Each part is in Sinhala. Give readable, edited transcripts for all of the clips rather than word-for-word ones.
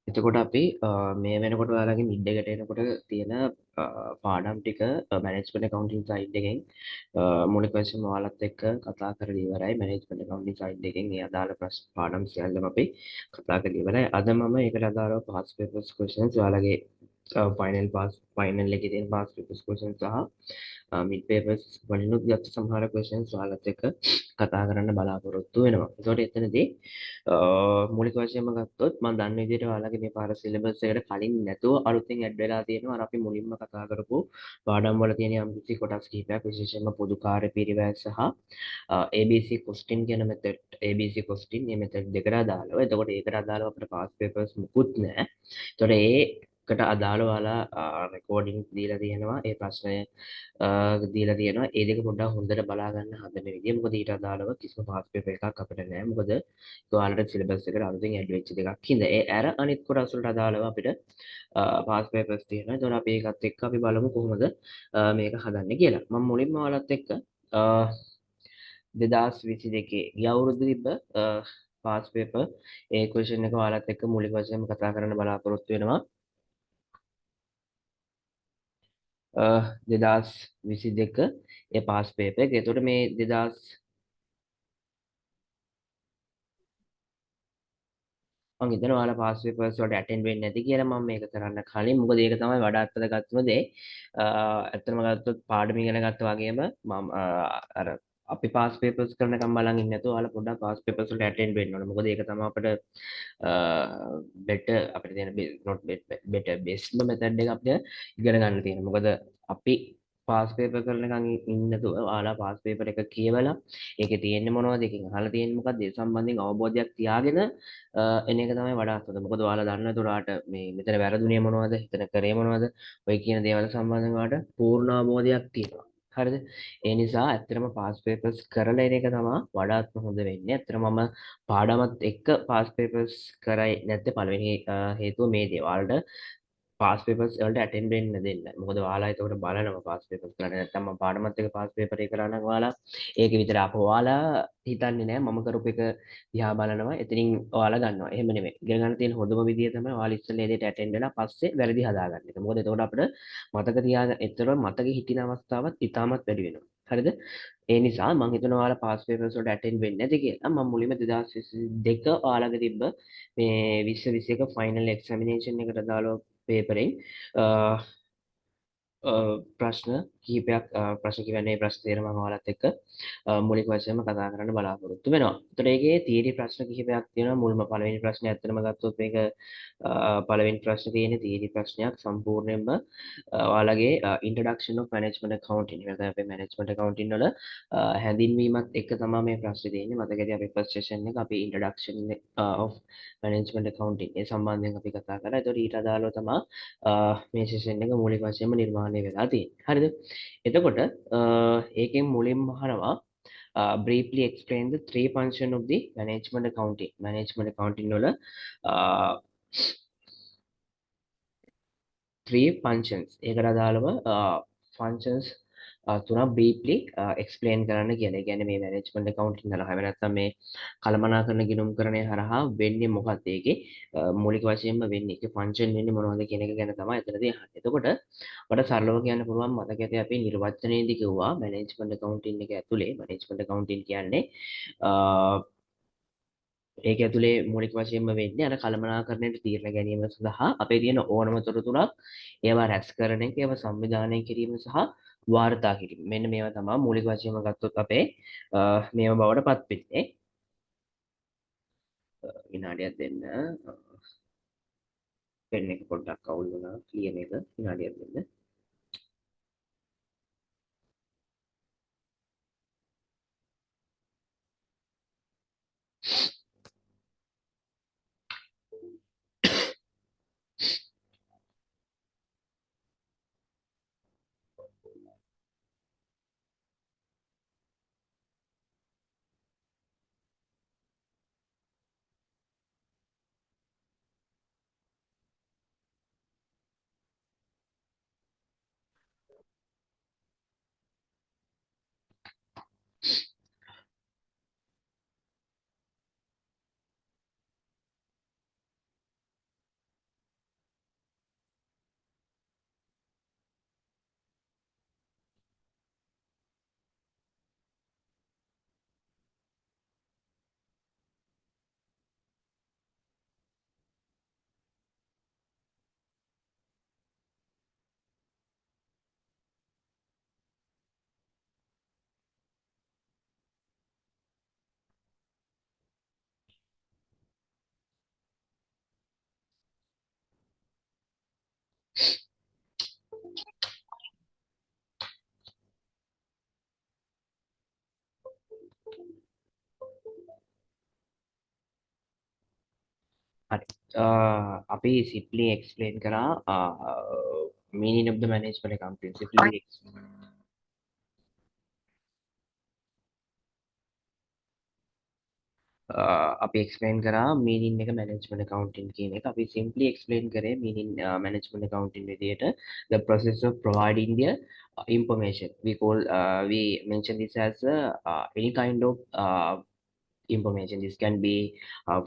එතකොට අපි මේ වෙනකොට ඔයාලගේ මිඩ් එකට එනකොට තියෙන පාඩම් ටික මැනේජ්මන්ට් ඇකවුන්ටිං සයිඩ් එකෙන් මූලික වශයෙන්ම ඔයාලත් එක්ක කතා කරලා ඉවරයි. මැනේජ්මන්ට් ඇකවුන්ටිං සයිඩ් එකෙන් ඒ අදාළ ප්‍රශ්න පාඩම් සියල්ලම අපි කතා කරලා ඉවරයි. අද මම ඒකට අදාළව පාස් පේපර්ස් ක්වෙස්චන්ස් ඔයාලගේ ෆයිනල් එකේ තියෙන පාස් පේපර්ස් ක්වෙස්චන්ස් සහ මිඩ් පේපර්ස් වලිනුත් ගත්ත සමහර ක්වෙස්චන්ස් ඔයාලත් එක්ක කතා කරන්න බලාපොරොත්තු වෙනවා. ඒකට එතනදී මූලික වශයෙන්ම ගත්තොත් මම දන්න විදිහට ඔයාලගේ මේ පාර සිලබස් එකට කලින් නැතුව අලුතෙන් ඇඩ් වෙලා තියෙනවා. අර අපි මුලින්ම කතා කරපු පාඩම් වල තියෙන යම්කිසි කොටස් කිහිපයක් විශේෂයෙන්ම පොදු කාර්ය පිරිවැය සහ ABC question කියන මෙතඩ් ABC question මේ මෙතඩ් දෙකට අදාළව. එතකොට ඒකට අදාළව අපිට පාස් පේපර්ස් මුකුත් නැහැ. එතකොට ඒකට අදාළව ඔයාලා රෙකෝඩින් දීලා තියෙනවා. ඒ ප්‍රශ්නය දීලා තියෙනවා. ඒ දෙක පොඩ්ඩක් හොඳට බලා ගන්න හදන විදිය. මොකද ඊට අදාළව කිසිම පාස් පේපර් එකක් අපිට නැහැ. මොකද ඔයාලට සිලබස් එකට අලුතෙන් ඇඩ් වෙච්ච දෙකක් හින්දා. ඒ ඇර අනිත් කොටස් වලට අදාළව අපිට පාස් පේපර්ස් තියෙනවා. ඒතකොට අපි ඒකත් එක්ක අපි බලමු කොහොමද මේක හදන්නේ කියලා. මම මුලින්ම ඔයාලත් එක්ක 2022 ගිය අවුරුද්දේ තිබ්බ පාස් පේපර් ඒ ක්වෙස්චන් එක ඔයාලත් එක්ක මූලික වශයෙන්ම කතා කරන්න බලාපොරොත්තු වෙනවා. 2022 ඒ පාස් පේපර් එක. එතකොට මේ 2000 මම හිතනවා ඔයාලා පාස් පේපර්ස් වලට ඇටෙන්ඩ් වෙන්නේ නැති කියලා. මම මේක කරන්න කලින් මොකද ඒක තමයි වඩාත් වැදගත්ම දේ. ඇත්තටම ගත්තොත් පාඩම ඉගෙන ගත්තා වගේම මම අර අපි පාස් පේපර්ස් කරනකම් බලන් ඉන්නේ නැතුව ඔයාලා පොඩ්ඩක් පාස් පේපර්ස් වලට ඇටෙන්ඩ් වෙන්න ඕනේ. මොකද ඒක තමයි අපිට බෙටර් අපිට තියෙන not better best මෙතඩ් එක අපිට ඉගෙන ගන්න තියෙනවා. මොකද අපි පාස් පේපර් කරනකම් ඉන්නේ නැතුව ඔයාලා පාස් පේපර් එක කියවලා ඒකේ තියෙන්නේ මොනවද, ඒකෙන් අහලා තියෙන්නේ මොකක්ද, ඒ සම්බන්ධයෙන් අවබෝධයක් තියාගෙන එන එක තමයි වඩාත් හොඳ. මොකද ඔයාලා දන්නවා එතකොට මේ මෙතන වැරදුනේ මොනවද, එතන කරේ මොනවද, ඔය කියන දේවල් සම්බන්ධව ඔයාලට පූර්ණ අවබෝධයක් තියෙනවා. හරිද? ඒ නිසා ඇත්තටම පාස් පේපර්ස් කරලා එන එක තමයි වඩාත්ම හොඳ වෙන්නේ. ඇත්තටම මම පාඩමත් එක්ක පාස් පේපර්ස් කරයි නැත්තේ පළවෙනි හේතුව මේ දේ. ඔයාලට පාස් පේපර්ස් වලට ඇටෙන්ඩ් වෙන්න දෙන්න. මොකද ඔයාලා එතකොට බලනවා පාස් පේපර්ස් කරලා නැත්නම් මම පාඩමත් එක්ක පාස් පේපර් එක කරා නම් ඔයාලා ඒක විතර අපෝ ඔයාලා හිතන්නේ නැහැ මම කරපු එක දිහා බලනවා එතනින් ඔයාලා ගන්නවා. එහෙම නෙමෙයි. ඉගෙන ගන්න තියෙන හොඳම විදිය තමයි ඔයාලා ඉස්සෙල්ලා ඒ දෙයට ඇටෙන්ඩ් වෙලා පස්සේ වැරදි හදාගන්න එක. මොකද එතකොට අපිට මතක තියාගන්න ඒතර මතකෙ හිටින අවස්ථාවත් ඉතාමත් වැඩි වෙනවා. හරිද? ඒ නිසා මම හිතනවා ඔයාලා පාස් පේපර්ස් වලට ඇටෙන්ඩ් වෙන්නේ නැති කියලා. මම මුලින්ම 2022 ඔයාලගේ තිබ්බ මේ 2021 ෆයිනල් එක්සැමිනේෂන් එකට දාලා පේපරෙන් ප්‍රශ්න කිහිපයක් ප්‍රශ්න කියන්නේ ප්‍රශ්න තේරම මම ඔයාලත් එක්ක මූලික වශයෙන්ම කතා කරන්න බලාපොරොත්තු වෙනවා. ඒතර ඒකේ තියරි ප්‍රශ්න කිහිපයක් තියෙනවා. මුල්ම පළවෙනි ප්‍රශ්නේ ඇත්තටම ගත්තොත් මේක පළවෙනි ප්‍රශ්නේ තියෙන තියරි ප්‍රශ්නයක් සම්පූර්ණයෙන්ම ඔයාලගේ introduction of management accounting. ඒක තමයි අපේ management accounting වල හැඳින්වීමත් එක්ක තමයි මේ ප්‍රශ්නේ තියෙන්නේ. මතක ඇති අපේ first session එක අපි introduction of management accounting ඒ සම්බන්ධයෙන් අපි කතා කරා. ඒතකොට ඊට අදාළව තමයි මේ සෙෂන් එක මූලික වශයෙන්ම නිර්මාණය වෙලා තියෙන්නේ. හරිද? එතකොට ඒකෙන් මුලින්ම අහනවා briefly explain the three function of the management accounting. management accounting වල three functions ඒකට අදාළව functions තුනක් briefly explain කරන්න කියලා. ඒ කියන්නේ මේ management accounting වල හැම නැත්නම් මේ කළමනාකරන ගිණුම්කරණය හරහා වෙන්නේ මොකක්ද ඒකේ මූලික වශයෙන්ම වෙන්නේ ඒකේ function වෙන්නේ මොනවද කියන එක ගැන තමයි එතනදී අහන්නේ. එතකොට අපිට සරලව කියන්න පුළුවන් මතක ඇති අපි නිර්වචනයේදී කිව්වා management accounting එක ඇතුලේ management accounting කියන්නේ ඒක ඇතුලේ මූලික වශයෙන්ම වෙන්නේ අර කළමනාකරණයට තීරණ ගැනීම සඳහා අපේ තියෙන ඕනම තොරතුරක් ඒවා රැස් කරන එක ඒවා සංවිධානය කිරීම සහ වාර්තා කිරීම. මෙන්න මේවා තමයි මූලික වශයෙන්ම ගත්තොත් අපේ මේව බවට පත් වෙන්නේ. විනාඩියක් දෙන්න. පෙන් එක පොඩ්ඩක් අවුල් වුණා කියන එක විනාඩියක් දෙන්න. හරි. අපි simply explain කරා meaning of the management accounting. Simply අපි explain කරා meaning එක management accounting කියන එක. අපි simply explain කරේ meaning management accounting විදියට the process of providing the information. We mention this as any kind of information. This can be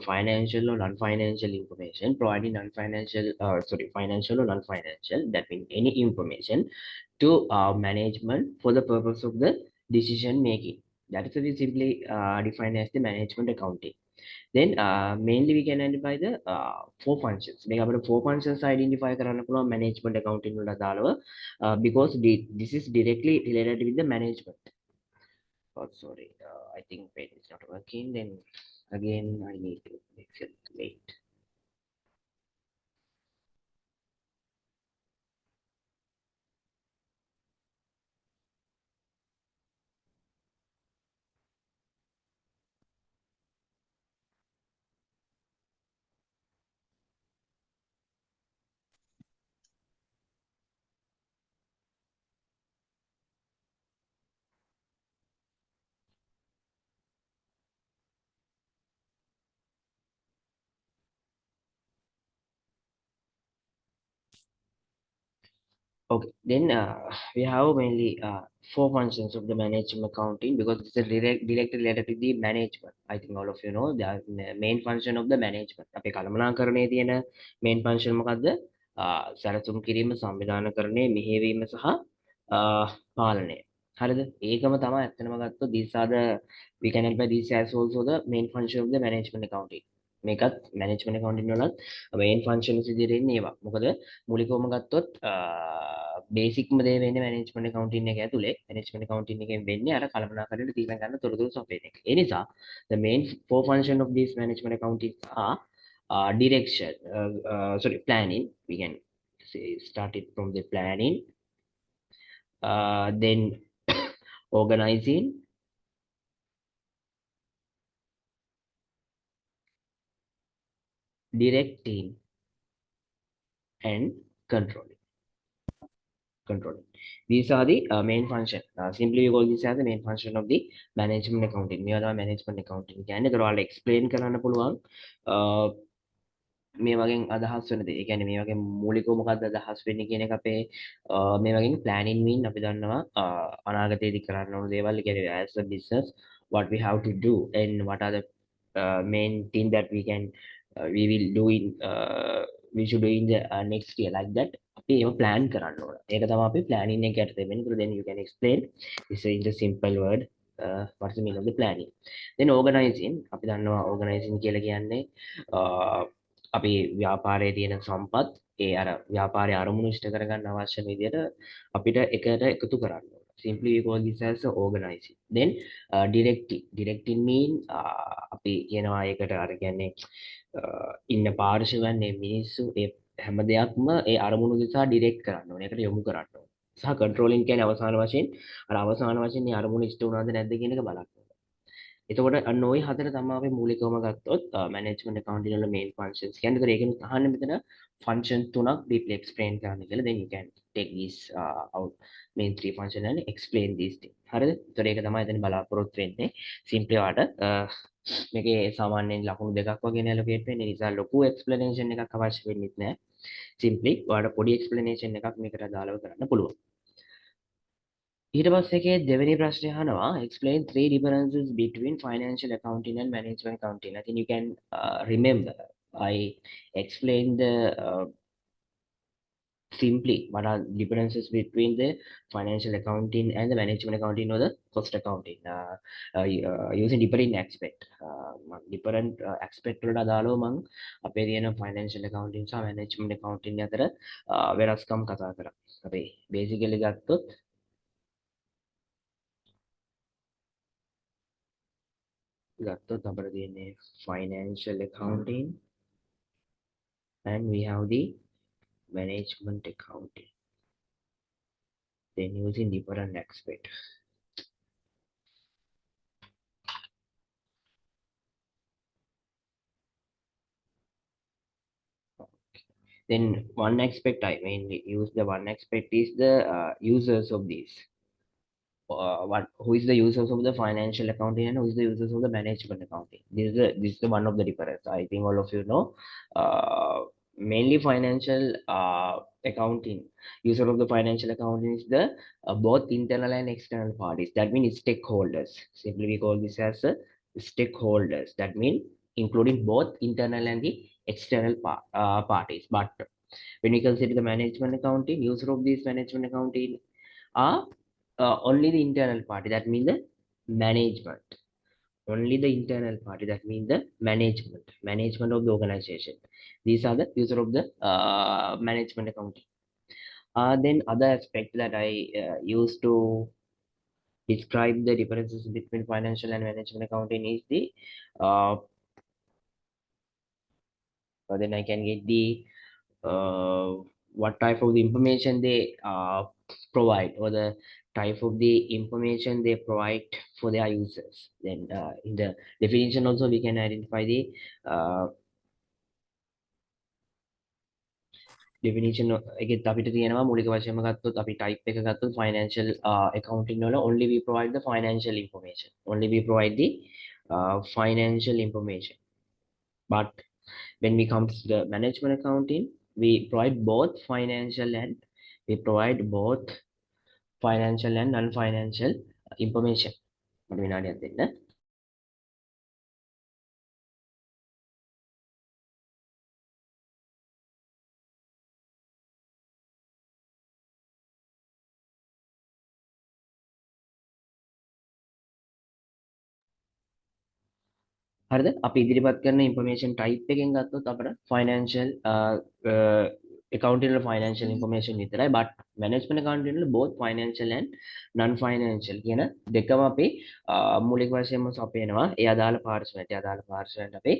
financial or non-financial information, providing financial or non-financial. That means any information to management for the purpose of the decision making. That is what we simply define as the management accounting. Then mainly we can identify the four functions. මේක අපිට four functions identify කරන්න පුළුවන් management accounting වලට අදාළව because this is directly related with the management. Oh, sorry. I think pen is not working. Then again, I need to make sure to wait. Okay, then we have mainly four functions of the management accounting because it's a direct related to the management. I think all of you know the main function of the management. අපේ කළමනාකරණයේ තියෙන main function මොකද්ද? සැලසුම් කිරීම, සංවිධානකරණය, මෙහෙයවීම සහ පාලනය. හරිද? ඒකම තමයි ඇත්තටම ගත්තොත් these are the we can apply these as also the main function of the management accounting. මේකත් management accounting වලත් main functions විදිහට ඉන්නේ ඒවා. මොකද මූලිකවම ගත්තොත් බේසික්ම දේ වෙන්නේ මැනේජ්මන්ට් accounting එක ඇතුලේ මැනේජ්මන්ට් accounting එකෙන් වෙන්නේ අර කළමනාකරණයට තීරණ ගන්න තොරතුරු සපයන එක. ඒ නිසා the main four function of this management accounting are direction planning. We can say start it from the planning, then organizing, directing, and controlling. Controlling. These are the main function. Simply we call this as the main function of the management accounting. මේ තමයි management accounting කියන්නේ. ඒතර ඔයාලට explain කරන්න පුළුවන් මේ වගේ අදහස් වෙන දේ. ඒ කියන්නේ මේ වගේ මූලිකව මොකක්ද අදහස් වෙන්නේ කියන එක අපේ මේ වගේ planning mean අපි දන්නවා අනාගතයේදී කරන්න ඕන දේවල්. ඒ කියන්නේ as a business what we have to do and what are the main thing that we will do in we should do in the next year like that. අපි ඒව plan කරන්න ඕන. ඒක තමයි අපි planning එක යටතේ වෙන්නේ. So then you can explain this in the simple word what's the meaning of the planning. Then organizing අපි දන්නවා organizing කියලා කියන්නේ අපි ව්‍යාපාරයේ තියෙන සම්පත් ඒ අර ව්‍යාපාරයේ අරමුණු ඉෂ්ට කරගන්න අවශ්‍ය විදිහට අපිට එකට එකතු කරන්න ඕන. Simply we call this as organizing. Then directing mean අපි කියනවා ඒකට අර කියන්නේ ඉන්න පාර්ශවයන් මේ මිනිස්සු ඒ හැම දෙයක්ම ඒ අරමුණු දිහා ඩිරෙක්ට් කරන්න ඕනේ. ඒකට යොමු කරන්න ඕනේ. සහ කන්ට්‍රෝලින් කියන්නේ අවසාන වශයෙන් අවසාන වශයෙන් මේ අරමුණ ඉෂ්ට වුණාද නැද්ද කියන එක බලන්න. එතකොට අන්න ওই හතර තමයි අපි මූලිකවම ගත්තොත් මැනේජ්මන්ට් accounting වල main functions. කියන්නේ ඒතර ඒකෙන් අහන්න මෙතන function තුනක් deeply explain කරන්න කියලා. Then you can take these out main three function and explain these things. හරිද? ඒතර ඒක තමයි එතන බලාපොරොත්තු වෙන්නේ. simply වාට මේකේ සාමාන්‍යයෙන් ලකුණු දෙකක් වගේ allocate වෙන්නේ. නිසා ලොකු explanation එකක් අවශ්‍ය වෙන්නේ නැහැ. simply වාට පොඩි explanation එකක් මේකට අදාළව කරන්න පුළුවන්. ඊට පස්සේ එකේ දෙවෙනි ප්‍රශ්නය අහනවා explain three differences between financial accounting and management accounting. I think you can remember I explained the simply what are differences between the financial accounting and the management accounting or the cost accounting using different different aspect වලට අදාළව මම අපේ තියෙන financial accounting සහ management accounting අතර වෙනස්කම් කතා කරා. අපි basically ගත්තොත් අපිට තියෙන්නේ financial accounting and we have the management accounting. Then using different aspect. Then one aspect I mainly use the one aspect is the users of these. What who is the users of the financial accounting and who is the users of the management accounting? This is the one of the difference. I think all of you know. Mainly financial accounting. User of the financial accounting is the both internal and external parties. That means stakeholders. Simply we call this as stakeholders. That means including both internal and the external parties. But when we consider the management accounting, user of this management accounting are only the internal party. That means the management. Only the internal party. That means the management of the organization. These are the user of the management accounting. Then other aspect that I use to describe the differences between financial and management accounting is the uh, then I can get the uh, what type of the information they provide, or the type of the information they provide for their users. Then in the definition also we can identify the uh, definition එකෙත් අපිට තියෙනවා මූලික වශයෙන්ම ගත්තොත් අපි type එක ගත්තොත් financial accounting වල only we provide the financial information, only we provide the financial information. But when we come to the management accounting, we provide both financial and we provide both financial and non-financial information. මට විනාඩියක් දෙන්න. හරිද? අපි ඉදිරිපත් කරන information type එකෙන් ගත්තොත් අපිට financial accounting වල financial information විතරයි, but management accounting වල both financial and non financial කියන දෙකම අපි මූලික වශයෙන්ම සපයනවා. ඒ අදාළ පාර්ශ්වයට අපි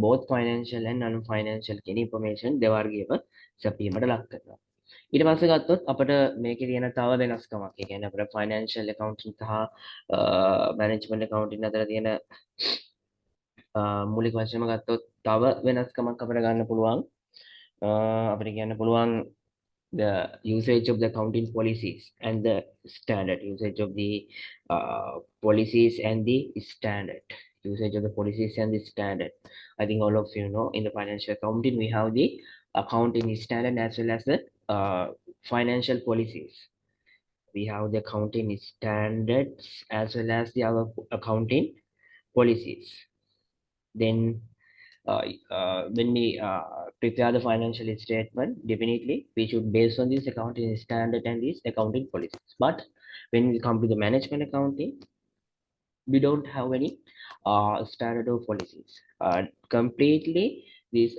both financial and non financial කියන information දෙවර්ගයක සපීමට ලක් කරනවා. ඊට පස්සේ ගත්තොත් අපිට මේකේ තියෙන තව වෙනස්කමක්. ඒ කියන්නේ අපිට financial accounting සහ management accounting අතර තියෙන මූලික වශයෙන්ම ගත්තොත් තව වෙනස්කමක් අපිට ගන්න පුළුවන්. අපිට කියන්න පුළුවන් the usage of the accounting policies and the standard usage of the policies and the standard usage of the policies and the standard. I think all of you know in the financial accounting we have the accounting standard as well as the financial policies. We have the accounting standards as well as the other accounting policies. Then when we prepare the financial statement, definitely we should base on this accounting standard and these accounting policies. But when we come to the management accounting, we don't have any standard or policies. Completely this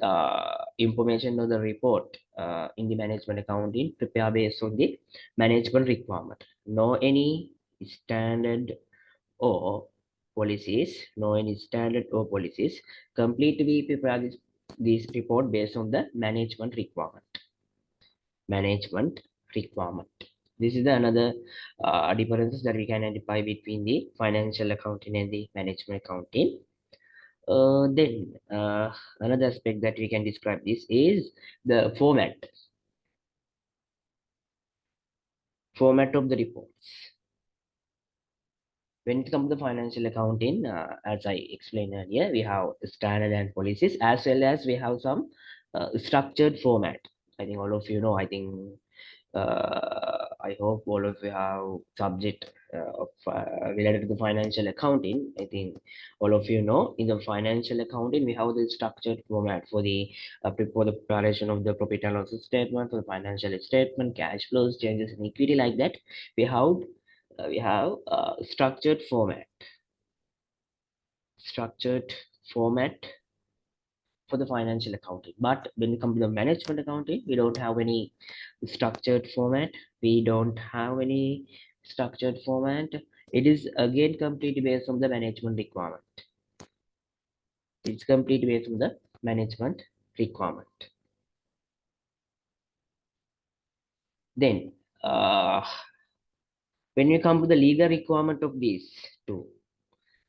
information of the report in the management accounting prepare based on the management requirement. No any standard or policies, no any standard or policies. Completely we prepare this report based on the management requirement. Management requirement. This is the another differences that we can identify between the financial accounting and the management accounting. Then another aspect that we can describe this is the format of the reports. When it comes to financial accounting, as I explained earlier, we have standard and policies as well as we have some structured format. I think all of you know. I hope all of you have subject of related to the financial accounting. I think all of you know in the financial accounting we have the structured format for the preparation of the profit and loss statement, for the financial statement, cash flows, changes in equity, like that. We have structured format for the financial accounting. But when it comes to the management accounting, we don't have any structured format. It is again completely based on the management requirement. It's completely based on the management requirement. Then when we come to the legal requirement of these two,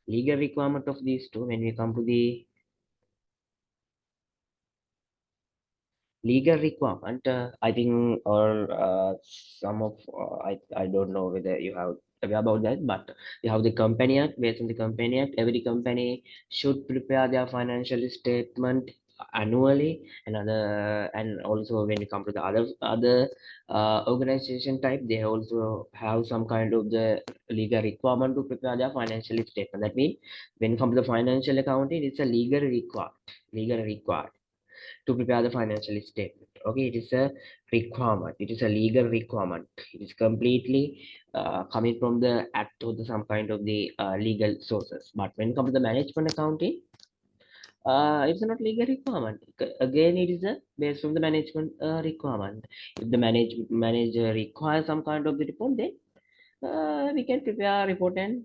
when we come to the Legal requirement, I think, or some of I don't know whether you have aware about that, but you have the Company Act. Based on the Company Act, every company should prepare their financial statement annually, and also when it comes to the other organization type, they also have some kind of the legal requirement to prepare their financial statement. That means when it comes to the financial accounting, it's a legal required to prepare the financial statement. Okay, it is a requirement. It is a legal requirement. It is completely coming from the act or some kind of the legal sources. But when it comes to the management accounting, it's not legal requirement. Again, it is a based on the management requirement. If the manager requires some kind of the report, then we can prepare a report and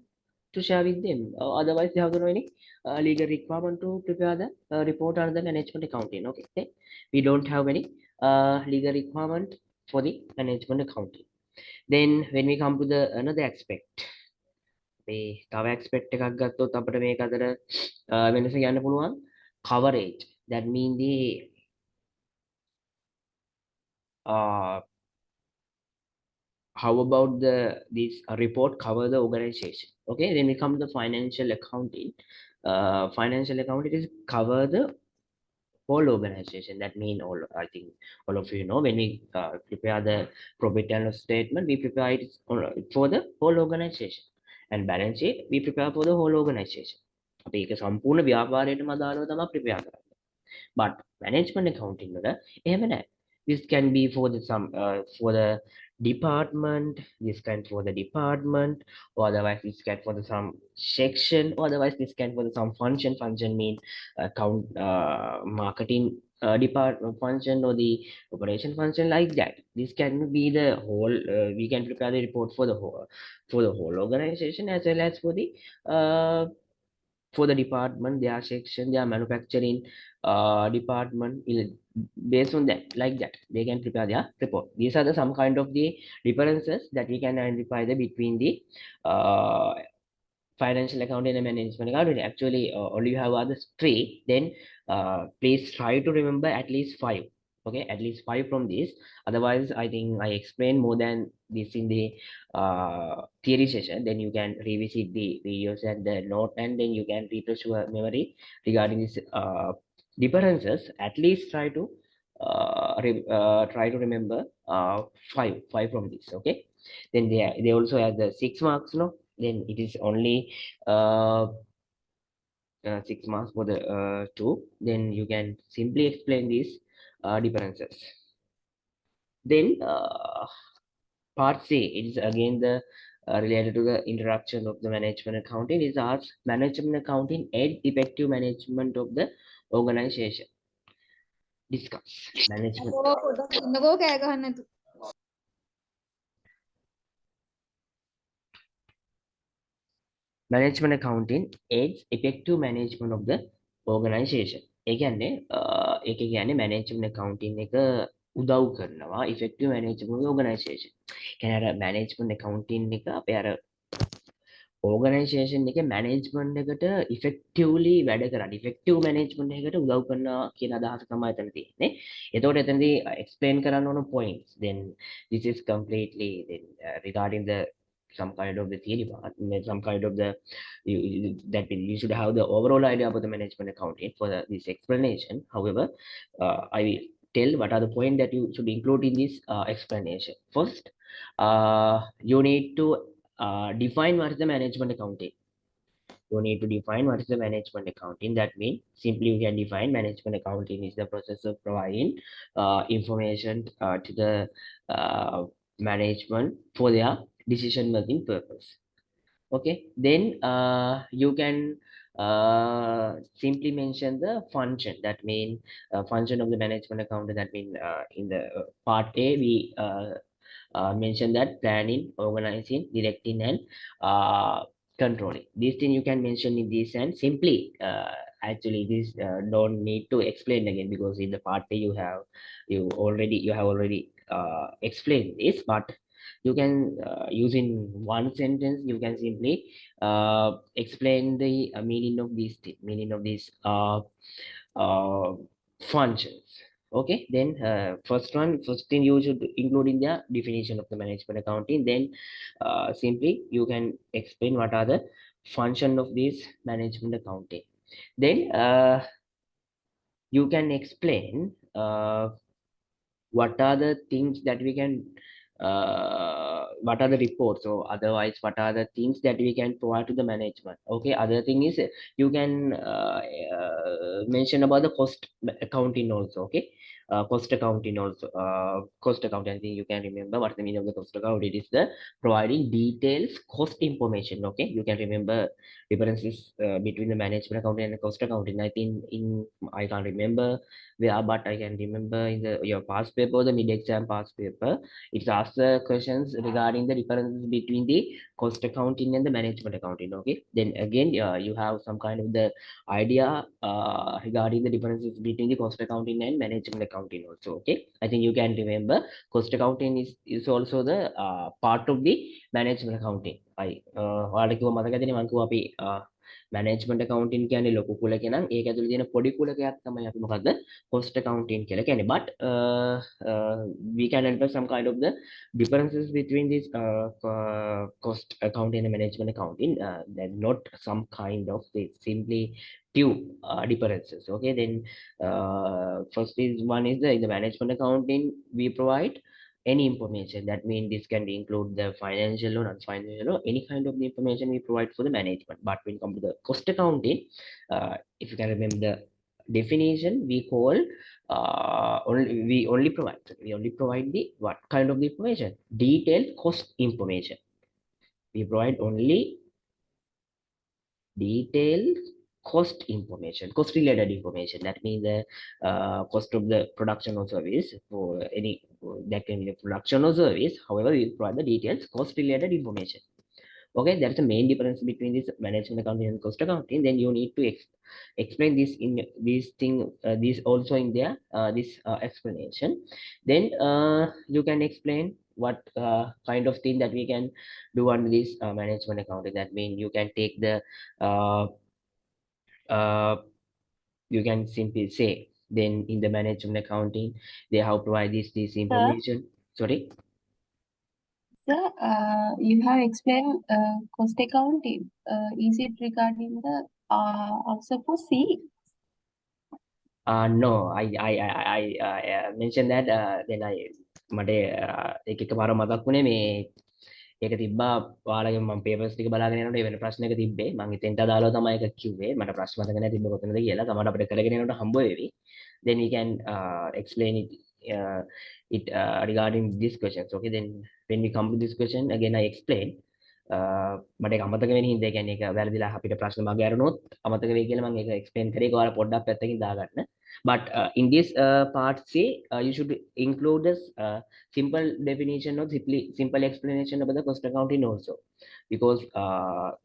to share with them. Otherwise, they have no any legal requirement to prepare the report on the management accounting. Okay, we don't have any legal requirement for the management accounting. Then when we come to the another aspect, මේ තව aspect එකක් ගත්තොත් අපිට මේක අතර වෙනස කියන්න පුළුවන් coverage. That mean the uh, how about this report cover the organization. Okay, then we come to the financial accounting. Financial accounting is cover the whole organization. That mean all, I think all of you know, when we prepare the profit and loss statement, we prepare it for the whole organization, and balance sheet we prepare for the whole organization. අපි ඒක සම්පූර්ණ ව්‍යාපාරයටම අදාළව තමයි prepare කරන්නේ. But management accounting වල එහෙම නැහැ. This can be for the some for the department, this can for the department, or otherwise this can for the some section, or otherwise this can for the some function mean account marketing department function, or the operation function, like that. This can be the whole we can prepare the report for the whole organization, as well as for the department, their section, their manufacturing department. Based on that, like that, they can prepare their report. These are the some kind of the differences that we can identify the between the financial accounting and management accounting. Actually, only you have others three, then please try to remember at least five. Okay, at least five from this. Otherwise, I think I explained more than this in the theory session. Then you can revisit the videos and the note, and then you can refresh your memory regarding these differences. At least try to remember five from this. Okay, then they also have the 6 marks, no? Then it is only 6 marks for the two. Then you can simply explain these differences. Then part C, it is again the related to the introduction of the management accounting. Is asks management accounting aid effective management of the organization. Discuss management. Management accounting aids effective management of the organization. ඒ කියන්නේ ඒක කියන්නේ management accounting එක උදව් කරනවා effective management of the organization. කියන්නේ අර management accounting එක අපේ අර organization එකේ management එකට effectively වැඩ කරන්න effective management එකකට උදව් කරනවා කියන අදහස තමයි එතන තියෙන්නේ. එතකොට එතනදී explain කරන්න ඕන points. Then this is completely then regarding the some kind of the theory part, some kind of the that you should have the overall idea about the management accounting for this explanation. However, I will tell what are the points that you should include in this explanation. First, you need to define what is the management accounting. You need to define what is the management accounting. That means simply you can define management accounting is the process of providing information to the management for their decision making purpose. Okay, then you can simply mention the function. That means function of the management accounting. That means in the part A we mention that planning, organizing, directing, and controlling. These things you can mention in this, and simply actually this don't need to explain again, because in the part A you have already explained this. But you can use in one sentence, you can simply explain the meaning of these functions. Okay, then first thing you should include in the definition of the management accounting. Then simply you can explain what are the function of this management accounting. Then you can explain what are the things that we can what are the reports, or otherwise what are the things that we can provide to the management. Okay, other thing is you can mention about the cost accounting also. Okay, cost accounting also, cost accounting, I think you can remember what the meaning of the cost account. It is the providing details cost information. Okay, you can remember differences between the management accounting and the cost accounting. I think in, I can't remember where, but I can remember in the your past paper, the mid-exam past paper, it asks the questions regarding the differences between the cost accounting and the management accounting. Okay, then again, you have some kind of the idea regarding the differences between the cost accounting and management accounting also. Okay, I think you can remember cost accounting is also the part of the management accounting. I ඔයාලට කිව්ව මතකද නේ මම කිව්වා අපි management accounting කියන්නේ ලොකු කුලක නම් ඒක ඇතුළේ තියෙන පොඩි කුලකයක් තමයි අපි මොකද්ද cost accounting කියලා කියන්නේ. But we can enter some kind of the differences between this cost accounting and management accounting. They're not some kind of, they simply few differences. Okay, then first is one is the, in the management accounting we provide any information. That means this can include the financial or non-financial or any kind of the information we provide for the management. But when it comes to the cost accounting, if you can remember the definition, we call we only provide the what kind of the information? Detailed cost information. We provide only detailed cost information, cost related information. That means the cost of the production or service, for any, that can be the production or service. However, we provide the details cost related information. Okay, that's the main difference between this management accounting and cost accounting. Then you need to explain this in this thing, this also in there, this explanation. Then you can explain what kind of thing that we can do under this management accounting. That means you can take the uh, uh, you can simply say, then in the management accounting they have provided this Sir, information. Sorry. sir, you have explained cost accounting. Is it regarding the answer for C? No, I mentioned that then I මට එක එකපාර මතක් වුණේ මේ ඒක තිබ්බා ඔයාලගේ මම පේපර්ස් ටික බලාගෙන යනකොට ඒ වෙන ප්‍රශ්නයක තිබ්බේ මම ඉතින්ට අදාළව තමයි ඒක කිව්වේ මට ප්‍රශ්න මතක නැහැ තිබ්බ කොතනද කියලා තමයි අපිට කරගෙන යනකොට හම්බ වෙවි. Then we can explain it it regarding these questions. Okay, then when we come to this question again I explain මට ඒක අමතක වෙන හින්දා ඒ කියන්නේ ඒක වැරදිලා අපිට ප්‍රශ්න මග ඇරුණොත් අමතක වෙයි කියලා මම ඒක එක්ස්ප්ලেইন කරේ ඒක ඔයාලා පොඩ්ඩක් පැත්තකින් දාගන්න. But in this part C, you should include this simple definition or simple explanation about the cost accounting also, because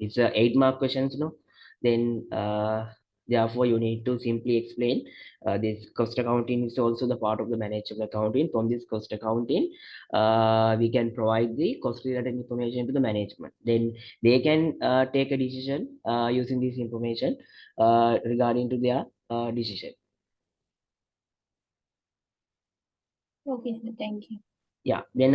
it's a 8-mark questions, no? Then therefore you need to simply explain this cost accounting is also the part of the management accounting. From this cost accounting, we can provide the cost related information to the management. Then they can take a decision using this information regarding to their decision. Okay, sir. Thank you. Yeah, then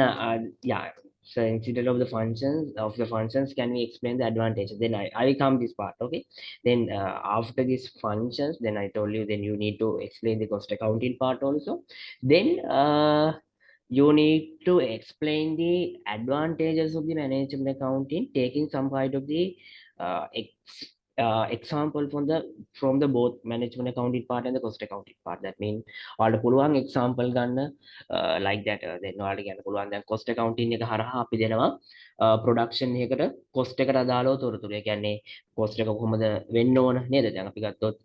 yeah, so instead of the functions can we explain the advantages. Then I will come this part. Okay, then after these functions, then I told you, then you need to explain the cost accounting part also. Then you need to explain the advantages of the management accounting, taking some kind of the example from the both management accounting part and the cost accounting part. That means ඔයාලට පුළුවන් example ගන්න like that. Then ඔයාලට කියන්න පුළුවන් දැන් cost accounting එක හරහා අපි දෙනවා production එකකට cost එකට අදාළව තොරතුරු. ඒ කියන්නේ cost එක කොහොමද වෙන්න ඕන නේද? දැන් අපි ගත්තොත්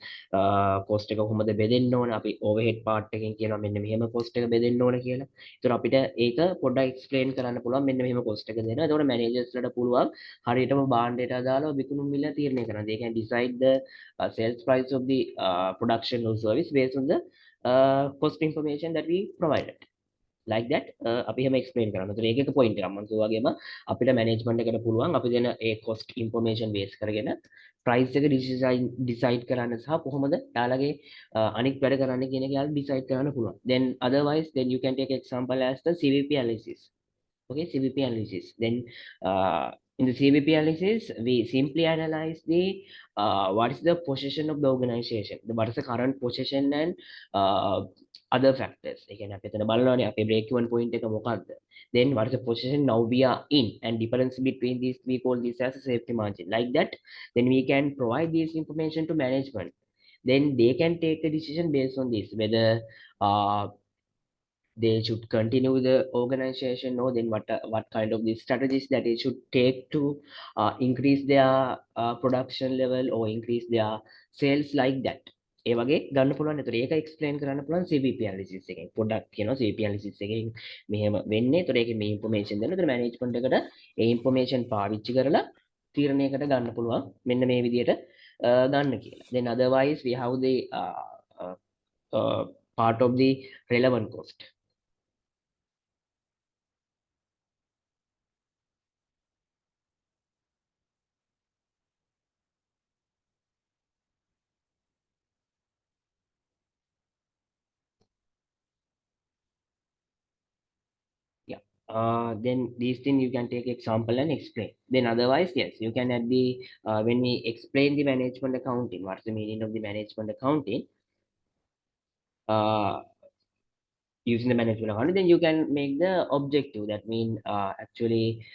cost එක කොහොමද බෙදෙන්න ඕන? අපි overhead part එකෙන් කියනවා මෙන්න මෙහෙම cost එක බෙදෙන්න ඕන කියලා. ඒතර අපිට ඒක පොඩ්ඩක් explain කරන්න පුළුවන් මෙන්න මෙහෙම cost එක දෙනවා. ඒතකොට managers ලට පුළුවන් හරියටම භාණ්ඩයට අදාළව විකුණුම් මිල තීරණය කරන්න. They can decide the sales price of the production or service based on the cost information that we provided. like that අපි හැම explain කරනවා. ඒතර ඒක එක point එකක්. මම කිව්වාගේම අපිට management එකට පුළුවන් අපි දෙන ඒ cost information base කරගෙන price එක decide කරන්න සහ කොහොමද යාළගේ අනික් වැඩ කරන්න කියන එක යාළුවා decide කරන්න පුළුවන්. Then otherwise then you can take example as the CVP analysis. Okay, CVP analysis. Then in the CVP analysis, we simply analyze the what is the position of the organization, what is the current position and other factors. Again, අපි එතන බලනවානේ අපේ break even point එක මොකක්ද. Then what is the position now we are in and difference between these we call this as a safety margin. Like that, then we can provide this information to management. Then they can take a decision based on this whether uh, they should continue the organization or then what kind of the strategies that they should take to increase their production level or increase their sales like that. ඒ වගේ ගන්න පුළුවන්. ඒතර ඒක explain කරන්න පුළුවන් CVP analysis එකෙන්. පොඩ්ඩක් කියනවා CVP analysis එකෙන් මෙහෙම වෙන්නේ. ඒතර ඒකේ මේ information දෙන්න. ඒතර management එකට ඒ information පාවිච්චි කරලා තීරණයකට ගන්න පුළුවන්. මෙන්න මේ විදිහට ගන්න කියලා. Then otherwise we have the part of the relevant cost. Yeah. Then these things you can take example and explain. Then otherwise, yes, you can add the when we explain the management accounting, what's the meaning of the management accounting? Uh, Using the management accounting, then you can make the objective. That mean actually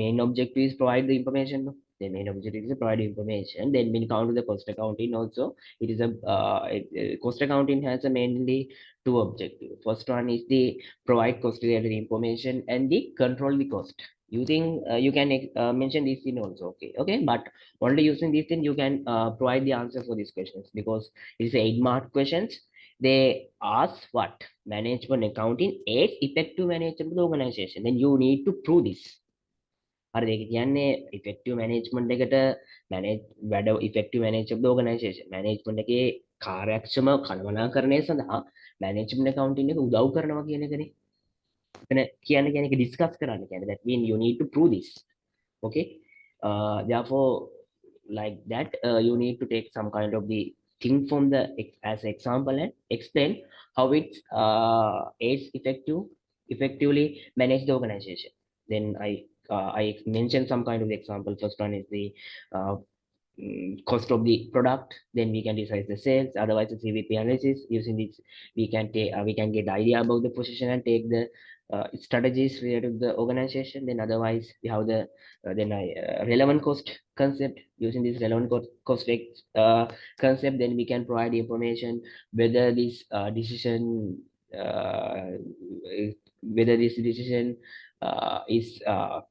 main objective is provide the information. No? The main objective is to provide information. Then when you count to the cost accounting also, it is a cost accounting has a mainly two objectives. First one is the provide cost related information and the control the cost. Using you can mention this in also. Okay, but only using this thing you can provide the answer for these questions because it is 8-mark questions. They ask what management accounting aids effective management of the organization. Then you need to prove this. හරිද? ඒක කියන්නේ effective management එකට වැඩ effective management of the organization. management එකේ කාර්යක්ෂම කළමනාකරණය සඳහා management accounting එක උදව් කරනවා කියන එකනේ. එතන කියන්නේ එක discuss කරන්න කියන්නේ. That mean you need to prove this. Okay. Therefore, like that, you need to take some kind of the thing from the as example and explain how it aids effectively manage the organization. Then I mentioned some kind of example. First one is the cost of the product. Then we can decide the sales. Otherwise, the CVP analysis. Using this, we can get idea about the position and take the strategies related to the organization. Then otherwise, we have the relevant cost concept. Using this relevant cost concept, then we can provide information whether this decision is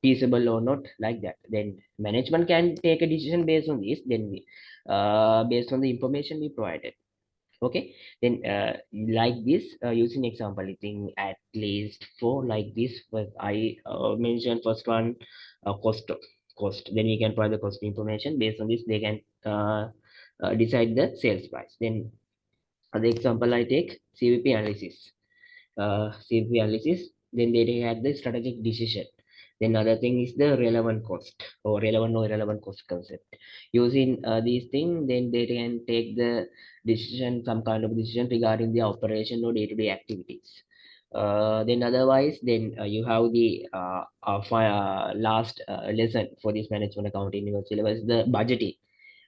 feasible or not, like that. Then management can take a decision based on this. Then we based on the information we provided. Okay, then like this using example, I think at least 4 like this. But I mentioned first one cost. Then we can provide the cost information. Based on this, they can decide the sales price. Then other example I take CVP analysis. CVP analysis. Then they had the strategic decision. Then other thing is the relevant cost or irrelevant cost concept. Using these things, then they can take the decision, some kind of decision regarding the operation or day-to-day activities. Then otherwise, then you have the last lesson for this management accounting syllabus, the budgeting.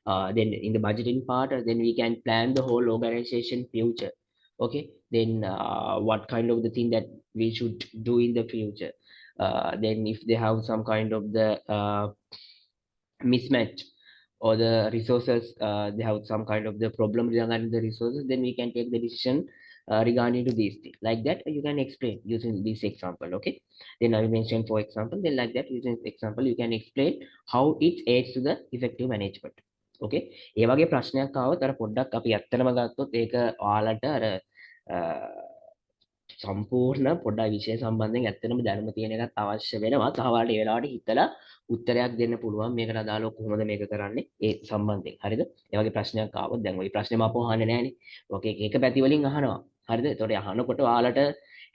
Then in the budgeting part, then we can plan the whole organization future. Okay, then what kind of the thing that we should do in the future. Then if they have some kind of the mismatch or the resources, they have some kind of the problem regarding the resources, then we can take the decision regarding to these things. Like that, you can explain using this example. Okay, then I mentioned for example, then like that using example, you can explain how it aids to the effective management. Okay, ඒ වගේ ප්‍රශ්නයක් ආවොත් අර පොඩ්ඩක් අපි ඇත්තටම ගත්තොත් ඒක ඔයාලට අර සම්පූර්ණ පොඩ්ඩක් විෂය සම්බන්ධයෙන් ඇත්තටම දැනුම තියෙන එකත් අවශ්‍ය වෙනවා. සහ ඔයාලට ඒ වෙලාවට හිතලා උත්තරයක් දෙන්න පුළුවන් මේකට අදාළව කොහොමද මේක කරන්නේ ඒ සම්බන්ධයෙන්. හරිද? ඒ වගේ ප්‍රශ්නයක් ආවොත් දැන් ওই ප්‍රශ්නේ මම අපෝ අහන්නේ නැහනේ. ඔකේ එක පැති වලින් අහනවා. හරිද? ඒතකොට අහනකොට ඔයාලට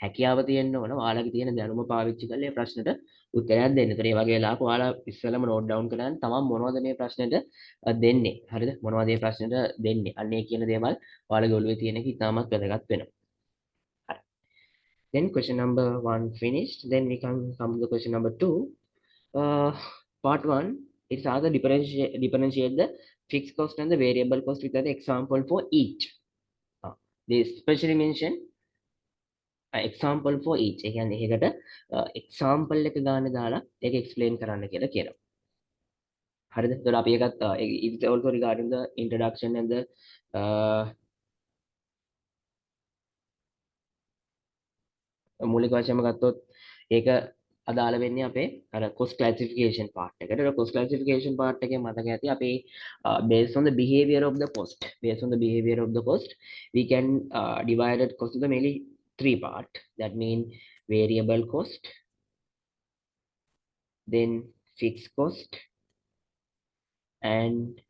හැකියාව තියෙන්න ඕන ඔයාලගේ තියෙන දැනුම පාවිච්චි කරලා මේ ප්‍රශ්නෙට උත්තරයක් දෙන්න. ඒතර මේ වගේ වෙලාවක ඔයාලා ඉස්සෙල්ලම නෝට් ඩවුන් කරගන්න තමන් මොනවද මේ ප්‍රශ්නෙට දෙන්නේ. හරිද? මොනවද මේ ප්‍රශ්නෙට දෙන්නේ. අන්න ඒ කියන දේවල් ඔයාලගේ ඔළුවේ තියෙන එක ඉතාමත් වැදගත් වෙනවා. හරි. Then question number 1 finished. Then we can come to the question number 2. Part 1, it's either differentiate the fixed cost and the variable cost with the example for each. They especially mention example for each. ඒ කියන්නේ ඒකට example එක ගන්න දාලා ඒක explain කරන්න කියලා කියනවා. හරිද? එතකොට අපි ඒකත් it's also regarding the introduction and the මූලික වශයෙන්ම ගත්තොත් ඒක අදාළ වෙන්නේ අපේ අර cost classification part එකට. ඒක cost classification part එකේ මතක ඇති අපි based on the behavior of the cost we can divide cost into mainly three part. That mean variable cost, then fixed cost and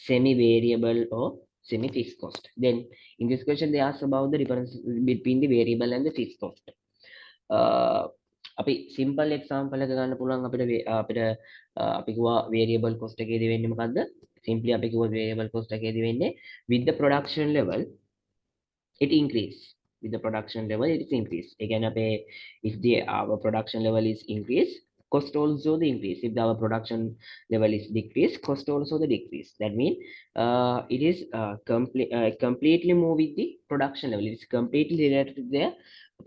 semi-variable or semi-fixed cost. Then in this question they ask about the difference between the variable and the fixed cost. අපි සිම්පල් එක්සාම්පල් එක ගන්න පුළුවන් අපිට අපි කිව්වා variable cost එකේදී වෙන්නේ මොකද්ද? simply අපි කිව්වා variable cost එකේදී වෙන්නේ with the production level it increase. With the production level it is increase. ඒ කියන්නේ අපේ if the our production level is increase, cost also the increase. If our production level is decrease, cost also the decrease. That means it is completely move with the production level. It is completely related to the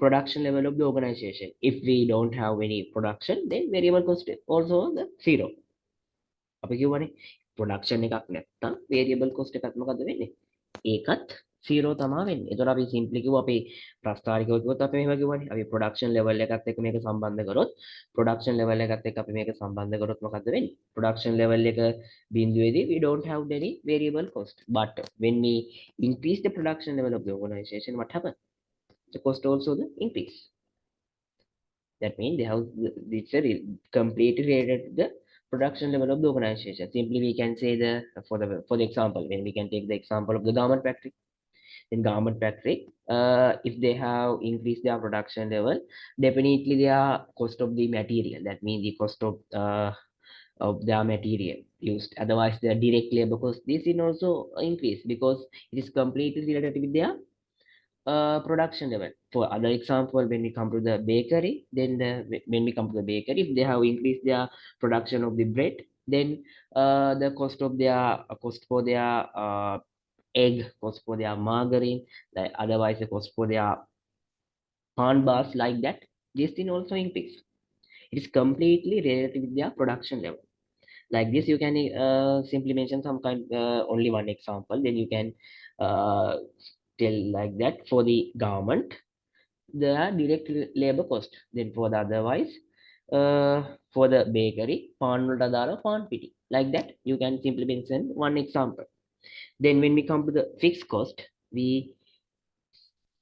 production level of the organization. If we don't have any production, then variable cost also the zero. අපි කියවනේ production එකක් නැත්තම් variable cost එකක් මොකද්ද වෙන්නේ? ඒකත් zero තමයි වෙන්නේ. ඒතකොට අපි simply කිව්ව අපි ප්‍රස්තාරිකව කිව්වොත් අපි මෙහෙම කිව්වනේ. අපි production level එකත් එක්ක මේක සම්බන්ධ කරොත් production level එකත් එක්ක අපි මේක සම්බන්ධ කරොත් මොකද්ද වෙන්නේ? production level එක බිඳුවේදී we don't have any variable cost. But when we increase the production level of the organization, what happens? The cost also the increase. That means they have it's a completely related to the production level of the organization. Simply we can say the for the example, when we can take the example of the garment factory. In garment factory, if they have increased their production level, definitely their cost of the material, that means the cost of their material used, otherwise their direct labor cost, this is also increase because it is completely related with their production level. For other example, when we come to the bakery, then when we come to the bakery, if they have increased their production of the bread, then the cost for their egg, cost for their margarine, like otherwise the cost for their pan bars, like that, this thing also increase. It is completely related with their production level. Like this, you can simply mention some kind only one example, then you can tell like that for the garment the direct labor cost, then for the otherwise for the bakery pan piti, like that you can simply mention one example. Then when we come to the fixed cost, we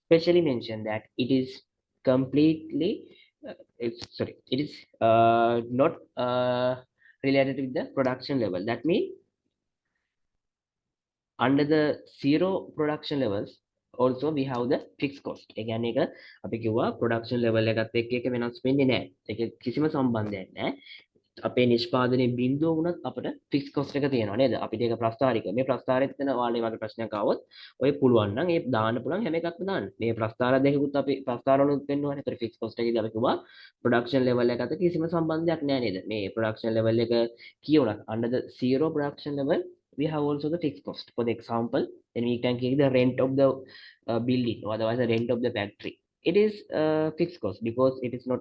specially mention that it is completely it is not related with the production level. That means under the zero production levels also we have the fixed cost. ඒ කියන්නේ එක අපි කිව්වා production level එකත් එක්ක එක වෙනස් වෙන්නේ නැහැ. ඒක කිසිම සම්බන්ධයක් නැහැ. අපේ නිෂ්පාදනයේ බිඳුව වුණත් අපිට fixed cost එක තියෙනවා නේද? අපිට ඒක ප්‍රස්තාරික. මේ ප්‍රස්තාරෙත් වෙන ඔයාලේ වගේ ප්‍රශ්නයක් ආවොත් ඔය පුළුවන් නම් ඒ දාන්න පුළුවන් හැම එකක්ම දාන්න. මේ ප්‍රස්තාර දෙකකුත් අපි ප්‍රස්තාරවලුත් වෙන්නවනේ. ඒතර fixed cost එකේදී අපි කිව්වා production level එකට කිසිම සම්බන්ධයක් නැහැ නේද? මේ production level එක කියුණත් under the zero production level we have also the fixed cost. For the example, then we can take the rent of the building or otherwise the rent of the factory. It is fixed cost because it is not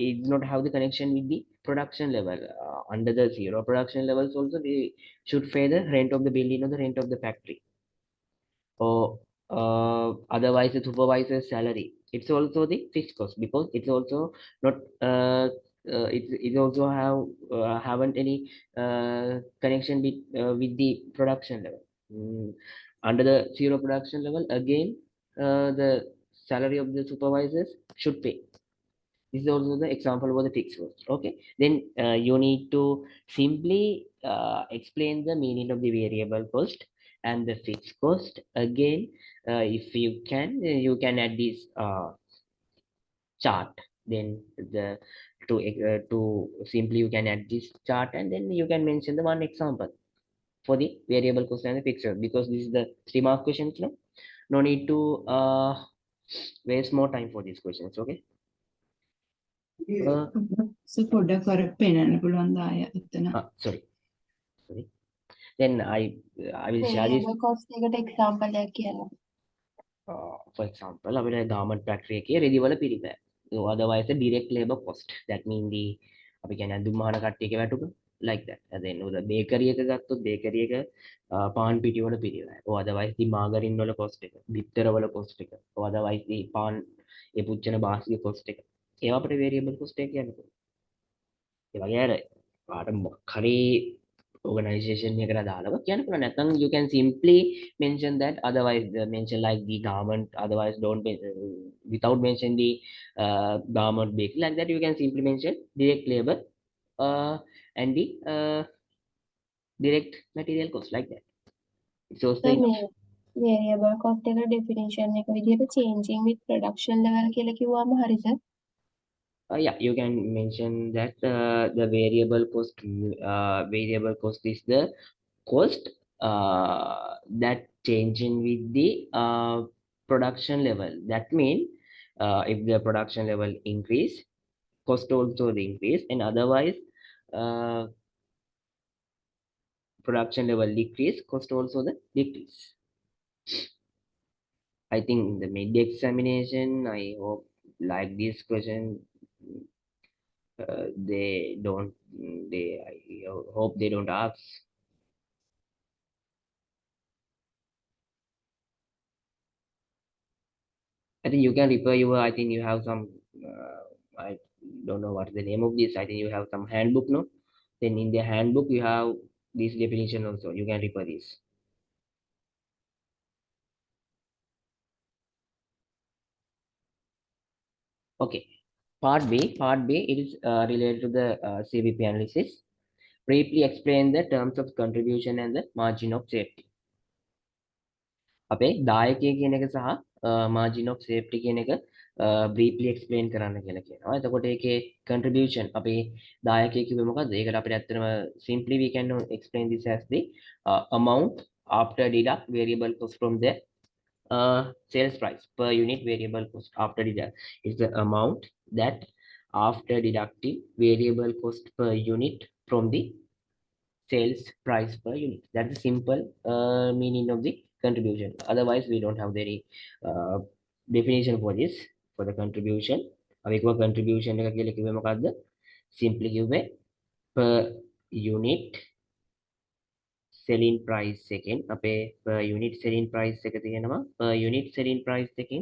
it does not have the connection with the production level. Under the zero production levels also we should pay the rent of the building or the rent of the factory, or otherwise the supervisor's salary. It's also the fixed cost because it's also not it also haven't any connection with the production level. Under the zero production level, again the salary of the supervisors should pay. This is also the example of the fixed cost. Okay, then you need to simply explain the meaning of the variable cost and the fixed cost. Again, if you can add this chart. Then the to simply you can add this chart, and then you can mention the one example for the variable cost and the fixed cost, because this is the 3 mark questions. No need to waste more time for these questions. Okay. පොඩ්ඩක් කර පෙන්නන්න පුළුවන් ද ආය එතන. Sorry. Then I will share this. variable cost එකට example එකක් කියන්න. For example, අපිට garment factory එකේ රෙදි වල පිරිපැද. So otherwise the direct labor cost, that mean the අපි කියන්නේ අඳුම් මහන කට්ටියක වැටුප, like that. And then the bakery එක ගත්තොත් bakery එක පාන් පිටි වල පිරිපැද. or otherwise the margarine වල cost එක, බිත්තර වල cost එක, or otherwise the පාන් ඒ පුච්චන බාස්ගේ cost එක. ඒවා අපිට variable cost එක කියන්නේ. ඒ වගේ අර පාට හරි organization එකකට දාලා කියන්න පුළුවන්. නැත්නම් you can simply mention that, otherwise mention like the garment, otherwise don't without mention the garment bakery, like that you can simply mention direct labor and the direct material cost, like that. So variable cost එක definition එක විදිහට changing with production level කියලා කිව්වම හරිද? Yeah, you can mention that the variable cost is the cost that changing with the production level. That means if the production level increase, cost also the increase, and otherwise production level decrease, cost also the decrease. I think the mid examination, I hope like this question I hope they don't ask. I think you can refer I think you have some I don't know what the name of this. I think you have some handbook, no? Then in the handbook you have this definition also. You can refer this. Okay. Part B, it is related to the CVP analysis. Briefly explain the terms of contribution and the margin of safety. අපේ දායකය කියන එක සහ margin of safety කියන එක briefly explain කරන්න කියලා කියනවා. එතකොට ඒකේ contribution අපේ දායකය කිව්වේ මොකද්ද? ඒකට අපිට ඇත්තටම simply we can explain this as the amount after deduct variable cost from the sales price per unit variable cost after deduct. It's the amount that after deducting variable cost per unit from the sales price per unit. That's the simple meaning of the contribution. Otherwise we don't have any definition for this, for the contribution. අපි කිව්වා contribution එක කියලා කිව්වේ මොකද්ද? Simply කිව්වේ per unit selling price එකෙන් අපේ per unit selling price එක තියෙනවා. Per unit selling price එකෙන්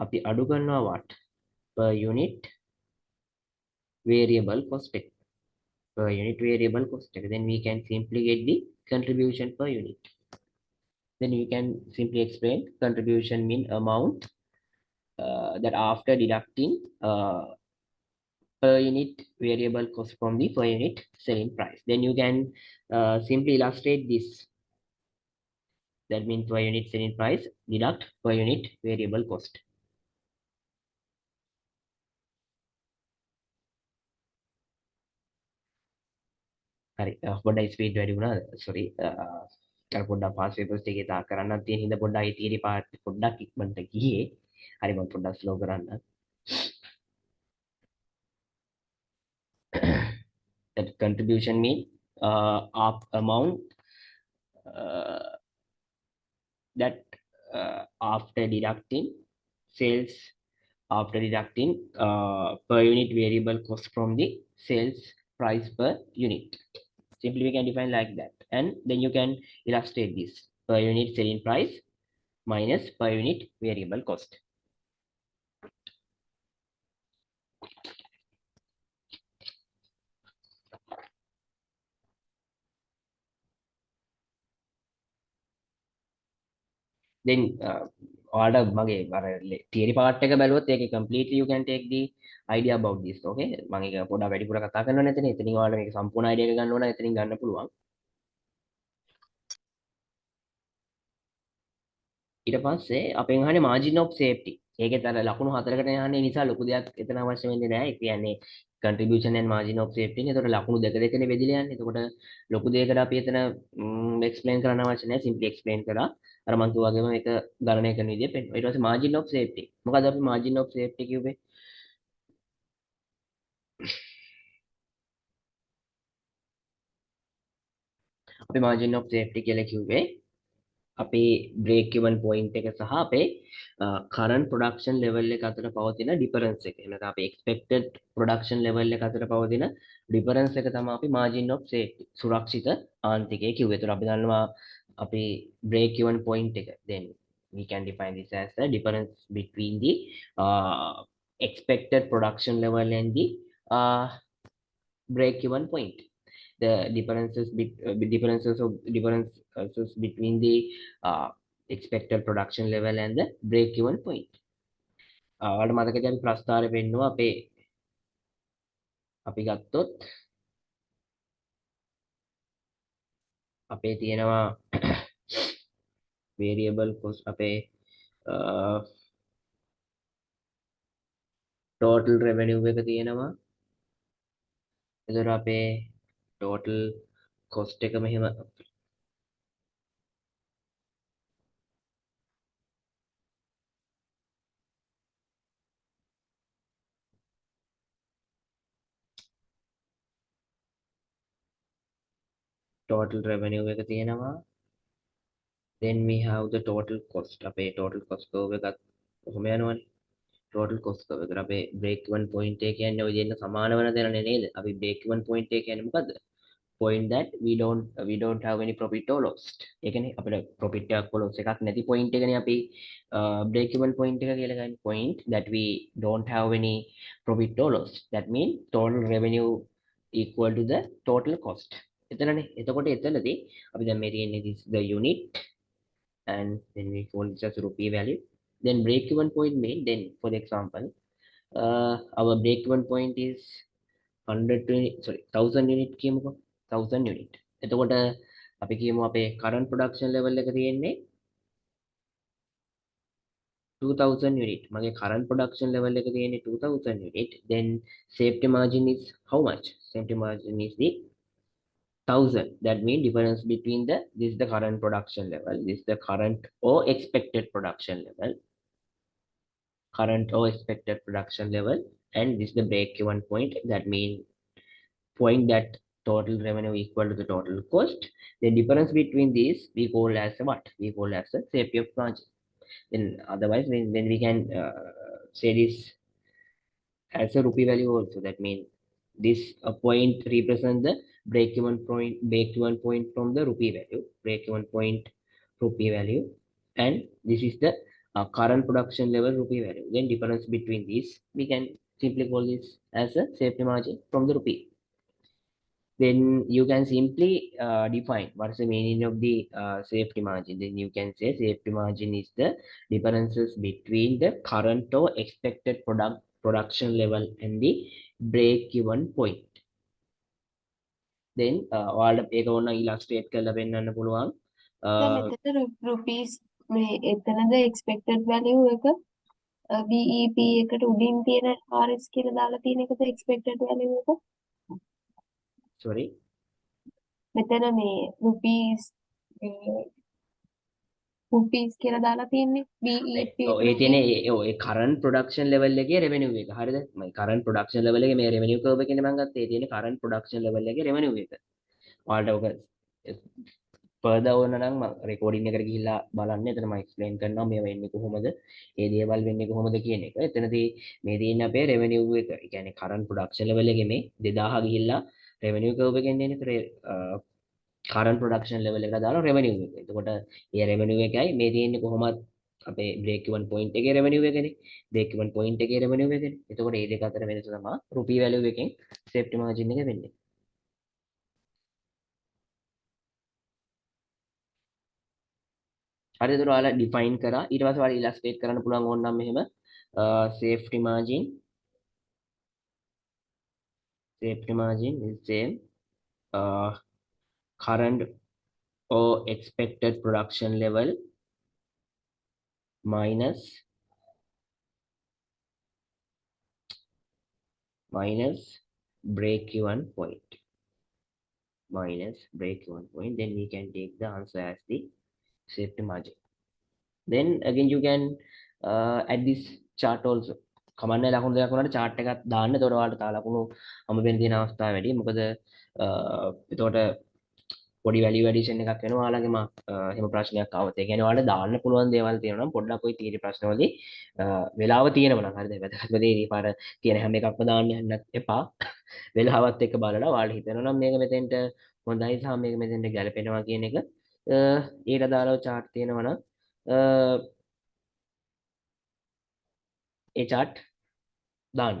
අපි අඩු කරනවා what? Per unit variable cost එක. Per unit variable cost එක. Then we can simply get the contribution per unit. Then you can simply explain contribution mean amount that after deducting per unit variable cost from the per unit selling price. Then you can simply illustrate this. That means per unit selling price deduct per unit variable cost. හරි පොඩ්ඩයි ස්පීඩ් වැඩි වුණා. සෝරි. අර පොඩ්ඩක් ෆාස්ට් පේපර්ස් එකේ තා කරන්නත් තියෙන හින්දා පොඩ්ඩක් ඉතිරි පාර්ට් පොඩ්ඩක් ඉක්මනට ගියේ. හරි මම පොඩ්ඩක් ස්ලෝ කරන්න. That contribution mean of amount that after deducting sales, after deducting per unit variable cost from the sales price per unit. Simply we can define like that, and then you can illustrate this per unit selling price minus per unit variable cost. Then ඔයාලට මගේ අර theory part එක බැලුවොත් ඒකේ completely you can take the idea about this. Okay, මම ඒක පොඩ්ඩක් වැඩිපුර කතා කරනවා නැතනේ. එතනින් ඔයාලට මේක සම්පූර්ණ idea එක ගන්න ඕන නම් එතනින් ගන්න පුළුවන්. ඊට පස්සේ අපෙන් අහන්නේ margin of safety. ඒකෙත් අර ලකුණු හතරකට යන්නේ නිසා ලොකු දෙයක් එතන අවශ්‍ය වෙන්නේ නැහැ. ඒ කියන්නේ contribution and margin of safety නේ. ඒතකොට ලකුණු දෙක දෙකනේ බෙදලා යන්නේ. එතකොට ලොකු දෙයකට අපි එතන explain කරන්න අවශ්‍ය නැහැ. simply explain කරා. අර මං කිව්වා වගේම ඒක ගණනය කරන විදිය පෙන්නනවා. ඊට පස්සේ margin of safety. මොකද අපි margin of safety කිව්වේ? අපි margin of safety කියලා කිව්වේ අපේ break even point එක සහ අපේ current production level එක අතර පවතින difference එක. එහෙනම් අපි expected production level එක අතර පවතින difference එක තමයි අපි margin of safety සුරක්ෂිත ආන්තිකය කිව්වේ. ඒතර අපි දන්නවා අපි break even point එක. Then we can define this as the difference between the expected production level and the break even point. The differences between the expected production level and the break even point. ඔයාලට මතකද අපි ප්‍රස්තාරය පෙන්නුවා අපි ගත්තොත් අපේ තියෙනවා variable cost අපේ total revenue එක තියෙනවා. එතකොට අපේ total cost එක මෙහෙම total revenue එක තියෙනවා. Then we have the total cost. අපේ total cost curve එකත් කොහොම යනවනේ. total cost curve එකට අපේ break even point එක කියන්නේ ඔය දෙන්න සමාන වෙන දෙනනේ නේද? අපි break even point එක කියන්නේ මොකද්ද? Point that we don't have any profit or loss. ඒ කියන්නේ අපිට profit එකක් loss එකක් නැති point එකනේ අපි break even point එක කියලා ගන්නේ. Point that we don't have any profit or loss. That means total revenue equal to the total cost. එතනනේ. එතකොට එතනදී අපි දැන් මේ තියෙන්නේ this the unit and then we call this as rupee value. Then break even point mean then for the example our break even point is 1000 unit කියමුකෝ 1000 unit. එතකොට අපි කියමු අපේ current production level එක තියෙන්නේ 2000 unit. මගේ current production level එක තියෙන්නේ 2000 unit. Then safety margin is how much? Safety margin is the 1000. That means difference between this is the current production level, this is the current or expected production level, and this is the break even point. That means point that total revenue equal to the total cost. The difference between these we call as what? We call as the safety of margin. Then otherwise when we can say this as a rupee value also. That means this point represent the break even point from the rupee value, break even point rupee value, and this is the current production level rupee value. Then difference between these we can simply call this as a safety margin from the rupee. Then you can simply define what is the meaning of the safety margin. Then you can say safety margin is the differences between the current or expected production level and the break even point. Then ඔයාලට ඒක ඕන illustrate කරලා පෙන්නන්න පුළුවන්. දැන් මෙතන rupees මේ එතනද expected value එක BEP එකට උඩින් තියෙන RS කියලා දාලා තියෙන එකද expected value එක? sorry මෙතන මේ rupees කියලා දාලා තියෙන්නේ BEP ඒ තියෙන්නේ ඒ current production level එකේ revenue එක. හරිද? මම current production level එකේ මේ revenue curve එකනේ මම ගත්තේ. ඒ තියෙන්නේ current production level එකේ revenue එක. ඔයාලට ඔක further ඕන නම් recording එකට ගිහිල්ලා බලන්න. එතන මම explain කරනවා මේ වෙන්නේ කොහොමද, ඒ දේවල් වෙන්නේ කොහොමද කියන එක. එතනදී මේ තියෙන අපේ revenue එක. ඒ කියන්නේ current production level එකේ මේ 2000 ගිහිල්ලා revenue curve එකෙන් එන්නේ. current production level එකට දාලා revenue එක. එතකොට ඒ revenue එකයි මේ තියෙන්නේ කොහොමද අපේ break even point එකේ revenue එකනේ. break even point එකේ revenue එකනේ. එතකොට මේ දෙක අතර වෙනස තමයි rupee value එකෙන් safety margin එක වෙන්නේ. හරි එතකොට ඔයාලා define කරා. ඊට පස්සේ ඔයාලා illustrate කරන්න පුළුවන් ඕනනම් මෙහෙම safety margin is same current or expected production level minus break even point. Minus break even point. Then we can take the answer as the safety margin. Then again you can add this chart also. කමන්නේ ලකුණු දෙකක් වුණාට chart එකක් දාන්න. එතකොට ඔයාලට තා ලකුණු හම්බ වෙන තියෙන අවස්ථාව වැඩි. මොකද එතකොට පොඩි වැලියු ඇඩිෂන් එකක් වෙනවා ඔයාලගේ එහෙම ප්‍රශ්නයක් ආවොත්. ඒ කියන්නේ ඔයාලට දාන්න පුළුවන් දේවල් තියෙනවා නම් පොඩ්ඩක් ওই තීරි ප්‍රශ්නවලදී වෙලාව තියෙනවා නම් හරිද? වැදගත්ම දේ ඊපාර තියෙන හැම එකක්ම දාන්න යන්නත් එපා. වෙලාවත් එක්ක බලලා ඔයාලට හිතෙනවා නම් මේක මෙතෙන්ට හොඳයි සහ මේක මෙතෙන්ට ගැලපෙනවා කියන එක ඊට අදාළව chart තියෙනවා නම් ඒ chart දාන්න.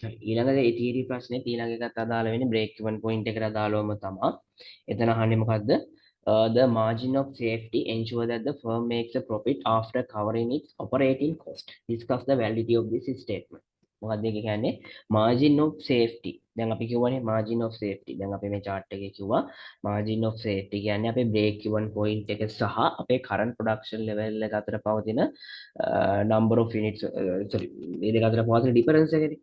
හරි. ඊළඟට ඒ තීරි ප්‍රශ්නේ ඊළඟ එකත් අදාළ වෙන්නේ break even point එකට අදාළවම තමයි. එතන අහන්නේ මොකද්ද? The margin of safety ensure that the firm makes a profit after covering its operating cost. Discuss the validity of this statement. මොකක්ද ඒක කියන්නේ? margin of safety. දැන් අපි කියවනේ margin of safety. දැන් අපි මේ chart එකේ කිව්වා margin of safety කියන්නේ අපේ break even point එක සහ අපේ current production level එක අතර පවතින number of units sorry මේ දෙක අතර පවතින difference එකනේ.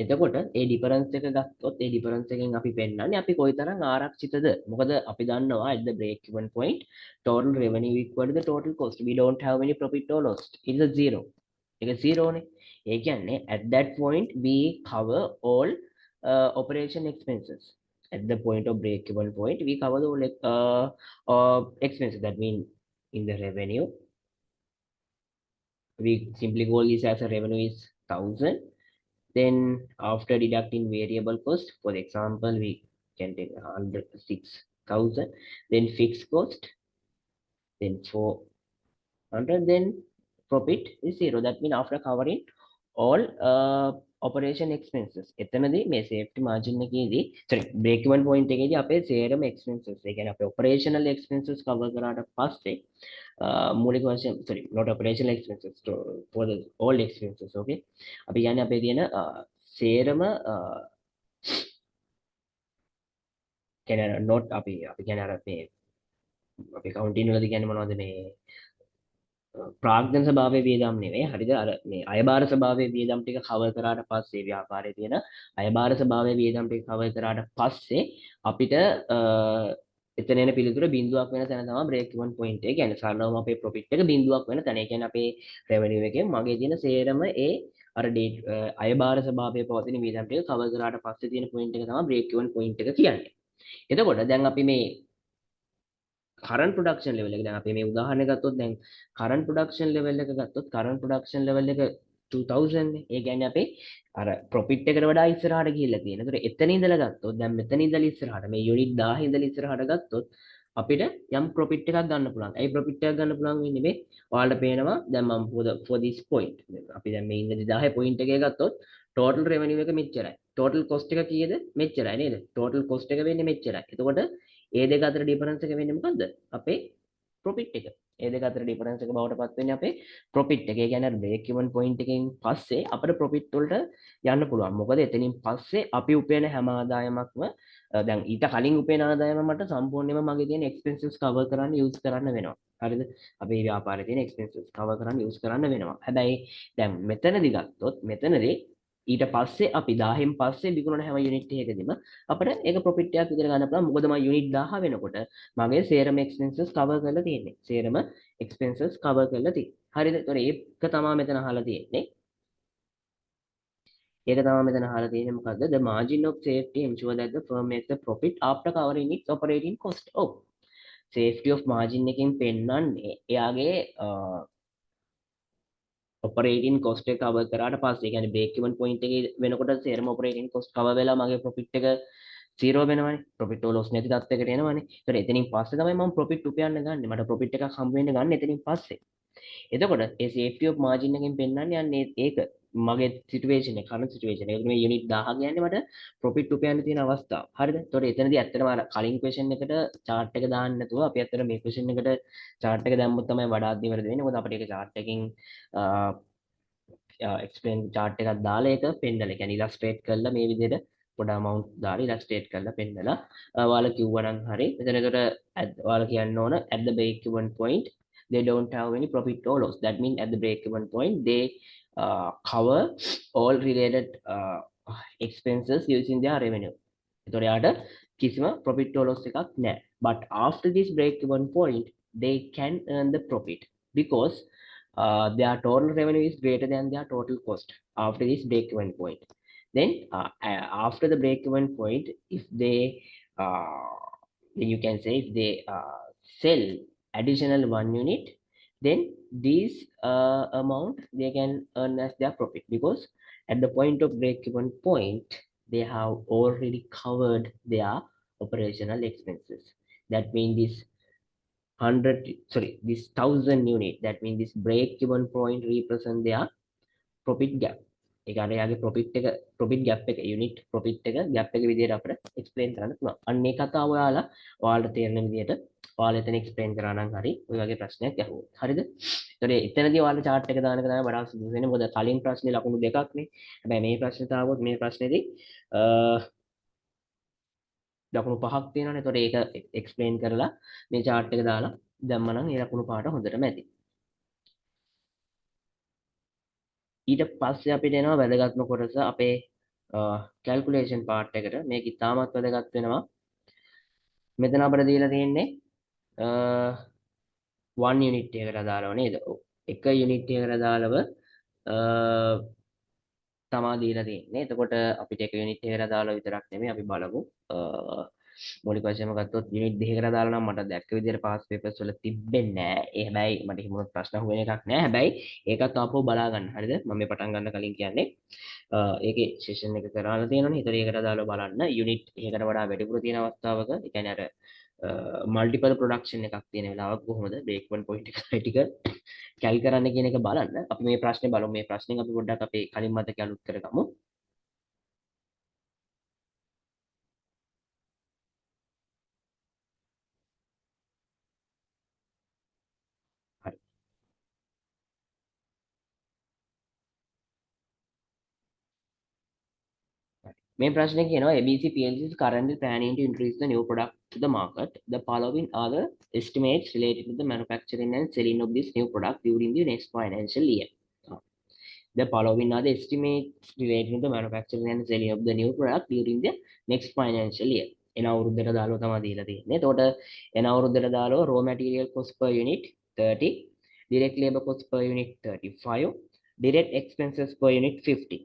එතකොට ඒ ඩිෆරන්ස් එක ගත්තොත් ඒ ඩිෆරන්ස් එකෙන් අපි පෙන්නන්නේ අපි කොයිතරම් ආරක්ෂිතද මොකද අපි දන්නවා at the break even point total revenue equal to the total cost we don't have any profit or loss it is a zero ඒක 0 නේ ඒ කියන්නේ at that point we cover all operation expenses at the point of break even point we cover the all expenses that mean in the revenue we simply call this as a revenue is 1000. Then after deducting variable cost, for example, we can take 106,000. Then fixed cost, then 400. Then profit is 0. That means after covering all operation expenses. එතනදී මේ safety margin එකේදී sorry break even point එකේදී අපේ සේරම expenses ඒ කියන්නේ අපේ operational expenses cover කරාට පස්සේ මූලික වශයෙන් sorry not operational expenses for the all expenses okay අපි කියන්නේ අපේ තියෙන සේරම කියන්නේ not අපි කියන්නේ අර මේ අපි accounting වලදී කියන්නේ මොනවද මේ ප්‍රාග්ධන ස්වභාවයේ වියදම් නෙවෙයි හරිද අර මේ අයබාර ස්වභාවයේ වියදම් ටික කවර් කරාට පස්සේ ව්‍යාපාරයේ තියෙන අයබාර ස්වභාවයේ වියදම් ටික කවර් කරාට පස්සේ අපිට එතන එන පිළිතුර බිඳුවක් වෙන තැන තමයි break even point එක. කියන්නේ සරලවම අපේ profit එක බිඳුවක් වෙන තැන. ඒ කියන්නේ අපේ revenue එකෙන් මගේ තියෙන සේරම ඒ අර අයබාර ස්වභාවයේ පවතින වියදම් ටික කවර් කරාට පස්සේ තියෙන point එක තමයි break even point එක කියන්නේ. එතකොට දැන් අපි මේ current production level එක දැන් අපි මේ උදාහරණයක් ගත්තොත් දැන් current production level එක ගත්තොත් current production level එක 2000 නේ. ඒ කියන්නේ අපේ අර profit එකට වඩා ඉස්සරහට ගිහිල්ලා තියෙන. ඒතර එතන ඉඳලා ගත්තොත් දැන් මෙතන ඉඳලා ඉස්සරහට මේ unit 1000 ඉඳලා ඉස්සරහට ගත්තොත් අපිට යම් profit එකක් ගන්න පුළුවන්. ඒ profit එකක් ගන්න පුළුවන් වෙන්නේ මේ ඔයාලට පේනවා දැන් මම for this point අපි දැන් මේ ඉඳලා 10 point එකේ ගත්තොත් total revenue එක මෙච්චරයි. total cost එක කීයද? මෙච්චරයි නේද? total cost එක වෙන්නේ මෙච්චරයි. එතකොට ඒ දෙක අතර ඩිෆරන්ස් එක වෙන්නේ මොකද්ද? අපේ profit එක. ඒ දෙක අතර ඩිෆරන්ස් එක බවට පත් වෙන්නේ අපේ profit එක. ඒ කියන්නේ break even point එකෙන් පස්සේ අපිට profit වලට යන්න පුළුවන්. මොකද එතනින් පස්සේ අපි උපයන හැම ආදායමක්ම දැන් ඊට කලින් උපයන ආදායම මට සම්පූර්ණයෙන්ම මගේ තියෙන expenses cover කරන්න use කරන්න වෙනවා. හරිද? අපේ ව්‍යාපාරයේ තියෙන expenses cover කරන්න use කරන්න වෙනවා. හැබැයි දැන් මෙතනදී ගත්තොත් මෙතනදී ඊට පස්සේ අපි 1000න් පස්සේ විකුණන හැම යුනිට් එකකදීම අපිට ඒක ප්‍රොෆිට් එකක් විදිහට ගන්න පුළුවන්. මොකද මම යුනිට් 1000 වෙනකොට මගේ සේරම එක්ස්පෙන්සස් කවර් කරලා තියෙන්නේ. සේරම එක්ස්පෙන්සස් කවර් කරලා තියෙන්නේ. හරිද? ඒතකොට ඒක තමයි මෙතන අහලා තියෙන්නේ. ඒක තමයි මෙතන අහලා තියෙන්නේ මොකද්ද? The margin of safety ensure that the firm makes a profit after covering its operating cost. ඔව්. safety of margin එකෙන් පෙන්නන්නේ එයාගේ operating cost එක cover කරාට පස්සේ ඒ කියන්නේ break even point එකේ වෙනකොට සේරම operating cost cover වෙලා මගේ profit එක 0 වෙනවනේ profit or loss නැති තත්යකට එනවනේ. ඒතර එතනින් පස්සේ තමයි මම profit උපයන්න ගන්න. මට profit එකක් හම්බ වෙන්න ගන්න එතනින් පස්සේ. එතකොට ඒ safety of margin එකෙන් පෙන්නන්නේ යන්නේ ඒක. මගේ සිටුේෂන් එක කරන්ට් සිටුේෂන් එක මේ යුනිට් 1000 කියන්නේ මට ප්‍රොෆිට් උපයන්න තියෙන අවස්ථාව. හරිද? ඒතකොට එතනදී ඇත්තටම අර කලින් ක්වෙස්චන් එකට chart එක දාන්න නැතුව අපි ඇත්තට මේ ක්වෙස්චන් එකට chart එක දැම්මොත් තමයි වඩාත් නිවැරදි වෙන්නේ. මොකද අපිට ඒක chart එකකින් එක්ස්ප්ලේන් chart එකක් දාලා ඒක පෙන්නලා කියන්නේ ඉලස්ට්‍රේට් කරලා මේ විදිහට පොඩ amount දාලා ඉලස්ට්‍රේට් කරලා පෙන්නලා ඔයාලා කිව්වනම් හරි. එතන ඒකට ඔයාලා කියන්න ඕන at the break even point they don't have any profit or loss. That means at the break even point they cover all related expenses using their revenue. එතකොට යාට කිසිම profit or loss එකක් නැහැ. But after this break even point they can earn the profit because their total revenue is greater than their total cost after this break even point. Then after the break even point, if they then you can say if they sell additional one unit, then this amount they can earn as their profit because at the point of break even point they have already covered their operational expenses. That means this 1000 unit, that means this break even point represent their profit gap. ඒක අර යාගේ profit gap එක unit profit එක gap එක විදිහට අපිට explain කරන්න පුළුවන්. අන්න ඒ කතාව ඔයාලට තේරෙන විදිහට ඔයාලා එතන explain කරා නම් හරි ඔය වගේ ප්‍රශ්නයක් ඇහුවොත්. හරිද? ඒතකොට එතනදී ඔයාලා chart එක දාන එක තමයි වඩා සුදුසු වෙන්නේ. මොකද කලින් ප්‍රශ්නේ ලකුණු දෙකක් නේ. හැබැයි මේ ප්‍රශ්නෙට ආවොත් මේ ප්‍රශ්නේදී ලකුණු පහක් තියෙනවානේ. ඒතකොට ඒක explain කරලා මේ chart එක දාලා දැම්මනම් ඒ ලකුණු පාට හොඳටම ඇති. ඊට පස්සේ අපිට එනවා වැදගත්ම කොටස අපේ කැල්කුලේෂන් පාර්ට් එකට. මේක ඉතාමත් වැදගත් වෙනවා. මෙතන අපිට දීලා තියෙන්නේ 1 යුනිට් එකකට අදාළව නේද? ඔව්. එක යුනිට් එකකට අදාළව තමා දීලා තියෙන්නේ. එතකොට අපිට එක යුනිට් එකකට අදාළව විතරක් නෙමෙයි අපි බලමු. මූලික වශයෙන්ම ගත්තොත් යුනිට් දෙකකට අදාළව නම් මට දැක්ක විදිහට පාස් පේපර්ස් වල තිබෙන්නේ නැහැ. ඒ හැබැයි මට හිමුණු ප්‍රශ්න අහුවෙන එකක් නැහැ. හැබැයි ඒකත් ආපහු බලා ගන්න. හරිද? මම මේ පටන් ගන්න කලින් කියන්නේ ඒකේ සෙෂන් එක කරලා තියෙනවනේ. ඒතර ඒකට අදාළව බලන්න යුනිට් එකකට වඩා වැඩිපුර තියෙන අවස්ථාවක ඒ කියන්නේ අර මල්ටිපල් ප්‍රොඩක්ෂන් එකක් තියෙන වෙලාවක කොහොමද බ්‍රේක් වන් පොයින්ට් එක ටික කැල් කරන්න කියන එක බලන්න. අපි මේ ප්‍රශ්නේ බලමු. මේ ප්‍රශ්نين අපි පොඩ්ඩක් අපේ කලින් මතක අලුත් කරගමු. හරි. මේ ප්‍රශ්නේ කියනවා ABC PLC is currently planning to introduce the new product to the market. The following are the estimates related to the manufacturing and selling of this new product during the next financial year. The following are the estimates relating to the manufacturing and selling of the new product during the next financial year. එන අවුරුද්දට දාලා තමයි දීලා තියෙන්නේ. එතකොට එන අවුරුද්දට දාලා raw material cost per unit 30, direct labor cost per unit 35, direct expenses per unit 50.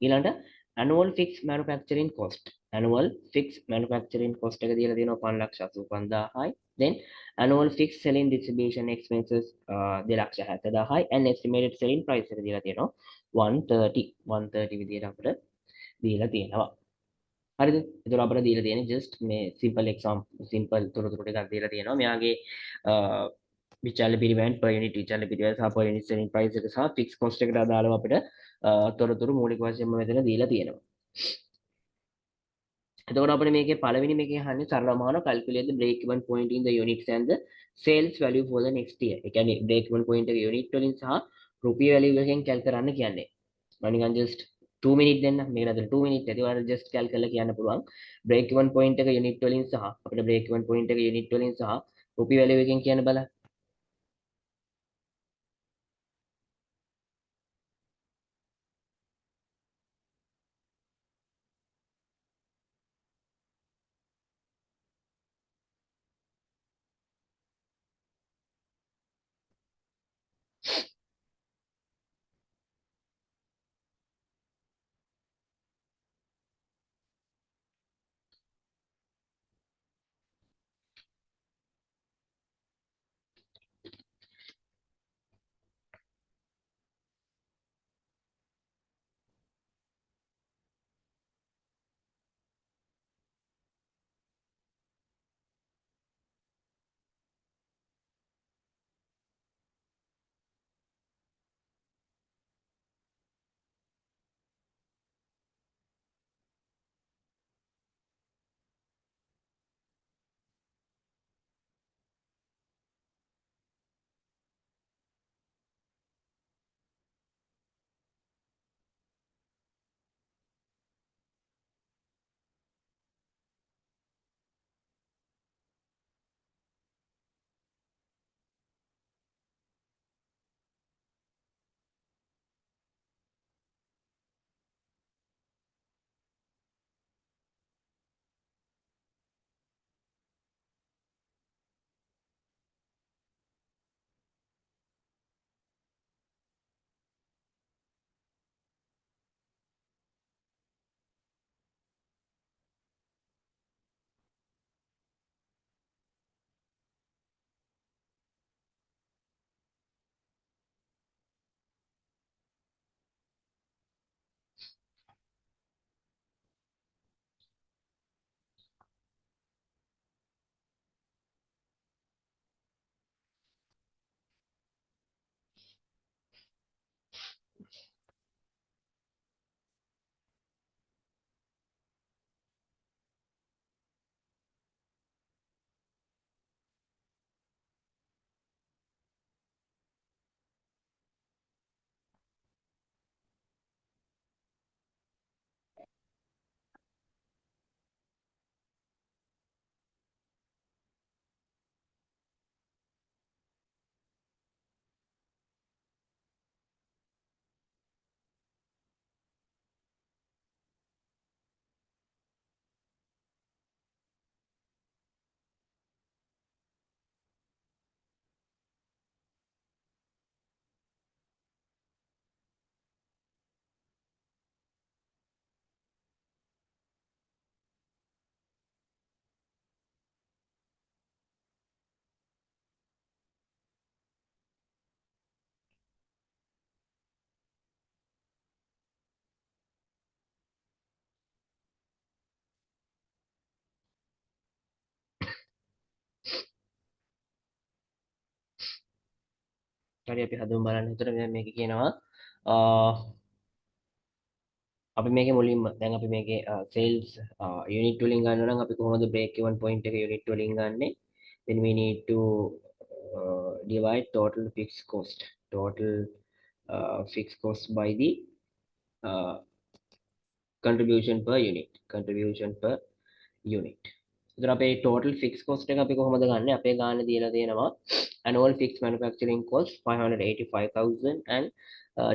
ඊළඟට annual fixed manufacturing cost. Annual fixed manufacturing cost එක දීලා තියෙනවා 5,85,000යි. Then annual fixed selling distribution expenses 2,70,000යි and estimated selling price එක දීලා තියෙනවා 130 විදියට අපිට දීලා තියෙනවා. හරිද? ඒතර අපිට දීලා තියෙන්නේ just මේ simple තොරතුරු ටිකක් දීලා තියෙනවා. මෙයාගේ විචාල පිරිවැන් per unit විචාල පිරිවැන් සහ per unit selling price එක සහ fixed cost එකට අදාළව අපිට තොරතුරු මූලික වශයෙන්ම මෙතන දීලා තියෙනවා. එතකොට අපිට මේකේ පළවෙනි මේකේ අහන්නේ සරලවම අහනවා calculate the break even point in the units and the sales value for the next year. ඒ කියන්නේ break even point එක unit වලින් සහ රුපියල් value එකෙන් cal කරන්න කියන්නේ. මම නිකන් just 2 minute දෙන්න. මේකට අතර 2 minute ඇති. ඔයාලා just cal කරලා කියන්න පුළුවන්. break even point එක unit වලින් සහ අපිට break even point එක unit වලින් සහ රුපියල් value එකෙන් කියන්න බලන්න. හරි අපි හදමු බලන්න. එතකොට මේක කියනවා අපි මේකේ මුලින්ම දැන් අපි මේකේ sales unit වලින් ගන්නවා නම් අපි කොහොමද break even point එක unit වලින් ගන්නෙ? Then we need to divide total fixed cost by the uh, contribution per unit. එතකොට අපේ total fixed cost එක අපි කොහොමද ගන්නෙ? අපේ ගානේ දීලා තියෙනවා annual fixed manufacturing cost 585,000 and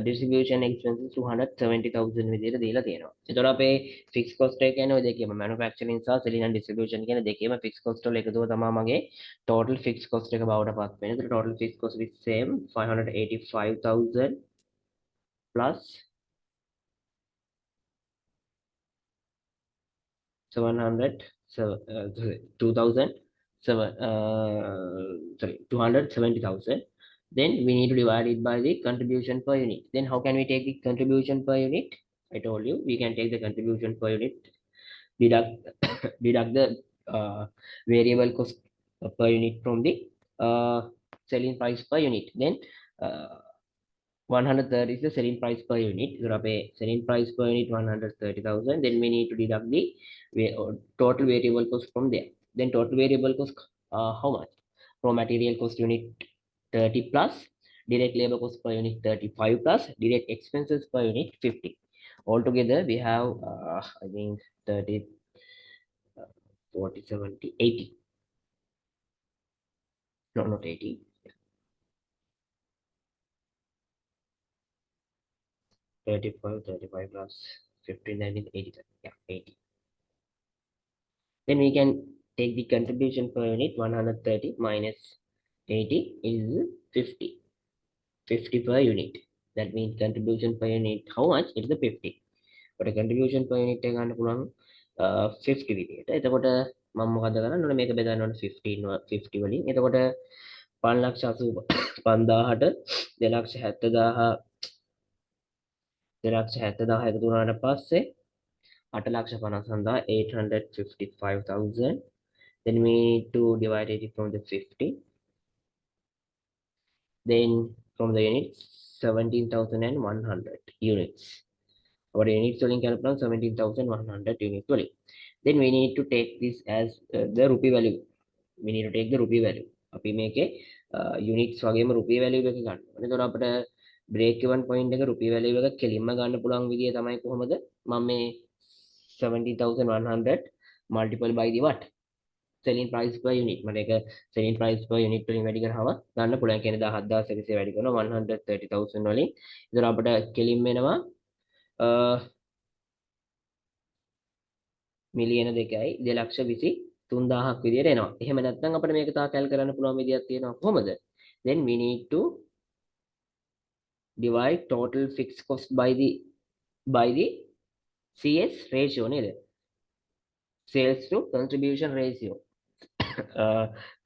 distribution expenses 270,000 විදිහට දීලා තියෙනවා. එතකොට අපේ fixed cost එක කියන්නේ ඔය දෙකේම manufacturing සහ selling and distribution කියන දෙකේම fixed cost වල එකතුව තමයි මගේ total fixed cost එක බවට පත් වෙන්නේ. එතකොට total fixed cost is same 585,000 plus 270,000. Then we need to divide it by the contribution per unit. Then how can we take the contribution per unit? I told you we can take the contribution per unit, deduct deduct the variable cost per unit from the selling price per unit. Then 130 is the selling price per unit. So pay selling price per unit 130,000. Then we need to deduct the total variable cost from there. Then total variable cost how much? Raw material cost unit 30 plus, direct labor cost per unit 35 plus, direct expenses per unit 50. Altogether we have I think 30 40 70 80. No, not 80. 35 plus 15 that is 80. Yeah, 80. Then we can take the contribution per unit 130 minus 80 is 50. 50 per unit. That means contribution per unit how much? It's the 50. But a contribution per unit එක ගන්න පුළුවන් 50 විදියට. එතකොට මම මොකද කරන්නේ? ඔන්න මේක බෙදන්න ඕන 50 වලින්. එතකොට 5,85,000ට 2,70,000 එකතු වුණාට පස්සේ 8,55,000. Then we need to divide it from the 50. Then from the units 17,100 units. Our units selling calculation 17,100 units only. Then we need to take this as the rupee value. We need to take the rupee value. අපි මේකේ units වගේම rupee value එක ගන්න. එතකොට අපිට break even point එක rupee value එක කෙලින්ම ගන්න පුළුවන් විදිය තමයි කොහොමද? මම මේ 17,100 multiple by the what? Selling price per unit. මට ඒක selling price per unit වලින් වැඩි කරාම ගන්න පුළුවන්. කියන්නේ 17,100 වැඩි කරනවා 130,000 වලින්. එතකොට අපිට කෙලින්ම එනවා මිලියන 2,23,000ක් විදියට එනවා. එහෙම නැත්නම් අපිට මේක තාකල් කරන්න පුළුවන් විදියක් තියෙනවා කොහොමද? Then we need to divide total fixed cost by the CS ratio නේද? Sales to contribution ratio.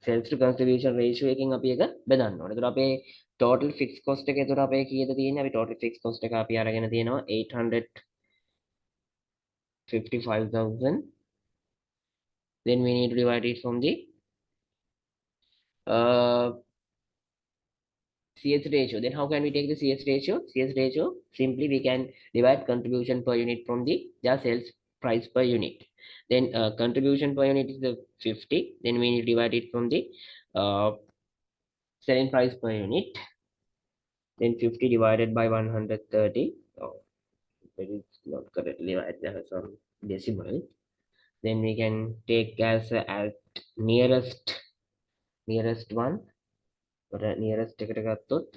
Sales to contribution ratio එකෙන් අපි එක බෙදන්න ඕනේ. ඒතර අපේ total fixed cost එක ඒතර අපේ කීයද තියෙන්නේ? අපි total fixed cost එක අපි අරගෙන තියෙනවා 855,000. Then we need to divide it from the CS ratio. Then how can we take the CS ratio? CS ratio, simply we can divide contribution per unit from the sales price per unit. Then contribution per unit is the 50. Then we need to divide it from the selling price per unit. Then 50 divided by 130. Oh, that is not correctly right. There is some decimal. Then we can take as nearest one. But nearest එකට ගත්තොත්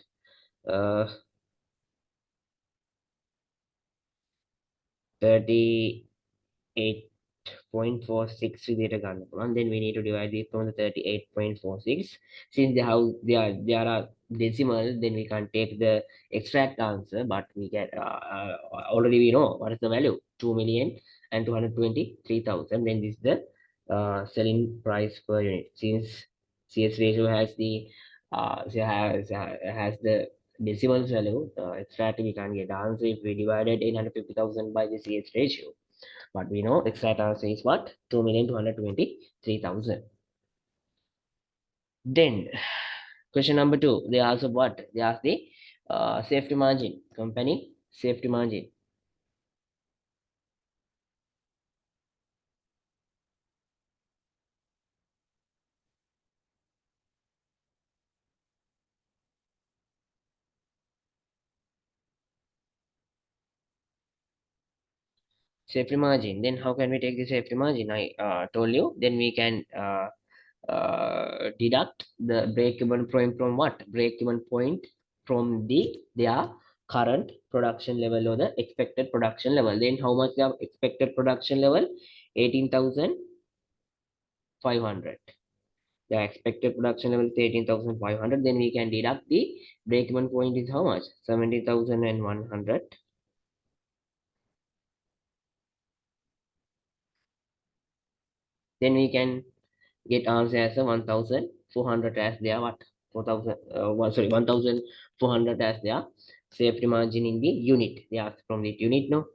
38.46 විදියට ගන්න පුළුවන්. Then we need to divide it from the 38.46. Since there are decimal, then we can't take the exact answer, but we can already we know what is the value, 2,223,000. Then this is the selling price per unit. Since CS ratio has the has the decimal value, exactly we can't get the answer if we divided 850,000 by the CS ratio. But we know exact answer is what? 2,223,000. Then question number 2, they ask what? They ask the safety margin, company safety margin. Safety margin. Then how can we take the safety margin? I told you. Then we can deduct the break-even point from what? Break-even point from their current production level or the expected production level. Then how much their expected production level? 18,500. The expected production level is 18,500. Then we can deduct the break-even point is how much? 17,100. Then we can get answer as a 1,400 as their what? 4,000 sorry, 1,400 as their safety margin in the unit. They ask from the unit, no?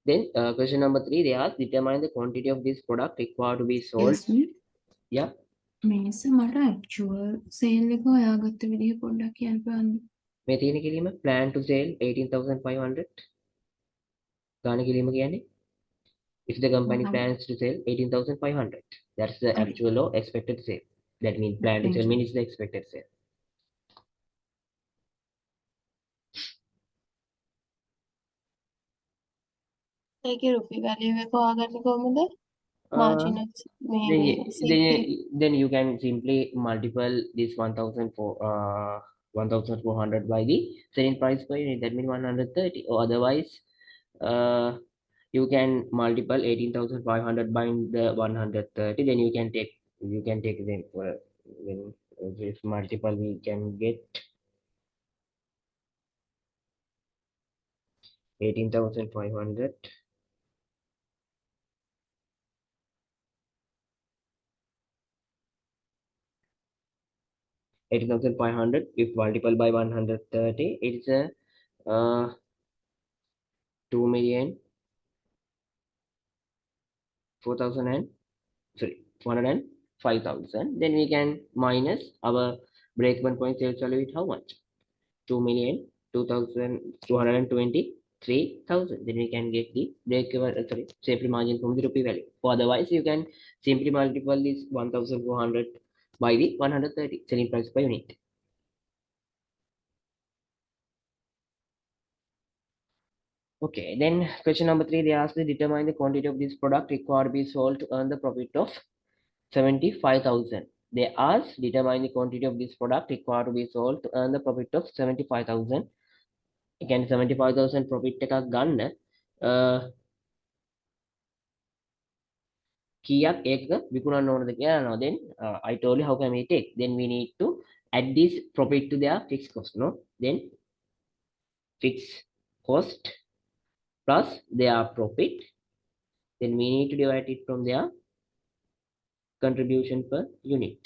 Then question number 3, they ask determine the quantity of this product required to be sold. excuse me. Yeah. මේස මට actual sale එක හොයාගත්ත විදිහ පොඩ්ඩක් කියන්න පුළුවන්ද? මේ තියෙන කිරීම plan to sell 18,500 ගාන කිරීම කියන්නේ if the company plans to sell 18,500, that's the Okay. actual or expected sale. That means plan to Thank sell you. means the expected sale. ඒකේ රුපී වැලියු එක හොයාගන්නේ කොහොමද? Uh, මාජින් then, මේ then you can simply multiple this 1,400 by the selling price per unit. That means 130. Or otherwise, you can multiple 18,500 by the 130. Then you can take them then with multiple we can get 18,500. 18,500 if multiple by 130, it's a 2,004,000 and sorry 405,000. Then we can minus our break-even point sales value with how much? 2,223,000. Then we can get the break-even sorry safety margin from the rupee value. Or otherwise, you can simply multiple this 1,400 by the 130 selling price per unit. Okay, then question number 3, they ask to determine the quantity of this product required to be sold to earn the profit of 75,000. They ask determine the quantity of this product required to be sold to earn the profit of 75,000. Again, 75,000 profit එකක් ගන්න කීයක් ඒක විකුණන්න ඕනද කියලා යනවා. Then I told you how can we take. Then we need to add this profit to their fixed cost, no? Then fixed cost plus their profit. Then we need to divide it from their contribution per unit.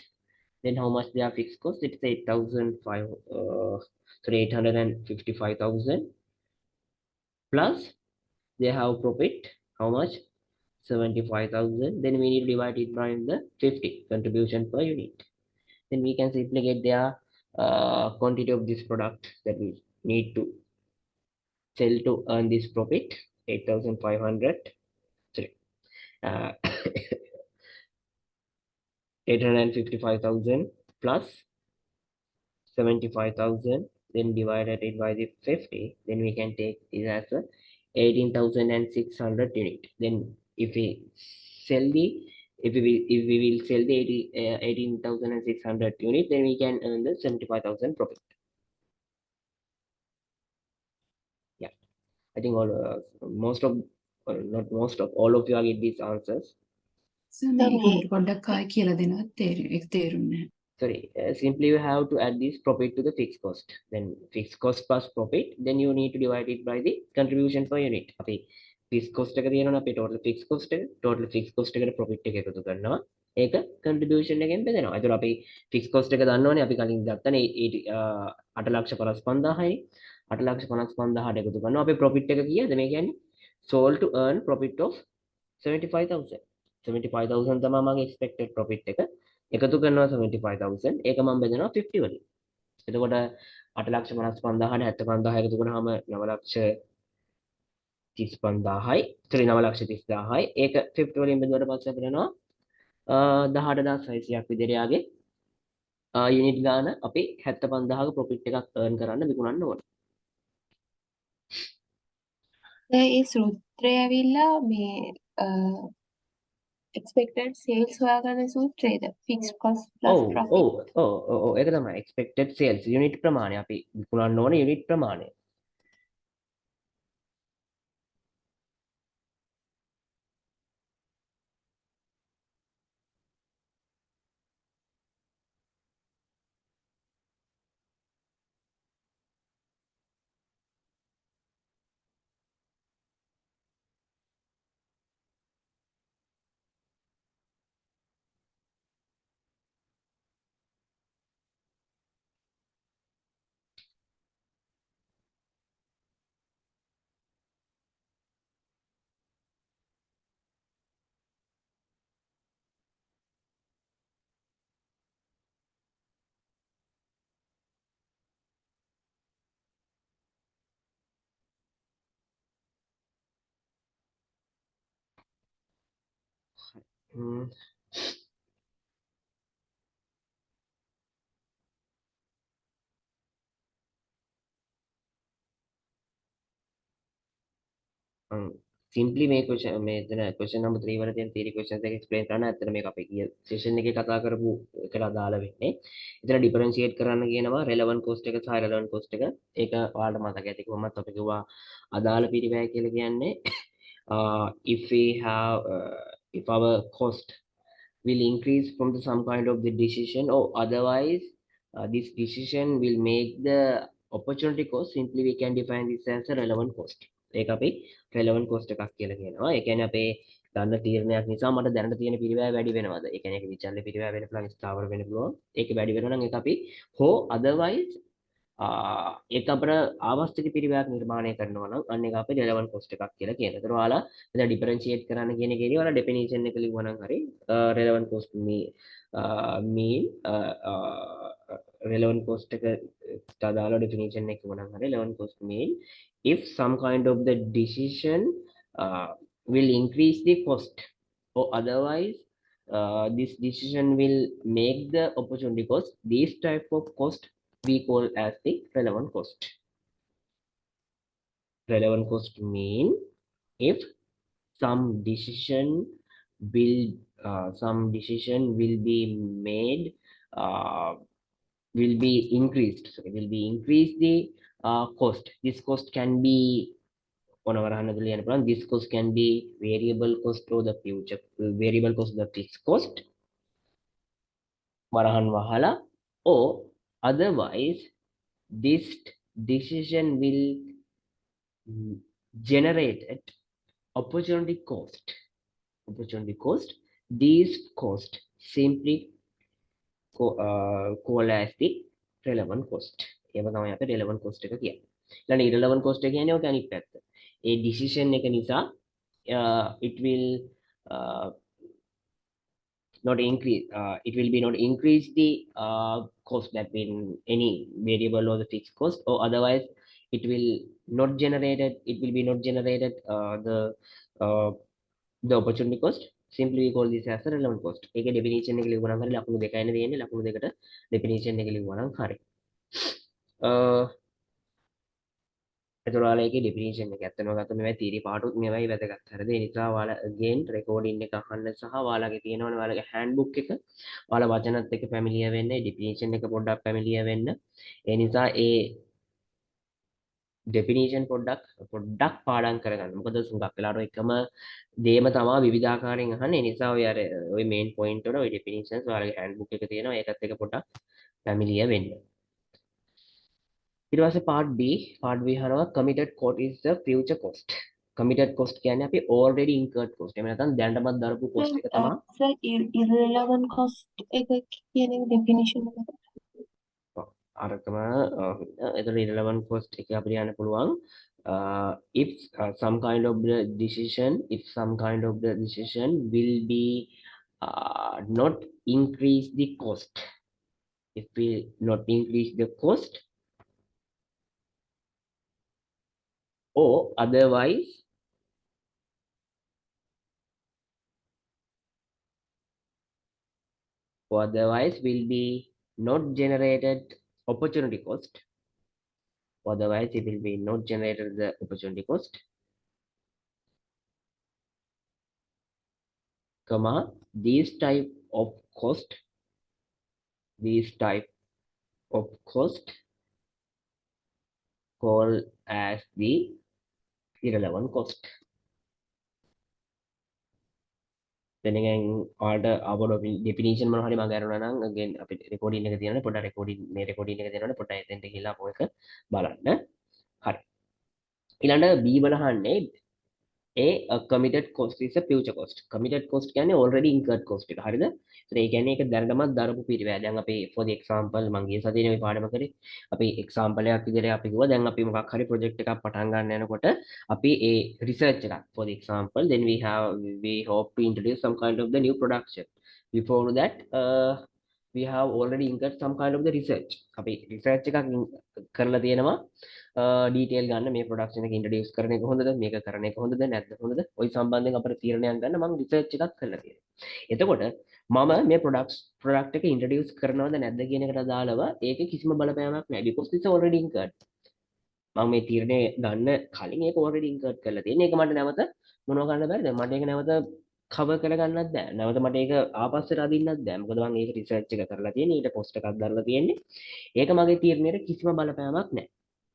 Then how much their fixed cost? It's 855,000 plus they have profit. How much? 75,000. Then we need to divide it by the 50 contribution per unit. Then we can simply get their quantity of this product that we need to sell to earn this profit. 8,500. Sorry. 855,000 plus 75,000, then divided it by the 50, then we can take it as a 18,600 unit. Then if we sell the if we will sell the 18,600 unit, then we can earn the 75,000 profit. Yeah, I think all most of not most of all of you are get these answers. Sir මේක මට පොඩ්ඩක් ආයෙ කියලා දෙනවත් ඒක තේරුන්නේ නැහැ. Sorry, simply you have to add this profit to the fixed cost. Then fixed cost plus profit, then you need to divide it by the contribution per unit. අපි fixed cost එක තියෙනවනේ අපේ total fixed cost එක එකට profit එක එකතු කරනවා. ඒක contribution එකෙන් බෙදෙනවා. ඒතර අපි fixed cost එක දන්නවනේ අපි කලින් ගත්තනේ 8,55,000යි. 8,55,000ට එකතු කරනවා. අපේ profit එක කීයද මේ කියන්නේ? Sold to earn profit of 75,000. 75,000 තමයි මගේ expected profit එක. එකතු කරනවා 75,000. ඒක මම බෙදනවා 50 වලින්. එතකොට 8,55,000 75,000 එකතු කරාම 9,35,000යි. sorry 9,30,000යි. ඒක 50 වලින් බෙදුවට පස්සේ අපිට එනවා 18,600ක් විදිහට යාගේ යුනිට් ගාන අපි 75,000ක ප්‍රොෆිට් එකක් earn කරන්න විකුණන්න ඕන. ඒ සූත්‍රය ඇවිල්ලා මේ expected sales හොයාගන්න සූත්‍රයේද fixed cost plus ඔව් profit. ඔව් ඔව් ඔව් ඒක තමයි expected sales unit ප්‍රමාණය අපි විකුණන්න ඕන unit ප්‍රමාණය. හ්ම්. සිම්පලි මේ question මෙතන question number 3 වල තියෙන theory questions එක explain කරන්න ඇත්තට මේක අපි ගිය session එකේ කතා කරපු එකට අදාළ වෙන්නේ. එතන differentiate කරන්න කියනවා relevant cost එක සහ relevant cost එක. ඒක ඔයාලට මතක ඇති කොහොමත් අපි කිව්වා අදාළ පිරිවැය කියලා කියන්නේ if we have if our cost will increase from the some kind of the decision or otherwise this decision will make the opportunity cost. Simply we can define this as a relevant cost. ඒක අපි relevant cost එකක් කියලා කියනවා. ඒ කියන්නේ අපේ ගන්න තීරණයක් නිසා මට දැනට තියෙන පිරිවැය වැඩි වෙනවද? ඒ කියන්නේ ඒක විචල්්‍ය පිරිවැය වෙන්න පුළුවන්, ස්ථාවර වෙන්න පුළුවන්. ඒක වැඩි වෙනවා නම් ඒක අපි හෝ otherwise ඒක අපිට ආවස්තික පිරිවැයක් නිර්මාණය කරනවා නම් අන්න ඒක අපි relevant cost එකක් කියලා කියනවා. ඒතර ඔයාලා එතන differentiate කරන්න කියන එකේදී ඔයාලා definition එක ලිව්වා නම් හරි relevant cost mean relevant cost එකට අදාළ definition එක කිව්වා නම් හරි relevant cost mean if some kind of the decision will increase the cost or otherwise this decision will make the opportunity cost. These type of cost we call as the relevant cost. Relevant cost mean if some decision will be made will be increased. So it will be increase the cost. This cost can be this cost can be variable cost or the future variable cost, the fixed cost වරහන් වහලා or otherwise this decision will generate opportunity cost. These cost simply call as the relevant cost. ඒව තමයි අපි relevant cost එක කියන්නේ. ඊළඟ irrelevant cost එක කියන්නේ ඔක අනිත් පැත්ත. ඒ decision එක නිසා it will not increase it will be not increase the cost that in any variable or the fixed cost or otherwise it will not generated the opportunity cost. Simply we call this as a relevant cost. ඒකේ definition එක ලියුවා නම් හරි ලකුණු දෙකයිනේ තියෙන්නේ. ලකුණු දෙකට definition එක ලියුවා නම් හරි. එතකොට ඔයාලා ඒකේ definition එක ඇත්තම ගත්ත මේවයි theory පාඩුත් මේවයි වැදගත්. හරිද? ඒ නිසා ඔයාලා again recording එක අහන්න සහ ඔයාලගේ තියෙනවනේ ඔයාලගේ handbook එක ඔයාලා වචනත් එක්ක familiar වෙන්න, definition එක පොඩ්ඩක් familiar වෙන්න. ඒ නිසා ඒ definition පොඩ්ඩක් පාඩම් කරගන්න. මොකද සුඟක් වෙලාවට එකම දේම තමයි විවිධාකාරයෙන් අහන්නේ. ඒ නිසා ඔය අර ඔය main point වල ඔය definitions ඔයාලගේ handbook එකේ තියෙනවා. ඒකත් එක්ක පොඩ්ඩක් familiar වෙන්න. ඊට පස්සේ part B අහනවා committed cost is the future cost. committed cost කියන්නේ අපි already incurred cost. එහෙම නැත්නම් දැනටමත් දරපු cost එක තමයි. sir irrelevant cost එක කියන definition එක අරකම එතන irrelevant cost එක අපිට යන්න පුළුවන් if some kind of the decision, if some kind of the decision will be not increase the cost, if we not increase the cost, or otherwise will be not generated opportunity cost, otherwise it will be not generated the opportunity cost, comma, these type of cost, these type of cost called as the irrelevant cost. Then again, order about definition මොනවා හරි මම අරනවා නම් again අපිට recording එක තියෙනවනේ පොඩ්ඩක් recording එක තියෙනවනේ පොඩ්ඩක් එතෙන්ට ගිහලා අපෝ එක බලන්න. හරි. ඊළඟ B වල අහන්නේ a committed cost is a future cost. Committed cost කියන්නේ already incurred cost එක. හරිද? ඒත් ඒ කියන්නේ ඒක දැනටමත් දරපු පිරිවැය. දැන් අපි for the example මම ගිය සතියේ මේ පාඩම කරේ. අපි example එකක් විදිහට අපි කිව්වා දැන් අපි මොකක් හරි project එකක් පටන් ගන්න යනකොට අපි ඒ research එකක් for the example then we hope to introduce some kind of the new production. Before that we have already incurred some kind of the research. අපි research එකක් කරලා තියෙනවා ඩීටේල් ගන්න මේ ප්‍රොඩක්ෂන් එක ඉන්ට්‍රොඩියුස් කරන එක හොඳද මේක කරන එක හොඳද නැද්ද හොඳද ওই සම්බන්ධයෙන් අපිට තීරණයක් ගන්න මම රිසර්ච් එකක් කරලා තියෙනවා. එතකොට මම මේ ප්‍රොඩක්ට් එක ඉන්ට්‍රොඩියුස් කරනවද නැද්ද කියන එකට අදාළව ඒකේ කිසිම බලපෑමක් නැහැ because it's already incurred. මම මේ තීරණය ගන්න කලින් ඒක already incurred කරලා තියෙන. ඒක මට නැවත මොනව ගන්න බැරිද? මට ඒක නැවත cover කරගන්නත් බෑ. නැවත මට ඒක ආපස්සට අදින්නත් බෑ. මොකද මම ඒක රිසර්ච් එක කරලා තියෙන්නේ. ඊට පොස්ට් එකක් දාලා තියෙන්නේ. ඒක මගේ තීරණයට කිසිම බලපෑමක් නැහැ.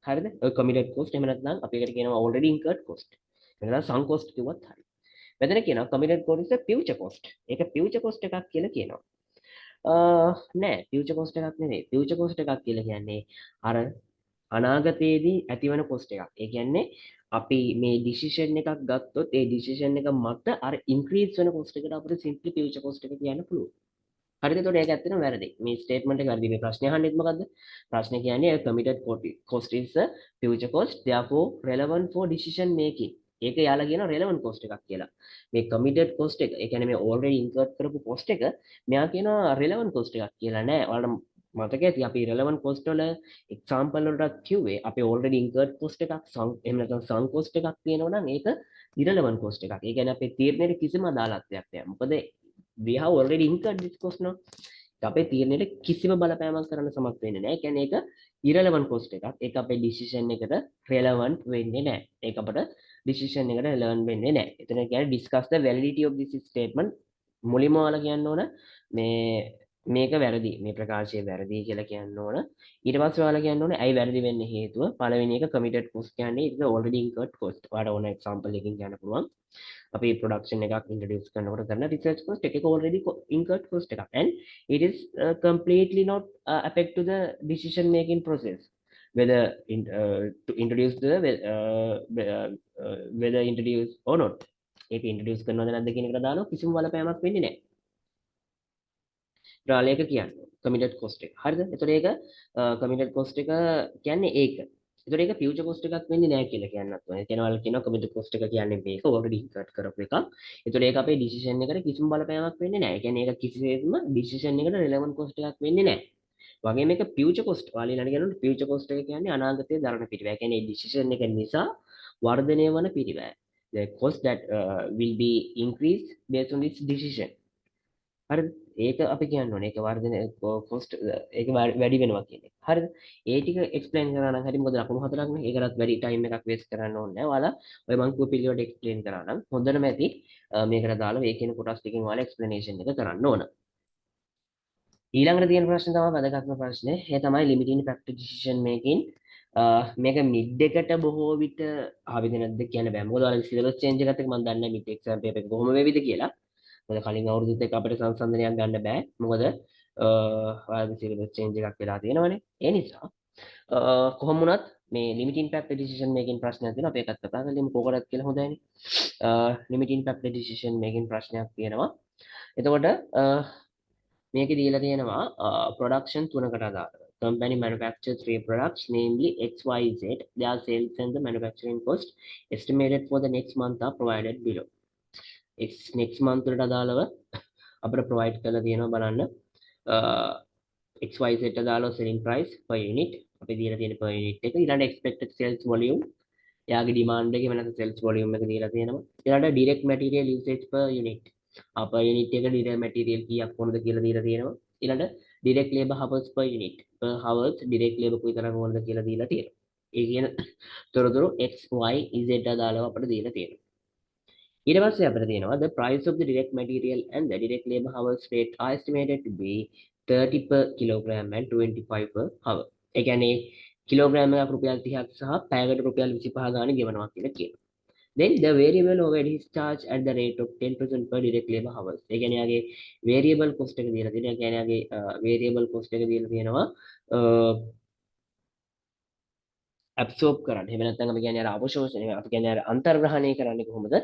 හරිද? ඔය committed cost එහෙම නැත්නම් අපි ඒකට කියනවා already incurred cost. එහෙම නැත්නම් sunk cost කිව්වත් හරි. මෙතන කියනවා committed cost is a future cost. ඒක future cost එකක් කියලා කියනවා. නෑ future cost එකක් නෙවෙයි. future cost එකක් කියලා කියන්නේ අර අනාගතයේදී ඇතිවන cost එකක්. ඒ කියන්නේ අපි මේ decision එකක් ගත්තොත් ඒ decision එක මත අර increase වෙන cost එකට අපිට simply future cost එක කියන්න පුළුවන්. හරිද? එතකොට ඒක ඇත්තටම වැරදි. මේ ස්ටේට්මන්ට් එක වැරදි. මේ ප්‍රශ්නේ අහන්නේත් මොකද්ද? ප්‍රශ්නේ කියන්නේ a committed cost is a future cost therefore relevant for decision making. ඒක යාලා කියන relevant cost එකක් කියලා. මේ committed cost එක, ඒ කියන්නේ මේ already incurred කරපු cost එක මෙයා කියනවා relevant cost එකක් කියලා නෑ. ඔයාලට මතක ඇති අපි relevant cost වල example වලට කිව්වේ අපි already incurred cost එකක් එහෙම නැත්නම් sunk cost එකක් තියෙනවා නම් ඒක irrelevant cost එකක්. ඒ කියන්නේ අපේ තීරණයට කිසිම අදාළත්වයක් නෑ. මොකද we have already incurred this cost now. අපේ තීරණයට කිසිම බලපෑමක් කරන්න සමත් වෙන්නේ නැහැ. ඒ කියන්නේ ඒක irrelevant cost එකක්. ඒක අපේ decision එකට relevant වෙන්නේ නැහැ. ඒක අපට decision එකට relevant වෙන්නේ නැහැ. එතන කියන්නේ discuss the validity of this statement. මුලින්ම ඔයාලා කියන්න ඕන මේක වැරදි. මේ ප්‍රකාශය වැරදි කියලා කියන්න ඕන. ඊට පස්සේ ඔයාලා කියන්න ඕනේ ඇයි වැරදි වෙන්න හේතුව. පළවෙනි එක committed cost කියන්නේ it's already incurred cost. ඔයාලට ඕන example එකකින් කියන්න පුළුවන්. අපි production එකක් introduce කරනකොට කරන research cost එක already incurred cost එකක් and it is completely not affect to the decision making process whether to introduce the whether introduce or not. ඒක introduce කරනවද නැද්ද කියන එකට දානවා කිසිම බලපෑමක් වෙන්නේ නැහැ. රාලයක කියන්නේ committed cost එක. හරිද? එතකොට ඒක committed cost එක කියන්නේ ඒක. ඒතර ඒක future cost එකක් වෙන්නේ නැහැ කියලා කියන්නත් ඕනේ. ඒ කියනවා කියනවා committed cost එක කියන්නේ මේක already incurred කරපු එකක්. ඒතර ඒක අපේ decision එකට කිසිම බලපෑමක් වෙන්නේ නැහැ. ඒ කියන්නේ ඒක කිසිසේත්ම decision එකට relevant cost එකක් වෙන්නේ නැහැ. වගේම මේක future cost. ඔයාලා ඊළඟට කියනොත් future cost එක කියන්නේ අනාගතයේ දරන පිරිවැය. ඒ කියන්නේ decision එක නිසා වර්ධනය වන පිරිවැය. The cost that will be increased based on this decision. හරිද? ඒක අපි කියන්න ඕනේ. ඒක වර්ධනය cost ඒක වැඩි වෙනවා කියන්නේ. හරිද? ඒ ටික explain කරා නම් හරි මොකද ලකුණු හතරක් නේ. ඒකටත් වැඩි time එකක් waste කරන්න ඕනේ නැහැ. ඔයාලා ඔය මං කිව්ව පිළිවෙලට explain කරා නම් හොඳටම ඇති. මේකට දාලා මේ කියන කොටස් ටිකෙන් ඔයාලා explanation එක කරන්න ඕන. ඊළඟට තියෙන ප්‍රශ්නේ තමයි වැදගත්ම ප්‍රශ්නේ. ඒ තමයි limiting factor decision making. මේක mid එකට බොහෝ විට ආවිද නැද්ද කියන්න බෑ. මොකද ඔයාලා syllabus change එකත් එක්ක මම දන්නේ නැහැ mid exam paper එක කොහොම වෙවිද කියලා. මොකද කලින් අවුරුද්දත් එක්ක අපිට සංසන්දනයක් ගන්න බෑ. මොකද ඔයාලගේ syllabus change එකක් වෙලා තියෙනවනේ. ඒ නිසා කොහොම වුණත් මේ limiting factor decision making ප්‍රශ්නයක් තියෙනවා. අපි ඒකත් කතා කරලා කොහොමද කියලා හොඳයිනේ. limiting factor decision making ප්‍රශ්නයක් තියෙනවා. එතකොට මේකේ දීලා තියෙනවා production තුනකට අදාළව. company manufactures three products, namely XYZ. Their sales and the manufacturing cost estimated for the next month are provided below. next month වලට අදාළව අපිට provide කරලා තියෙනවා බලන්න XYZ අදාළව selling price per unit අපි දීලා තියෙන per unit එක ඊළඟ expected sales volume එයාගේ demand එක වෙනස sales volume එක දීලා තියෙනවා ඊළඟ direct material usage per unit per unit එක direct material කීයක් කොහොමද කියලා දීලා තියෙනවා ඊළඟ direct labor hours per unit per hours direct labor කොයිතරම් ඕනද කියලා දීලා තියෙනවා ඒ කියන තොරතුරු x y z අදාළව අපිට දීලා තියෙනවා ඊට පස්සේ අපිට තියෙනවා the price of the direct material and the direct labor hours rate are estimated to be 30 per kilogram and 25 per hour. ඒ කියන්නේ කිලෝග්‍රෑම් එකක් රුපියල් 30ක් සහ පැයකට රුපියල් 25 ගාණ ගෙවනවා කියලා කියනවා. Then the variable overhead is charged at the rate of 10% per direct labor hours. ඒ කියන්නේ යාගේ variable cost එක දීලා තියෙනවා. ඒ කියන්නේ යාගේ variable cost එක දීලා තියෙනවා absorb කරන්න. එහෙම නැත්නම් අපි කියන්නේ අර අවශෝෂණය අපි කියන්නේ අර අන්තර්ග්‍රහණය කරන්නේ කොහොමද?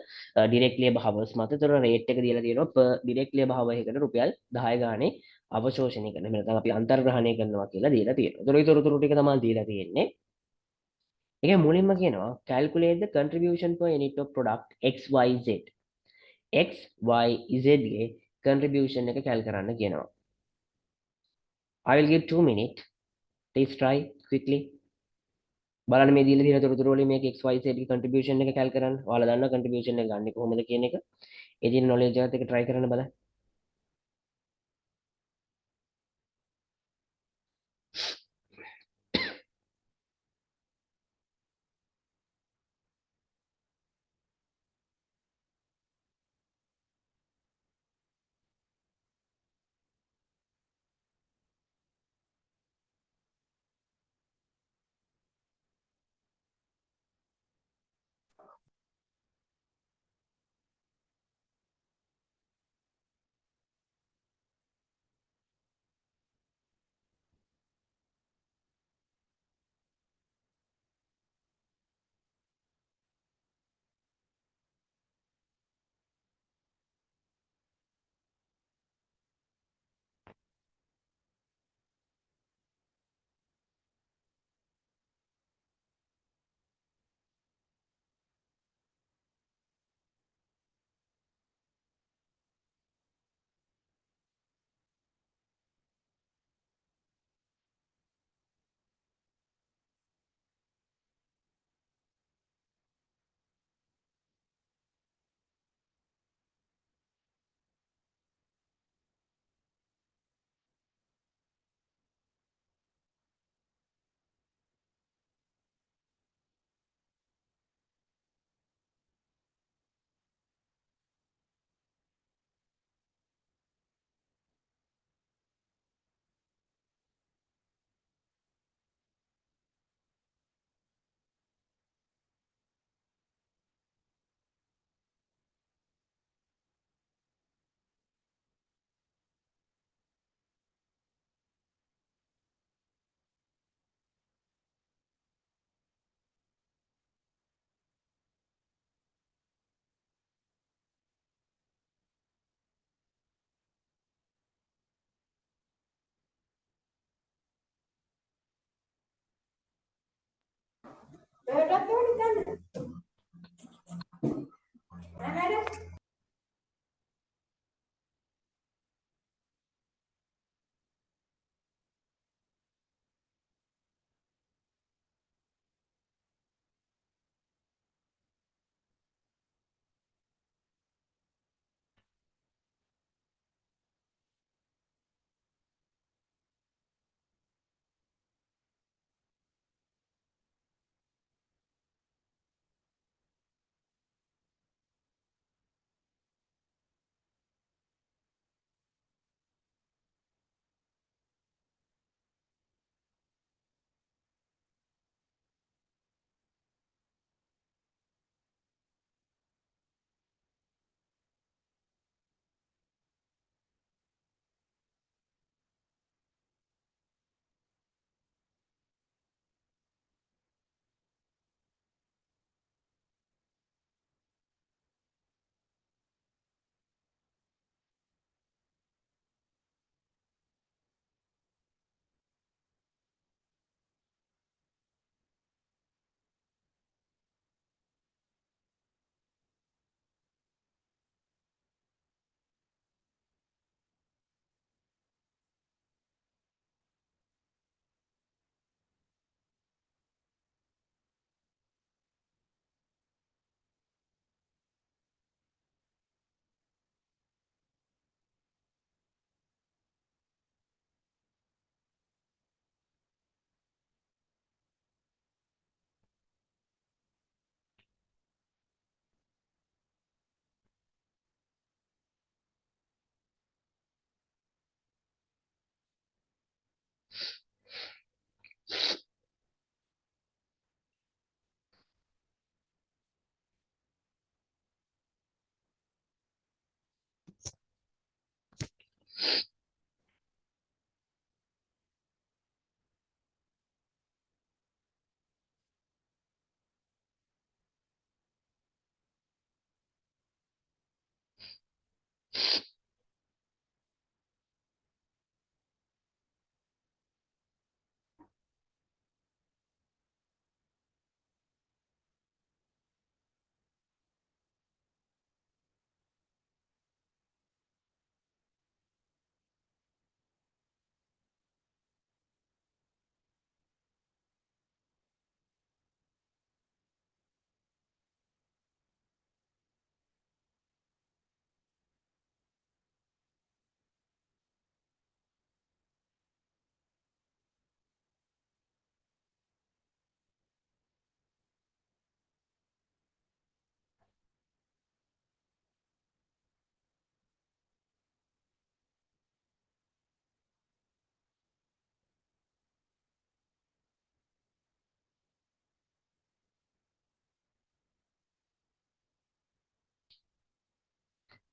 direct labor hours මත. ඒතර rate එක දීලා තියෙනවා per direct labor hour එකකට රුපියල් 10 ගානේ අවශෝෂණය කරන. එහෙම නැත්නම් අපි අන්තර්ග්‍රහණය කරනවා කියලා දීලා තියෙනවා. ඒතර ඒ තොරතුරු ටික තමයි දීලා තියෙන්නේ. ඒක මුලින්ම කියනවා calculate the contribution per unit of product XYZ. XYZ ගේ contribution එක cal කරන්න කියනවා. I will give 2 minutes. Please try quickly. බලන්න මේ දීලා තියෙන තොරතුරු වලින් මේක XYZ ගේ contribution එක cal කරන්න. ඔයාලා දන්නා contribution එක ගන්න කොහොමද කියන එක. ඒ දින knowledge එකත් එක්ක try කරන්න බලන්න.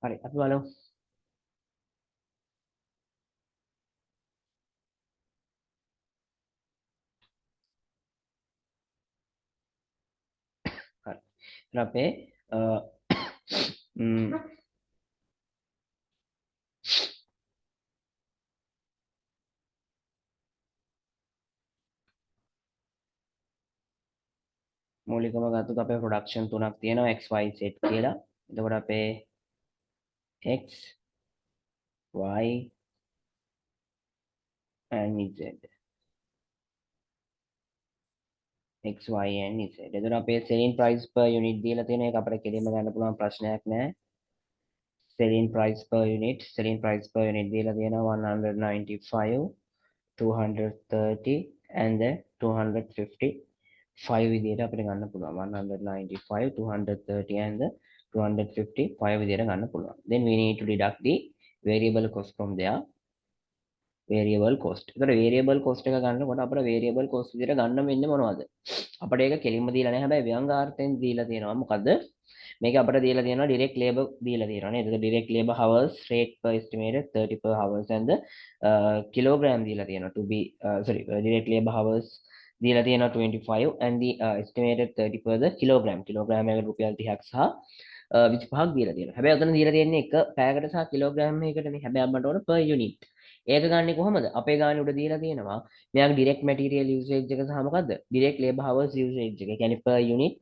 හරි අපි බලමු. හරි. ඉතින් අපේ මූලිකව ගත්තොත් අපේ ප්‍රොඩක්ෂන් තුනක් තියෙනවා x y z කියලා. එතකොට අපේ x y and z x y and z. එතකොට අපේ selling price per unit දීලා තියෙන එක අපිට කෙලින්ම ගන්න පුළුවන් ප්‍රශ්නයක් නෑ. selling price per unit දීලා තියෙනවා 195 230 and then 255 විදියට අපිට ගන්න පුළුවන් 195 230 and 255 විදියට ගන්න පුළුවන්. Then we need to deduct the variable cost from there. variable cost. ඒතර variable cost එක ගන්නකොට අපිට variable cost විදියට ගන්න වෙන්නේ මොනවද? අපිට ඒක කෙලින්ම දීලා නැහැ. හැබැයි ව්‍යංගාර්ථයෙන් දීලා තියෙනවා. මොකද මේක අපිට දීලා තියෙනවා direct labor දීලා තියෙනවා නේද? direct labor hours rate per estimated 30 per hours and the kilogram දීලා තියෙනවා to be direct labor hours දීලා තියෙනවා 25 and the estimated 30 per the kilogram එකට රුපියල් 30ක් සහ 25ක් දීලා තියෙනවා. හැබැයි උතන දීලා තියෙන්නේ එක පැයකට සහ කිලෝග්‍රෑම් එකකටනේ. හැබැයි අපිට ඕන per unit. ඒක ගන්නෙ කොහොමද? අපේ ගානේ උඩ දීලා තියෙනවා මෙයාගේ direct material usage එක සහ මොකද්ද? direct labor hours usage එක. ඒ කියන්නේ per unit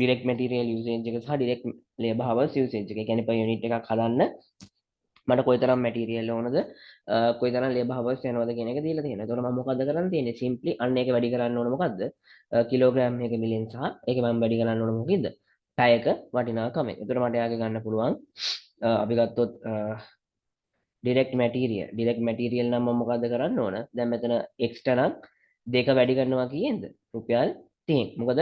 direct material usage එක සහ direct labor hours usage එක. ඒ කියන්නේ per unit එකක් හදන්න මට කොයිතරම් material ඕනද කොයිතරම් labor hours යනවද කියන එක දීලා තියෙනවා. ඒතකොට මම මොකද්ද කරන්න තියෙන්නේ? simply අන්න ඒක වැඩි කරන්න ඕන මොකද්ද? කිලෝග්‍රෑම් එක මිලියන් සහ ඒක මම වැඩි කරන්න ඕන මොකද? පැයක වටිනාකම. ඒතකොට මට යාගේ ගන්න පුළුවන් අපි ගත්තොත් direct material නම් මම මොකද්ද කරන්න ඕන? දැන් මෙතන x නම් දෙක වැඩි කරනවා කීයෙන්ද? රුපියල් 30. මොකද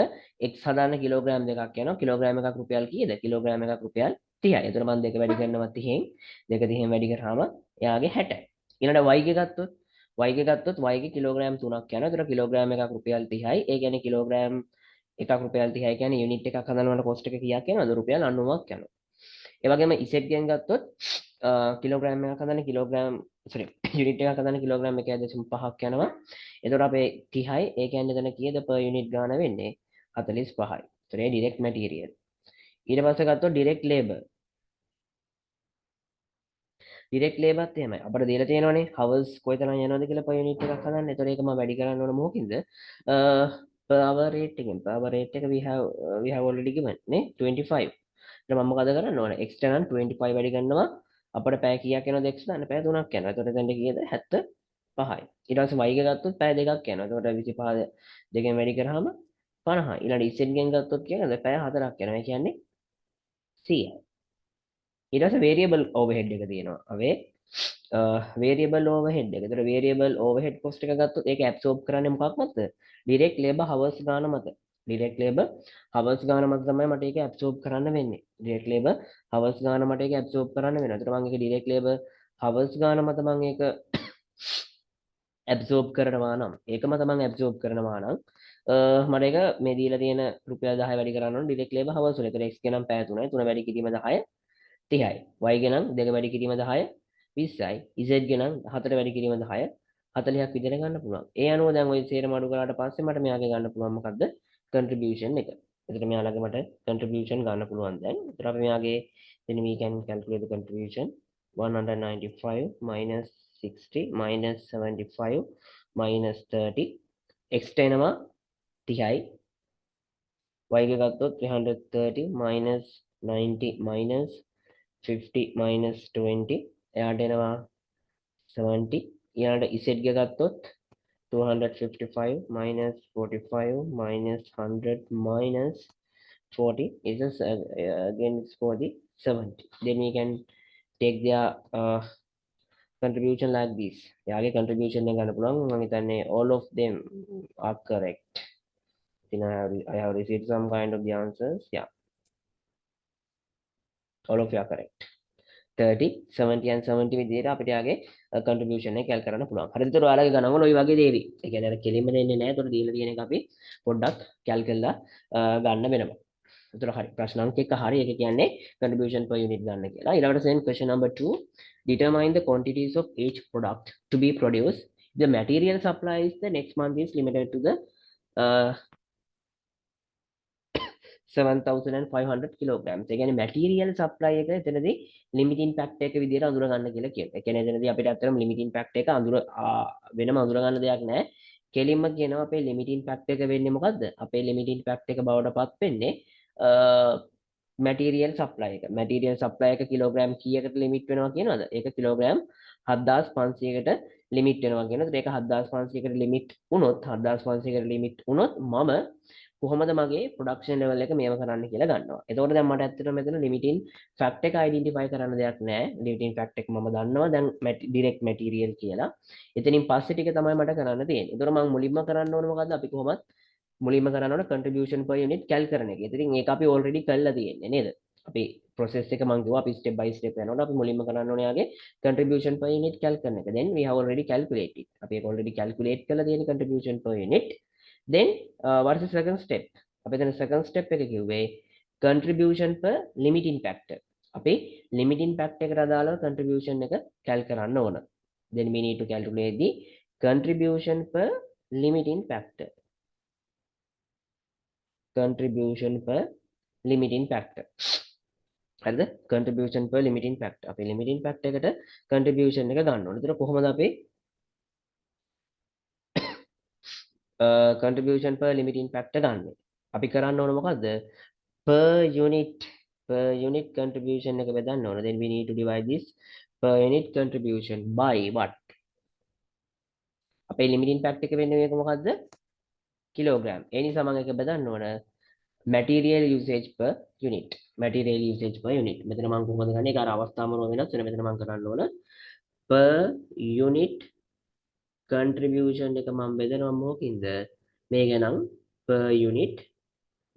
x හදාන්න කිලෝග්‍රෑම් දෙකක් යනවා. කිලෝග්‍රෑම් එකක් රුපියල් කීයද? කිලෝග්‍රෑම් එකක් රුපියල් 30යි. එතකොට මම දෙක වැඩි කරනවා 30න්. දෙක 30න් වැඩි කරාම එයාගේ 60යි. ඊළඟට y එක ගත්තොත් y එක කිලෝග්‍රෑම් 3ක් යනවා. එතකොට කිලෝග්‍රෑම් එකක් රුපියල් 30යි. ඒ කියන්නේ කිලෝග්‍රෑම් එකක් රුපියල් 30යි කියන්නේ යුනිට් එකක් හදනකොට කොස්ට් එක කීයක් යනවද? රුපියල් 90ක් යනවා. ඒ වගේම Z ගෙන් ගත්තොත් කිලෝග්‍රෑම් එකක් හදන්න යුනිට් එකක් හදන්න කිලෝග්‍රෑම් 1.5ක් යනවා. එතකොට අපේ 30යි. ඒ කියන්නේ එතන කීයද per unit ගාන වෙන්නේ? 45යි. ඒතරේ direct material. ඊට පස්සේ ගත්තොත් direct labor ත් එහෙමයි. අපිට දීලා තියෙනවානේ hours කොයිතරම් යනවද කියලා per unit එකක් හදන්න. ඒතකොට ඒක මම වැඩි කරන්න ඕන මොකකින්ද? per hour rate එකෙන්. per hour rate එක we have already given නේ 25. ඊට මම මොකද කරන්න ඕන? extra නම් 25 වැඩි කරනවා. අපිට පැය කීයක් යනවද x දාන්න? පැය 3ක් යනවා. ඒතකොට එතනට කීයද? 75යි. ඊට පස්සේ y එක ගත්තොත් පැය 2ක් යනවා. ඒතකොට 25 දෙකෙන් වැඩි කරාම 50යි. ඊළඟ z ගෙන් ගත්තොත් කියනද පැය 4ක් යනවා. ඒ කියන්නේ 100යි. ඊට පස්සේ variable overhead එක තියෙනවා. variable overhead එක. ඒතර variable overhead cost එක ගත්තොත් ඒක absorb කරන්නේ මොකක් මතද? direct labor hours ගාන මත. direct labor hours ගාන මත තමයි මට ඒක absorb කරන්න වෙන්නේ. direct labor hours ගාන මට ඒක absorb කරන්න වෙනවා. ඒතර මම ඒක direct labor hours ගාන මත මම ඒක absorb කරනවා නම් ඒකම තමයි absorb කරනවා නම් මට ඒක මේ දීලා තියෙන රුපියල් 10 වැඩි කරන්න ඕන direct labor hours වල. ඒතර x ගේ නම් පැය 3යි. 3 වැඩි කිරීම 10 30යි. y ගේ නම් 2 වැඩි කිරීම 10 20යි. Z ගෙනම් 4ට වැඩි කිරීම 10 40ක් විදිහට ගන්න පුළුවන්. ඒ අනුව දැන් ওই සේරම අඩු කරාට පස්සේ මට මෙයාගේ ගන්න පුළුවන් මොකද්ද? contribution එක. එතකොට මෙයාලගේ මට contribution ගන්න පුළුවන් දැන්. එතකොට අපි මෙයාගේ then we can calculate the contribution 195 minus 60 minus 75 minus 30 x එනවා 30යි y එක ගත්තොත් 330 minus 90 minus 50 minus 20 එයාට එනවා 70 ඊළඟට z එක ගත්තොත් 255 minus 45 minus 100 minus 40 is again it's 40 70 then we can take their contribution like this යාගේ contribution එක ගන්න පුළුවන් මම හිතන්නේ all of them are correct then I have received some kind of the answers yeah all of you are correct 30 70 and 70 විදිහට අපිට යාගේ contribution එක කැල් කරන්න පුළුවන් හරිද ඒතර ඔයාලගේ ගණන් වල ওই වගේ දේවි ඒ කියන්නේ අර කෙලින්ම දෙන්නේ නැහැ ඒතර දීලා තියෙන එක අපි පොඩ්ඩක් කැල් කරලා ගන්න වෙනවා ඒතර හරි ප්‍රශ්න අංක 1 හරි ඒක කියන්නේ contribution per unit ගන්න කියලා ඊළඟට sen question number 2 determine the quantities of each product to be produced the material supply is the next month is limited to the 7500 kilograms. ඒ කියන්නේ material supply එක එතනදී limiting factor එක විදිහට අඳුර ගන්න කියලා කියනවා. ඒ කියන්නේ එතනදී අපිට අත්‍තරම limiting factor එක වෙනම අඳුර ගන්න දෙයක් නැහැ. කෙලින්ම කියනවා අපේ limiting factor එක වෙන්නේ මොකද්ද? අපේ limiting factor එක බවට පත් වෙන්නේ material supply එක. material supply එක කිලෝග්‍රෑම් කීයකට limit වෙනවා කියනවද? ඒක කිලෝග්‍රෑම් 7500කට limit වෙනවා කියනවාද? ඒක 7500කට limit වුණොත් 7500කට limit වුණොත් මම කොහොමද මගේ ප්‍රොඩක්ෂන් ලෙවල් එක මේව කරන්න කියලා ගන්නවා. එතකොට දැන් මට ඇත්තටම මෙතන ලිමිටින් ෆැක්ට් එක අයිඩෙන්ටිෆයි කරන්න දෙයක් නැහැ. ලිමිටින් ෆැක්ට් එක මම දන්නවා දැන් ඩිරෙක්ට් මැටීරියල් කියලා. එතනින් පස්සේ ටික තමයි මට කරන්න තියෙන්නේ. එතකොට මම මුලින්ම කරන්න ඕන මොකද්ද? අපි කොහොමද මුලින්ම කරන්න ඕන contribution per unit කැල් කරන එක. ඉතින් ඒක අපි already කරලා තියෙන්නේ නේද? අපි process එක මම කිව්වා අපි step by step යනකොට අපි මුලින්ම කරන්න ඕනේ යාගේ contribution per unit කැල් කරන එක. then we have already calculated. අපි ඒක already calculate කරලා තියෙන contribution per unit. then what is the second step අපි දැන් second step එක කිව්වේ contribution per limiting factor අපි limiting factor එකට අදාළව contribution එක කැල් කරන්න ඕන then we need to calculate the contribution per limiting factor contribution per limiting factor හරිද contribution per limiting factor අපි limiting factor එකට contribution එක ගන්න ඕන. ඒතර කොහොමද අපි contribution per limiting factor ගන්න. අපි කරන්න ඕන මොකද්ද? per unit contribution එක බෙදන්න ඕන. then we need to divide this per unit contribution by what? අපේ limiting factor එක වෙන්නේ මේක මොකද්ද? කිලෝග්‍රෑම්. ඒ නිසා මම ඒක බෙදන්න ඕන material usage per unit. material usage per unit. මෙතන මම කොහොමද ගන්නේ? ඒක අර අවස්ථාවම වෙනස් වෙන. මෙතන මම කරන්න ඕන per unit contribution එක මම බෙදනවා මොකකින්ද මේක නම් per unit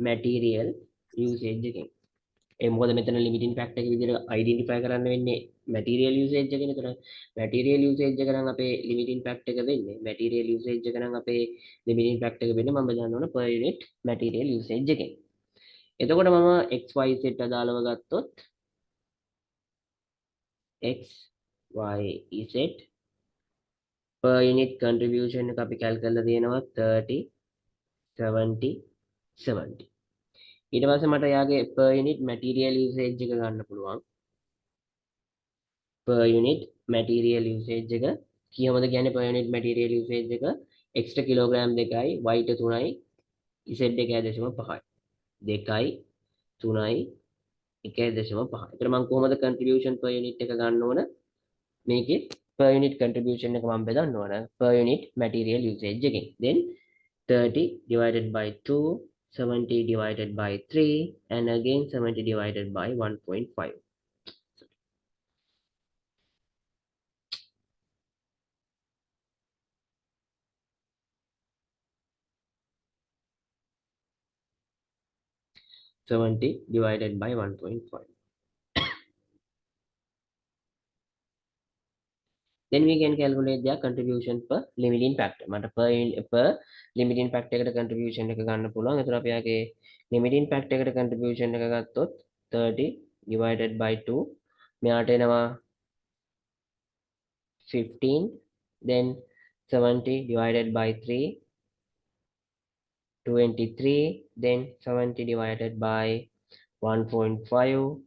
material usage එකෙන් ඒ මොකද මෙතන limiting factor එක විදිහට identify කරන්න වෙන්නේ material usage එකනේ. එතන material usage එක නම් අපේ limiting factor එක වෙන්නේ material usage එක නම් අපේ limiting factor එක වෙන්නේ මම බෙදන්න ඕන per unit material usage එකෙන්. එතකොට මම xy z අදාළව ගත්තොත් xy z per unit contribution එක අපි කැල් කරලා තියෙනවා 30 70 70 ඊට පස්සේ මට යාගේ per unit material usage එක ගන්න පුළුවන් per unit material usage එක කියවද කියන්නේ per unit material usage එක x ට කිලෝග්‍රෑම් 2යි y ට 3යි z 1.5යි 2යි 3යි 1.5. ඒතර මම කොහොමද contribution per unit එක ගන්න ඕන මේකේ per unit contribution එක මම බෙදන්න ඕන per unit material usage එකෙන්. then 30 divided by 2 70 divided by 3 and again 70 divided by 1.5. divided by 1.5. Then we can calculate their contribution per limiting factor. මට per limiting factor එකට contribution එක ගන්න පුළුවන්. එතන අපි ආගේ limiting factor එකට contribution එක ගත්තොත් 30 divided by 2 මෙයාට එනවා 15, then 70 divided by 3, 23, then 70 divided by 1.5,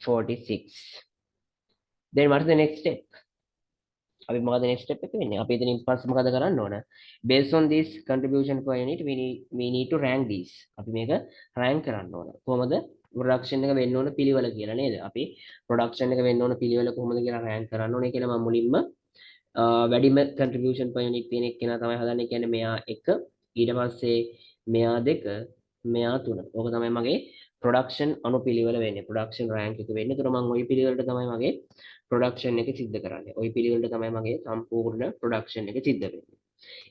46. Then what is the next step? අපි මොකද next step එක වෙන්නේ? අපි එතනින් පස්සේ මොකද කරන්න ඕන? Based on this contribution per unit, we need to rank these. අපි මේක rank කරන්න ඕන. කොහොමද? production එක වෙන්න ඕන පිළිවෙල කියලා නේද? අපි production එක වෙන්න ඕන පිළිවෙල කොහොමද කියලා rank කරන්න ඕනේ කියලා මම මුලින්ම වැඩිම contribution per unit තියෙන එක්කෙනා තමයි හදන්නේ. කියන්නේ මෙයා 1, ඊට පස්සේ මෙයා 2, මෙයා 3. ඕක තමයි මගේ production අනුපිළිවෙල වෙන්නේ. production rank එක වෙන්නේ. ඒතර මම ওই පිළිවෙලට තමයි මගේ production එක සිද්ධ කරන්නේ. ওই පිළිවෙලට තමයි මගේ සම්පූර්ණ production එක සිද්ධ වෙන්නේ.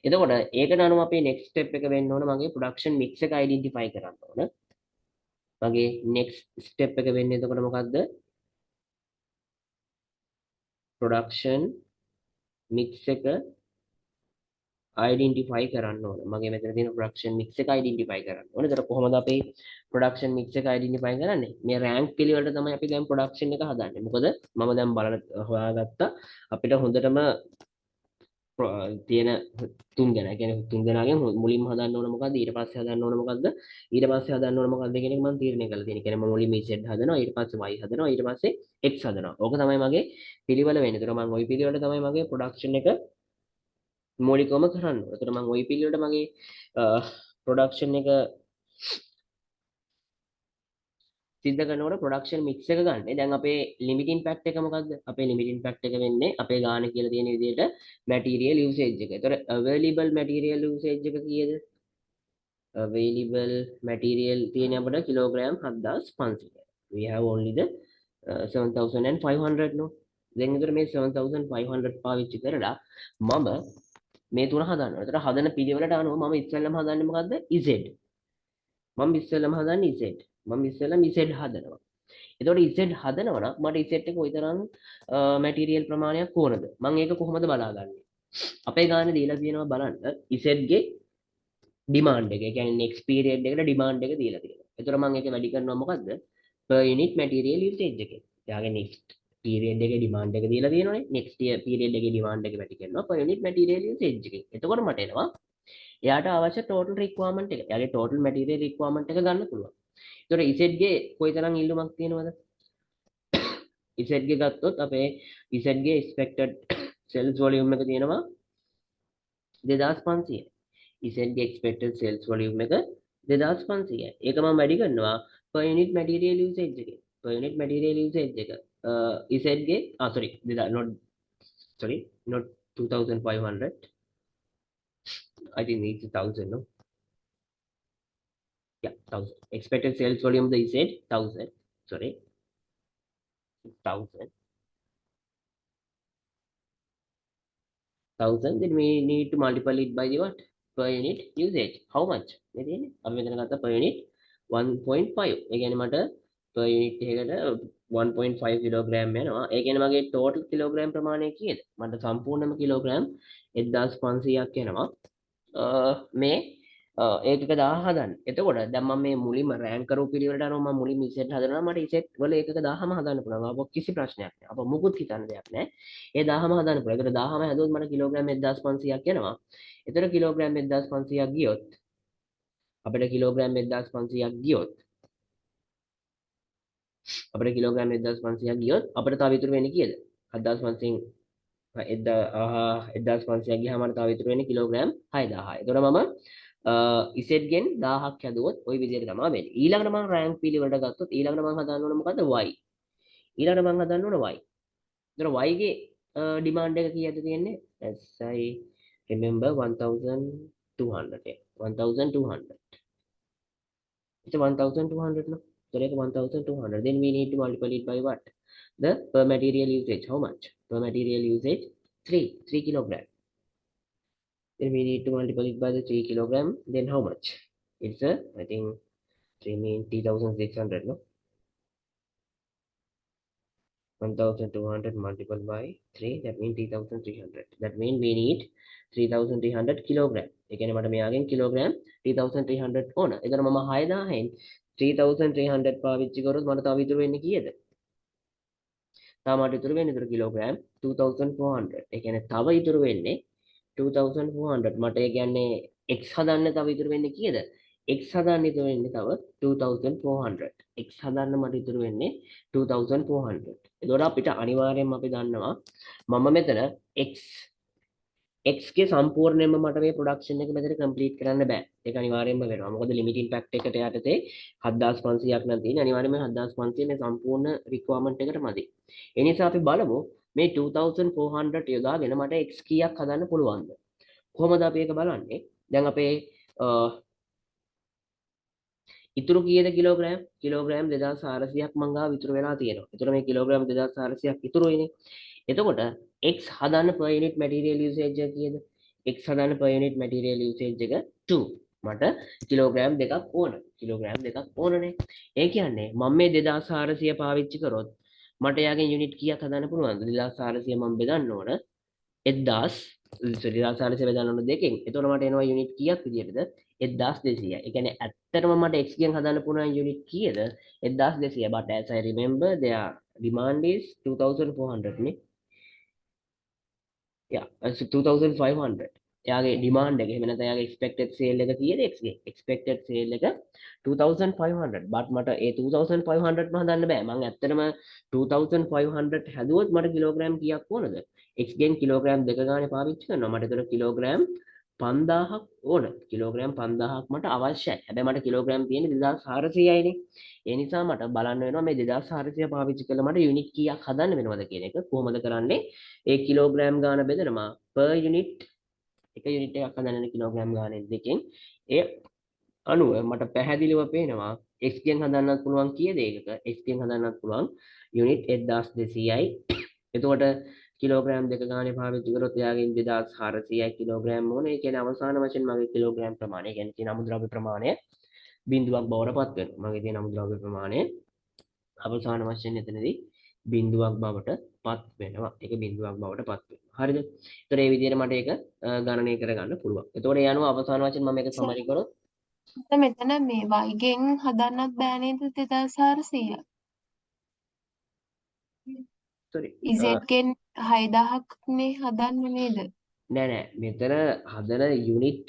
එතකොට ඒකට අනුව අපේ next step එක වෙන්න ඕන මගේ production mix එක identify කරන්න ඕන. මගේ next step එක වෙන්නේ එතකොට මොකද්ද? production mix එක identify කරන්න ඕන. මගේ මෙතන තියෙන production mix එක identify කරන්න ඕන. ඒතර කොහොමද අපි production mix එක identify කරන්නේ? මේ rank පිළිවෙලට තමයි අපි දැන් production එක හදන්නේ. මොකද මම දැන් බලන හොයාගත්තා අපිට හොඳටම තියෙන තුන් දෙනා. කියන්නේ තුන් දෙනාගෙන් මුලින්ම හදන්න ඕන මොකද්ද? ඊට පස්සේ හදන්න ඕන මොකද්ද? ඊට පස්සේ හදන්න ඕන මොකද්ද කියන එක මම තීරණය කරලා තියෙනවා. කියන්නේ මම මුලින්ම z හදනවා, ඊට පස්සේ y හදනවා, ඊට පස්සේ x හදනවා. ඕක තමයි මගේ පිළිවෙල වෙන්නේ. ඒතර මම ওই පිළිවෙලට තමයි මගේ production එක මූලිකවම කරන්න. ඒතර මම ওই පිළිවෙලට මගේ production එක සිද්ධ කරනකොට production mix එක ගන්න. දැන් අපේ limiting fact එක මොකද්ද? අපේ limiting fact එක වෙන්නේ අපේ ගාන කියලා තියෙන විදිහට material usage එක. ඒතර available material usage එක කීයද? available material තියෙන අපිට kilogram 7500. We have only the 7500 no. දැන් ඒතර මේ 7500 පාවිච්චි කරලා මම මේ තුන හදනවා. ඒතර හදන පිළිවෙලට අනුව මම ඉස්සෙල්ලාම හදන්නේ මොකද්ද? Z. මම ඉස්සෙල්ලාම හදන්නේ Z. මම ඉස්සෙල්ලාම Z හදනවා. එතකොට Z හදනවා නම් මට Z එක කොයිතරම් මැටීරියල් ප්‍රමාණයක් ඕනද? මම ඒක කොහොමද බලාගන්නේ? අපේ ගානේ දීලා තියෙනවා බලන්න Z ගේ ඩිමාන්ඩ් එක. ඒ කියන්නේ next period එකට ඩිමාන්ඩ් එක දීලා තියෙනවා. එතකොට මම ඒක වැඩි කරනවා මොකද්ද? per unit material usage එකෙන්. එයාගේ next period එකේ ඩිමාන්ඩ් එක දීලා තියෙනවනේ. next year period එකේ ඩිමාන්ඩ් එක වැඩි කරනවා per unit material usage එකෙන්. එතකොට මට එනවා එයාට අවශ්‍ය total requirement එක. එයාගේ total material requirement එක ගන්න පුළුවන්. ඒතකොට Z ගේ කොයිතරම් ඉල්ලුමක් තියෙනවද? Z ගේ ගත්තොත් අපේ Z ගේ expected sales volume එක තියෙනවා 2500. Z ගේ expected sales volume එක 2500. ඒක මම වැඩි කරනවා per unit material usage එකේ. per unit material usage එක Z ගේ not 2500. I think it's 1000 no. Yeah, 1000. Expected sales volume the Z 1000. Sorry. 1000. 1000, then we need to multiply it by the what? Per unit usage. How much? අපි මෙතන ගත්තා per unit 1.5. ඒ කියන්නේ මට per unit එකකට 1.5 කිලෝග්‍රෑම් යනවා. ඒ කියන්නේ මගේ total කිලෝග්‍රෑම් ප්‍රමාණය කීයද? මට සම්පූර්ණම කිලෝග්‍රෑම් 1500ක් එනවා. මේ ඒකක 1000 හදන්න. එතකොට දැන් මම මේ මුලින්ම රෑන්ක් කරපු පිළිවෙලට අනුව මම මුලින්ම ඉසෙට් හදනවා. මට ඉසෙට් වල ඒකක 1000ම හදන්න පුළුවන්. අප කිසි ප්‍රශ්නයක් නෑ. අප මුකුත් හිතන්න දෙයක් නෑ. ඒ 1000ම හදන්න පුළුවන්. ඒතර 1000ම හැදුවොත් මට කිලෝග්‍රෑම් 1500ක් එනවා. ඒතර කිලෝග්‍රෑම් 1500ක් ගියොත් අපිට කිලෝග්‍රෑම් 1500ක් ගියොත් අපිට කිලෝග්‍රෑම් 1500ක් ගියොත් අපිට තව ඉතුරු වෙන්නේ කීයද? 7500න් 1500ක් ගියාම මට තව ඉතුරු වෙන්නේ කිලෝග්‍රෑම් 6000. ඒතර මම Z ගෙන් 1000ක් හැදුවොත් ওই විදිහට තමයි වෙන්නේ. ඊළඟට මම රෑන්ක් පිළිවෙලට ගත්තොත් ඊළඟට මම හදන්න ඕන මොකද්ද? Y. ඊළඟට මම හදන්න ඕන Y. ඒතර Y ගේ ඩිමාන්ඩ් එක කීයද තියෙන්නේ? as I remember 1200. 1200. It's 1200 no? So like 1200. Then we need to multiply it by what? The per material usage. How much? Per material usage 3 kilogram. Then we need to multiply it by the 3 kilogram. Then how much? It's I think 3 means 3600 no? 1200 multiplied by 3, that means 3300. That means we need 3300 kilogram. ඒ කියන්නේ මට මෙයාගෙන් කිලෝග්‍රෑම් 3300 ඕන. එතන මම 6000න් 3300 පාවිච්චි කරොත් මට තව ඉතුරු වෙන්නේ කීයද? තව මට ඉතුරු වෙන්නේ ඉතුරු කිලෝග්‍රෑම් 2400. ඒ කියන්නේ තව ඉතුරු වෙන්නේ 2400. මට ඒ කියන්නේ x හදන්න තව ඉතුරු වෙන්නේ කීයද? x හදන්න ඉතුරු වෙන්නේ තව 2400. x හදන්න මට ඉතුරු වෙන්නේ 2400. එතකොට අපිට අනිවාර්යයෙන්ම අපි දන්නවා මම මෙතන x ගේ සම්පූර්ණයෙන්ම මට මේ ප්‍රොඩක්ෂන් එක මෙතන කම්ප්ලීට් කරන්න බෑ. ඒක අනිවාර්යයෙන්ම වෙනවා. මොකද ලිමිටින් ෆැක්ටර් එකට යටතේ 7500ක් නම් තියෙන. අනිවාර්යයෙන්ම 7500 මේ සම්පූර්ණ රික්වයර්මන්ට් එකට මදි. ඒ නිසා අපි බලමු මේ 2400 යොදාගෙන මට x කීයක් හදන්න පුළුවන්ද? කොහොමද අපි ඒක බලන්නේ? දැන් අපේ ඉතුරු කීයද කිලෝග්‍රෑම්? කිලෝග්‍රෑම් 2400ක් මං ගාව ඉතුරු වෙලා තියෙනවා. ඒතර මේ කිලෝග්‍රෑම් 2400ක් ඉතුරුයිනේ. එතකොට x හදන්න per unit material usage එක කීයද? x හදන්න per unit material usage එක 2. මට කිලෝග්‍රෑම් දෙකක් ඕන. කිලෝග්‍රෑම් දෙකක් ඕනනේ. ඒ කියන්නේ මම මේ 2400 පාවිච්චි කරොත් මට යාගේ යුනිට් කීයක් හදන්න පුළුවන්ද? 2400 මම බෙදන්න ඕන 2400 බෙදන්න ඕන දෙකෙන්. එතකොට මට එනවා යුනිට් කීයක් විදියටද? 1200. ඒ කියන්නේ ඇත්තටම මට x ගෙන් හදන්න පුළුවන් යුනිට් කීයද? 1200. but as I remember their demand is 2400 නේ. yeah 2500. එයාගේ ඩිමාන්ඩ් එක එහෙම නැත්නම් එයාගේ expected sale එක කීයද x ගේ? expected sale එක 2500. but මට ඒ 2500 ම හදන්න බෑ. මම ඇත්තටම 2500 හැදුවොත් මට කිලෝග්‍රෑම් කීයක් ඕනද? x ගෙන් කිලෝග්‍රෑම් දෙක ගානේ පාවිච්චි කරනවා. මට ඒතර කිලෝග්‍රෑම් 5000ක් ඕන. කිලෝග්‍රෑම් 5000ක් මට අවශ්‍යයි. හැබැයි මට කිලෝග්‍රෑම් තියෙන්නේ 2400යිනේ. ඒ නිසා මට බලන්න වෙනවා මේ 2400 පාවිච්චි කරලා මට යුනිට් කීයක් හදන්න වෙනවද කියන එක. කොහොමද කරන්නේ? ඒ කිලෝග්‍රෑම් ගාන බෙදනවා per unit එක යුනිට් එකක් හදන්න කිලෝග්‍රෑම් ගානෙන් දෙකෙන්. ඒ අනුව මට පැහැදිලිව පේනවා x ගෙන් හදන්නත් පුළුවන් කීයද ඒකක? x ගෙන් හදන්නත් පුළුවන් යුනිට් 1200යි. එතකොට කිලෝග්‍රෑම් දෙක ගානේ පාවිච්චි කරොත් එයාගෙන් 2400යි කිලෝග්‍රෑම් ඕනේ. ඒ කියන්නේ අවසාන වශයෙන් මගේ කිලෝග්‍රෑම් ප්‍රමාණය, ඒ කියන්නේ තියෙන අමුද්‍රව්‍ය ප්‍රමාණය බිඳුවක් බවට පත් වෙනවා. මගේ තියෙන අමුද්‍රව්‍ය ප්‍රමාණය අවසාන වශයෙන් එතනදී බිඳුවක් බවට පත් වෙනවා. ඒක බිඳුවක් බවට පත් වෙනවා. හරිද? ඒතර මේ විදිහට මට ඒක ගණනය කරගන්න පුළුවන්. එතකොට ඒ අනුව අවසාන වශයෙන් මම මේක සමරි කරොත් මෙතන මේ y ගෙන් හදන්නත් බෑ නේද 2400? sorry z ගෙන් 6000ක් නේ හදන්න නේද? නෑ නෑ මෙතන හදන යුනිට්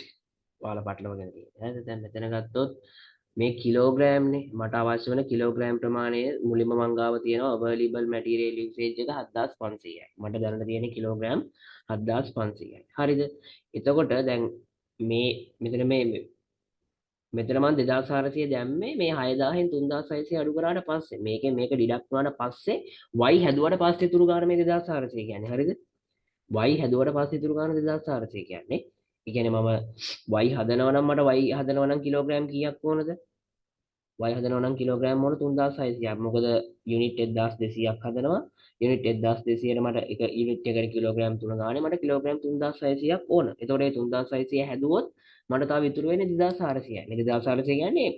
ඔයාලා පටලවගෙන තියෙනවා. හරිද? දැන් මෙතන ගත්තොත් මේ කිලෝග්‍රෑම්නේ මට අවශ්‍ය වෙන කිලෝග්‍රෑම් ප්‍රමාණය මුලින්ම මං ගාව තියෙනවා available material usage එක 7500යි. මට දැනට තියෙන කිලෝග්‍රෑම් 7500යි. හරිද? එතකොට දැන් මේ මෙතන මෙතන මම 2400 දැම්මේ මේ 6000න් 3600 අඩු කරාට පස්සේ මේකෙන් මේක ඩිඩක්ට් වුණාට පස්සේ y හැදුවට පස්සේ ඉතුරු ගාන මේ 2400 කියන්නේ. හරිද? y හැදුවට පස්සේ ඉතුරු ගාන 2400 කියන්නේ. ඒ කියන්නේ මම y හදනවා නම් මට y හදනවා නම් කිලෝග්‍රෑම් කීයක් ඕනද? y හදනවා නම් කිලෝග්‍රෑම් ඕන 3600ක්. මොකද යුනිට් 1200ක් හදනවා. යුනිට් 1200ට මට එක යුනිට් එකකට කිලෝග්‍රෑම් 3 ගානේ මට කිලෝග්‍රෑම් 3600ක් ඕන. එතකොට මේ 3600 හැදුවොත් මට තව ඉතුරු වෙන්නේ 2400යි. මේ 2400 කියන්නේ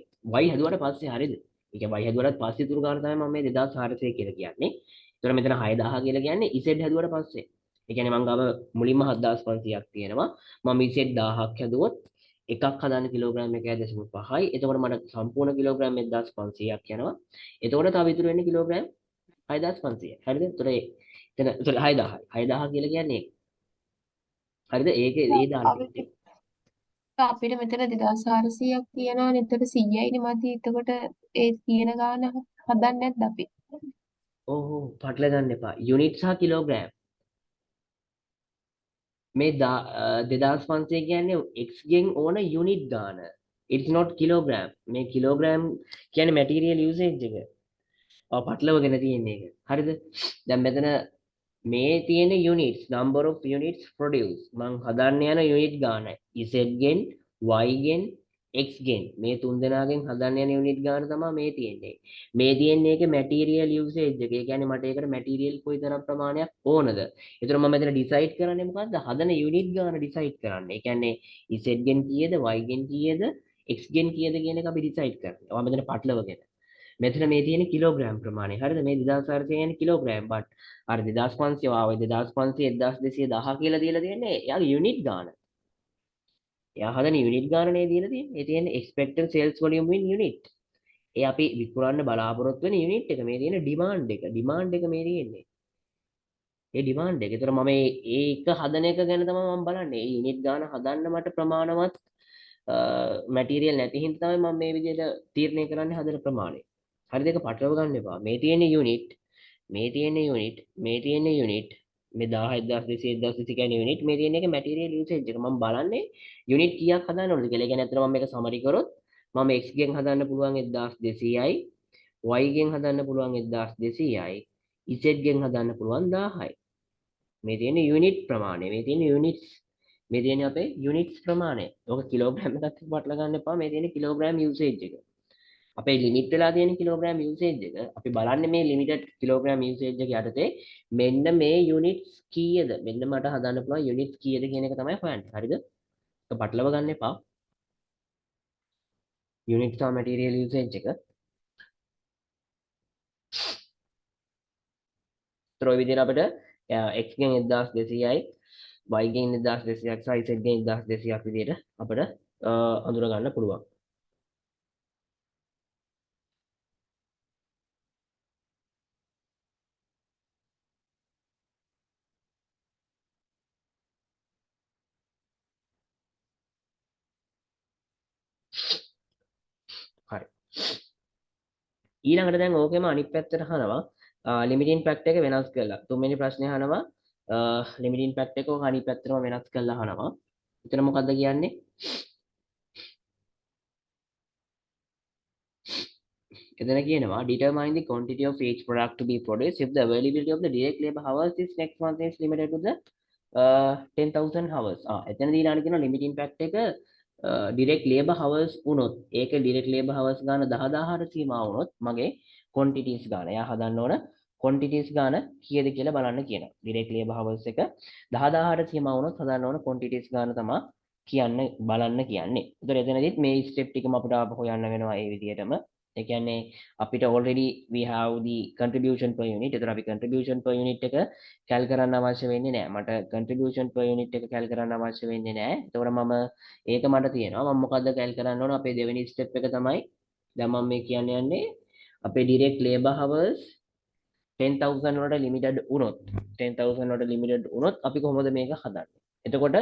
y හැදුවට පස්සේ හරියද? ඒ කියන්නේ y හැදුවට පස්සේ ඉතුරු ගාන තමයි මම මේ 2400 කියලා කියන්නේ. එතකොට මෙතන 6000 කියලා කියන්නේ z හැදුවට පස්සේ. ඒ කියන්නේ මං ගාව මුලින්ම 7500ක් තියෙනවා. මම z 1000ක් හැදුවොත් එකක් හදන්න කිලෝග්‍රෑම් 1.5යි. එතකොට මට සම්පූර්ණ කිලෝග්‍රෑම් 1500ක් යනවා. එතකොට තව ඉතුරු වෙන්නේ කිලෝග්‍රෑම් 6500යි. හරිද? එතන 6000යි. 6000 කියලා කියන්නේ ඒක. හරිද? ඒකේ ඒ දාලා තියෙන්නේ. අපිට මෙතන 2400ක් තියනවනේ. එතකොට 100යිනේ මදි. එතකොට ඒ තියෙන ගාන හදන්නේ නැද්ද අපි? ඔව් පටල ගන්න එපා. යුනිට් සහ කිලෝග්‍රෑම්. මේ 2500 කියන්නේ x ගෙන් ඕන යුනිට් ගාන. it's not kilogram. මේ කිලෝග්‍රෑම් කියන්නේ material usage එක. පටලවගෙන තියෙන එක. හරිද? දැන් මෙතන මේ තියෙන units number of units produced මං හදන්න යන unit ගානයි. z ගෙන් y ගෙන් x ගෙන් මේ තුන් දෙනාගෙන් හදන්න යන unit ගාන තමයි මේ තියෙන්නේ. මේ තියෙන්නේ ඒකේ material usage එක. ඒ කියන්නේ මට ඒකට material කොයිතරම් ප්‍රමාණයක් ඕනද? ඒතර මම මෙතන decide කරන්නේ මොකද්ද? හදන unit ගාන decide කරන්නේ. ඒ කියන්නේ z ගෙන් කීයද y ගෙන් කීයද x ගෙන් කීයද කියන එක අපි decide කරන්නේ. ඔයා මෙතන පටලවගෙන. මෙතන මේ තියෙන කිලෝග්‍රෑම් ප්‍රමාණය. හරිද? මේ 2400 කියන්නේ කිලෝග්‍රෑම්. but අර 2500 ආවේ 2500 1200 1000 කියලා දීලා තියෙන්නේ එයාගේ යුනිට් ගාන. එයා හදන යුනිට් ගාන නේ දීලා තියෙන්නේ. ඒ තියෙන්නේ expected sales volume in unit. ඒ අපි විකුණන්න බලාපොරොත්තු වෙන යුනිට් එක. මේ තියෙන ඩිමාන්ඩ් එක. ඩිමාන්ඩ් එක මේ තියෙන්නේ. ඒ ඩිමාන්ඩ් එක. ඒතර මම ඒක හදන එක ගැන තමයි මම බලන්නේ. ඒ යුනිට් ගාන හදන්න මට ප්‍රමාණවත් මැටීරියල් නැති හින්දා තමයි මම මේ විදිහට තීරණය කරන්නේ හදන ප්‍රමාණය. හරි දෙක පටලව ගන්න එපා. මේ තියෙන යුනිට් මේ තියෙන යුනිට් මේ තියෙන යුනිට් මේ 10200 1200 කියන යුනිට් මේ තියෙන එක මැටීරියල් යූසේජ් එක මම බලන්නේ යුනිට් කීයක් හදන්න ඕනද කියලා. ඒ කියන්නේ අතන මම මේක සමරි කරොත් මම x ගෙන් හදන්න පුළුවන් 1200යි y ගෙන් හදන්න පුළුවන් 1200යි z ගෙන් හදන්න පුළුවන් 1000යි. මේ තියෙන යුනිට් ප්‍රමාණය මේ තියෙන යුනිට්ස් මේ තියෙන අපේ යුනිට්ස් ප්‍රමාණය. ඔක කිලෝග්‍රෑම් එකක් එක්ක පටල ගන්න එපා. මේ තියෙන කිලෝග්‍රෑම් යූසේජ් එක. අපේ ලිමිට් වෙලා තියෙන කිලෝග්‍රෑම් යූසේජ් එක අපි බලන්නේ මේ ලිමිටඩ් කිලෝග්‍රෑම් යූසේජ් එක යටතේ මෙන්න මේ යුනිට්ස් කීයද මෙන්න මට හදන්න පුළුවන් යුනිට්ස් කීයද කියන එක තමයි හොයන්නේ. හරිද? ඒක පටලව ගන්න එපා. යුනිට් සහ මැටීරියල් යූසේජ් එක. ඒතර ඔය විදිහට අපිට x ගෙන් 1200යි y ගෙන් 1200ක් සහ z ගෙන් 1200ක් විදිහට අපිට අඳුර ගන්න පුළුවන්. හරි. ඊළඟට දැන් ඕකෙම අනිත් පැත්තට අහනවා ලිමිටින් ෆැක්ටර් එක වෙනස් කරලා. තුන්වෙනි ප්‍රශ්නේ අහනවා ලිමිටින් ෆැක්ටර් එක ඕක අනිත් පැත්තටම වෙනස් කරලා අහනවා. එතන මොකද්ද කියන්නේ? එතන කියනවා determine the quantity of each product to be produced if the availability of the direct labor hours is next month is limited to the 10,000 hours. එතන දීලා කියනවා limiting factor එක direct labor hours වුණොත් ඒක direct labor hours ගාන 10000ට සීමා වුණොත් මගේ quantities ගාන එයා හදන්න ඕන quantities ගාන කීයද කියලා බලන්න කියනවා. direct labor hours එක 10000ට සීමා වුණොත් හදන්න ඕන quantities ගාන තමයි කියන්න බලන්න කියන්නේ. ඒතර එතනදිත් මේ step ටිකම අපිට ආපහු හොයන්න වෙනවා ඒ විදිහටම. ඒ කියන්නේ අපිට already we have the contribution per unit. ඒතර අපි contribution per unit එක කැල් කරන්න අවශ්‍ය වෙන්නේ නැහැ. මට contribution per unit එක කැල් කරන්න අවශ්‍ය වෙන්නේ නැහැ. ඒතකොට මම ඒක මට තියෙනවා. මම මොකද්ද කැල් කරන්න ඕන? අපේ දෙවෙනි step එක තමයි දැන් මම මේ කියන්න යන්නේ අපේ direct labor hours 10000 වලට limited වුණොත් 10000 වලට limited වුණොත් අපි කොහොමද මේක හදන්නේ? එතකොට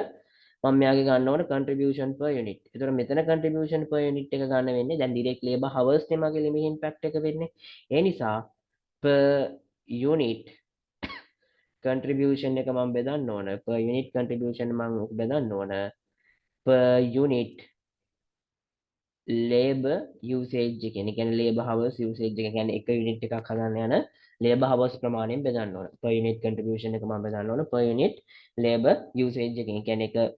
මම මෙයාගේ ගන්න ඕන contribution per unit. ඒතකොට මෙතන contribution per unit එක ගන්න වෙන්නේ දැන් direct labor hours නේ මගේ limiting factor එක වෙන්නේ. ඒ නිසා per unit contribution එක මම බෙදන්න ඕන. per unit contribution මම බෙදන්න ඕන per unit labor usage එක. ඒ කියන්නේ labor hours usage එක කියන්නේ එක unit එකක් හදන්න යන labor hours ප්‍රමාණයෙන් බෙදන්න ඕන. per unit contribution එක මම බෙදන්න ඕන per unit labor usage එක. ඒ කියන්නේ එක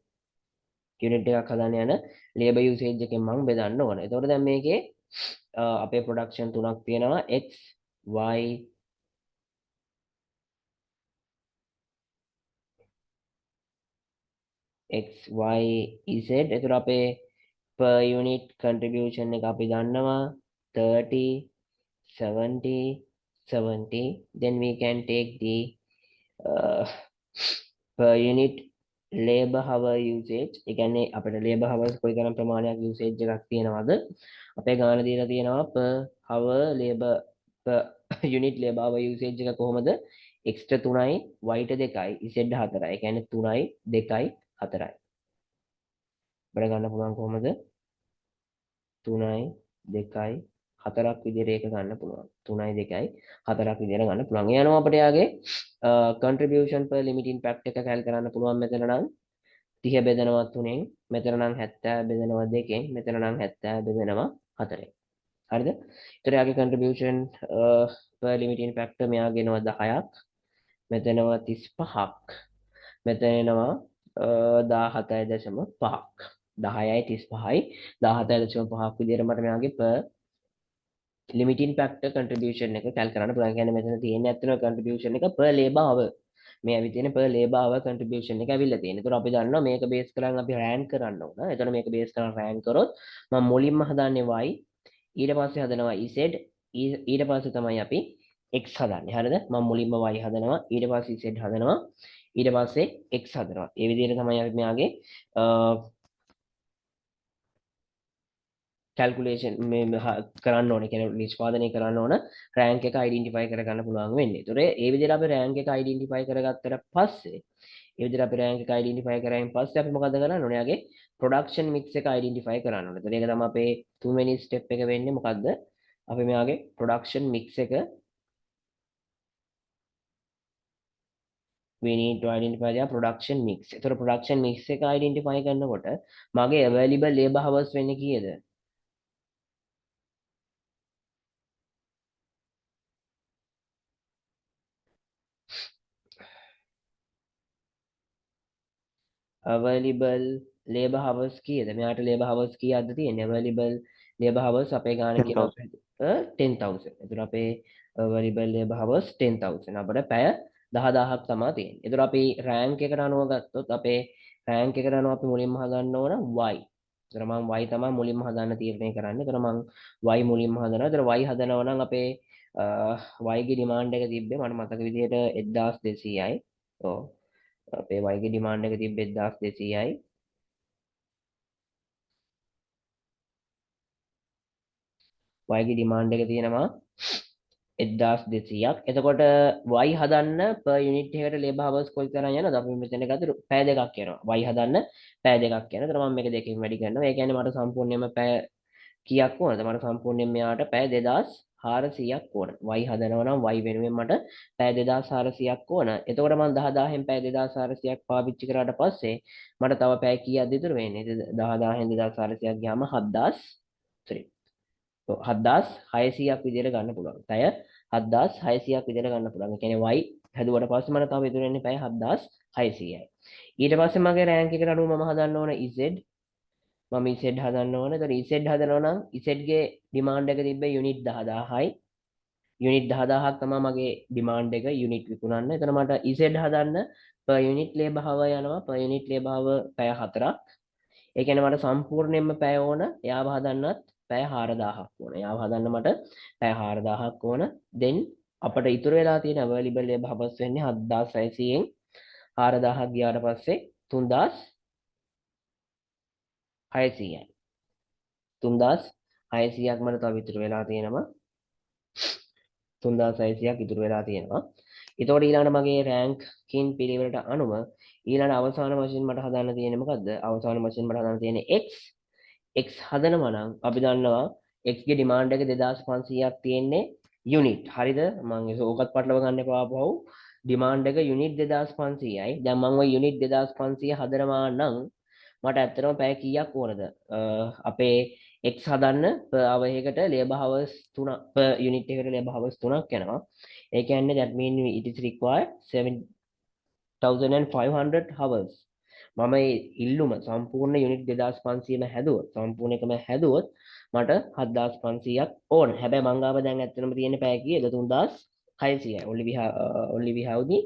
යුනිට් එකක් හදන්න යන ලේබර් යූසේජ් එකෙන් මම බෙදන්න ඕන. එතකොට දැන් මේකේ අපේ ප්‍රොඩක්ෂන් තුනක් තියෙනවා x y x y z. එතකොට අපේ per unit contribution එක අපි දන්නවා 30 70 70. Then we can take the per unit labor hour usage. ඒ කියන්නේ අපිට labor hours කොයි තරම් ප්‍රමාණයක් usage එකක් තියෙනවද? අපේ ගාන දීලා තියෙනවා per hour labor per unit labor hour usage එක කොහොමද? x ට 3යි y ට 2යි z 4යි. ඒ කියන්නේ 3යි 2යි 4යි. අපිට ගන්න පුළුවන් කොහොමද? 3යි 2යි 4ක් විදිහට ඒක ගන්න පුළුවන්. 3යි 2යි 4ක් විදිහට ගන්න පුළුවන්. ඒ අනුව අපිට යාගේ contribution per limiting factor එක කැල් කරන්න පුළුවන් මෙතන නම් 30 බෙදනවා 3ෙන් මෙතන නම් 70 බෙදනවා 2ෙන් මෙතන නම් 70 බෙදනවා 4ෙන්. හරිද? ඒතර යාගේ contribution per limiting factor මෙයාගේ එනවා 10ක් මෙතනවා 35ක් මෙතන එනවා 17.5ක් 10යි 35යි 17.5ක් විදිහට මට මෙයාගේ per limiting factor contribution එක කැල් කරන්න පුළුවන්. කියන්නේ මෙතන තියෙන ඇත්තම contribution එක per labor hour මේ ඇවි තියෙන per labor hour contribution එක ඇවිල්ලා තියෙන. ඒතකොට අපි දන්නවා මේක බේස් කරන් අපි rank කරන්න ඕන. එතකොට මේක බේස් කරන් rank කරොත් මම මුලින්ම හදන්නේ y ඊට පස්සේ හදනවා z ඊට පස්සේ තමයි අපි x හදන්නේ. හරිද? මම මුලින්ම y හදනවා ඊට පස්සේ z හදනවා ඊට පස්සේ x හදනවා. ඒ විදිහට තමයි අපි මෙයාගේ කැල්කුලේෂන් කරන්න ඕනේ කියන්නේ නිෂ්පාදනය කරන්න ඕන රෑන්ක් එක අයිඩෙන්ටිෆයි කරගන්න පුළුවන් වෙන්නේ. ඒතොර ඒ විදිහට අපි රෑන්ක් එක අයිඩෙන්ටිෆයි කරගත්තට පස්සේ ඒ විදිහට අපි රෑන්ක් එක අයිඩෙන්ටිෆයි කරායින් පස්සේ අපි මොකද කරන්න ඕනේ? යාගේ ප්‍රොඩක්ෂන් මික්ස් එක අයිඩෙන්ටිෆයි කරන්න ඕනේ. ඒතොර ඒක තමයි අපේ තුන්වෙනි ස්ටෙප් එක වෙන්නේ මොකද්ද? අපි මෙයාගේ ප්‍රොඩක්ෂන් මික්ස් එක we need to identify the production mix. ඒතොර production mix එක identify කරනකොට මගේ available labor hours වෙන්නේ කීයද? available labor hours කීයද? මෙයාට labor hours කීයක්ද තියෙන්නේ? available labor hours අපේ ගාන 10,000. 10,000. ඒතොර අපේ available labor hours 10,000. අපිට පැය 10000ක් තමයි තියෙන්නේ. ඒතොර අපි rank එකට අනුව ගත්තොත් අපේ rank එකට අනුව අපි මුලින්ම හදන්න ඕන y. ඒතොර මම y තමයි මුලින්ම හදන්න තීරණය කරන්නේ. ඒතොර මම y මුලින්ම හදනවා. ඒතොර y හදනවා නම් අපේ y ගේ demand එක තිබ්බේ මට මතක විදිහට 1200යි. ඔව්. අපේ y ගේ demand එක තිබ්බේ 1200යි. y ගේ demand එක තියෙනවා 1200ක්. එතකොට y හදන්න per unit එකට labor hours කොයිතරම් යනවද? අපි මෙතන ගත්තොත් පැය දෙකක් යනවා. y හදන්න පැය දෙකක් යනවා. එතන මම මේක දෙකකින් වැඩි කරනවා. ඒ කියන්නේ මට සම්පූර්ණයෙන්ම පැය කීයක් ඕනද? මට සම්පූර්ණයෙන් මෙයාට පැය 2400ක් ඕන. y හදනවා නම් y වෙනුවෙන් මට පැය 2400ක් ඕන. එතකොට මම 10000න් පැය 2400ක් පාවිච්චි කරාට පස්සේ මට තව පැය කීයක්ද ඉතුරු වෙන්නේ? 10000න් 2400ක් ගියාම 7000 sorry 7600ක් විදිහට ගන්න පුළුවන්. පැය 7600ක් විදිහට ගන්න පුළුවන්. ඒ කියන්නේ y හැදුවට පස්සේ මට තව ඉතුරු වෙන්නේ පැය 7600යි. ඊට පස්සේ මගේ රෑන්ක් එකට අනුව මම හදන්න ඕන z මම Z හදන්න ඕන. ඒතකොට Z හදනවා නම් Z ගේ ඩිමාන්ඩ් එක තිබ්බේ යුනිට් 10000යි. යුනිට් 10000ක් තමයි මගේ ඩිමාන්ඩ් එක යුනිට් විකුණන්න. එතන මට Z හදන්න per unit labor hour යනවා. per unit labor hour පැය 4ක්. ඒ කියන්නේ මට සම්පූර්ණයෙන්ම පැය ඕන. එයාව හදන්නත් පැය 4000ක් ඕන. එයාව හදන්න මට පැය 4000ක් ඕන. then අපිට ඉතුරු වෙලා තියෙන available labor hours වෙන්නේ 7600න් 4000ක් ගියාට පස්සේ 3600යි. 3600ක් මට තව ඉතුරු වෙලා තියෙනවා. 3600ක් ඉතුරු වෙලා තියෙනවා. එතකොට ඊළඟට මගේ රෑන්ක් කින් පිළිවෙලට අනුව ඊළඟ අවසාන වශයෙන් මට හදන්න තියෙන්නේ මොකද්ද? අවසාන වශයෙන් මට හදන්න තියෙන්නේ x හදනවා නම් අපි දන්නවා x ගේ ඩිමාන්ඩ් එක 2500ක් තියෙන්නේ යුනිට්. හරිද? මම ඕකත් පටලව ගන්න එපා ආපහු. ඩිමාන්ඩ් එක යුනිට් 2500යි. දැන් මම ওই යුනිට් 2500 හදනවා නම් මට ඇත්තටම පැය කීයක් ඕනද? අපේ x හදන්න per hour එකට labor hours 3 per unit එකට labor hours 3ක් යනවා. ඒ කියන්නේ that mean it is required 7500 hours. මම මේ ඉල්ලුම සම්පූර්ණ යුනිට් 2500ම හැදුවොත් සම්පූර්ණ එකම හැදුවොත් මට 7500ක් ඕන. හැබැයි මං ගාව දැන් ඇත්තටම තියෙන පැය කීයද? 3600යි. only we have the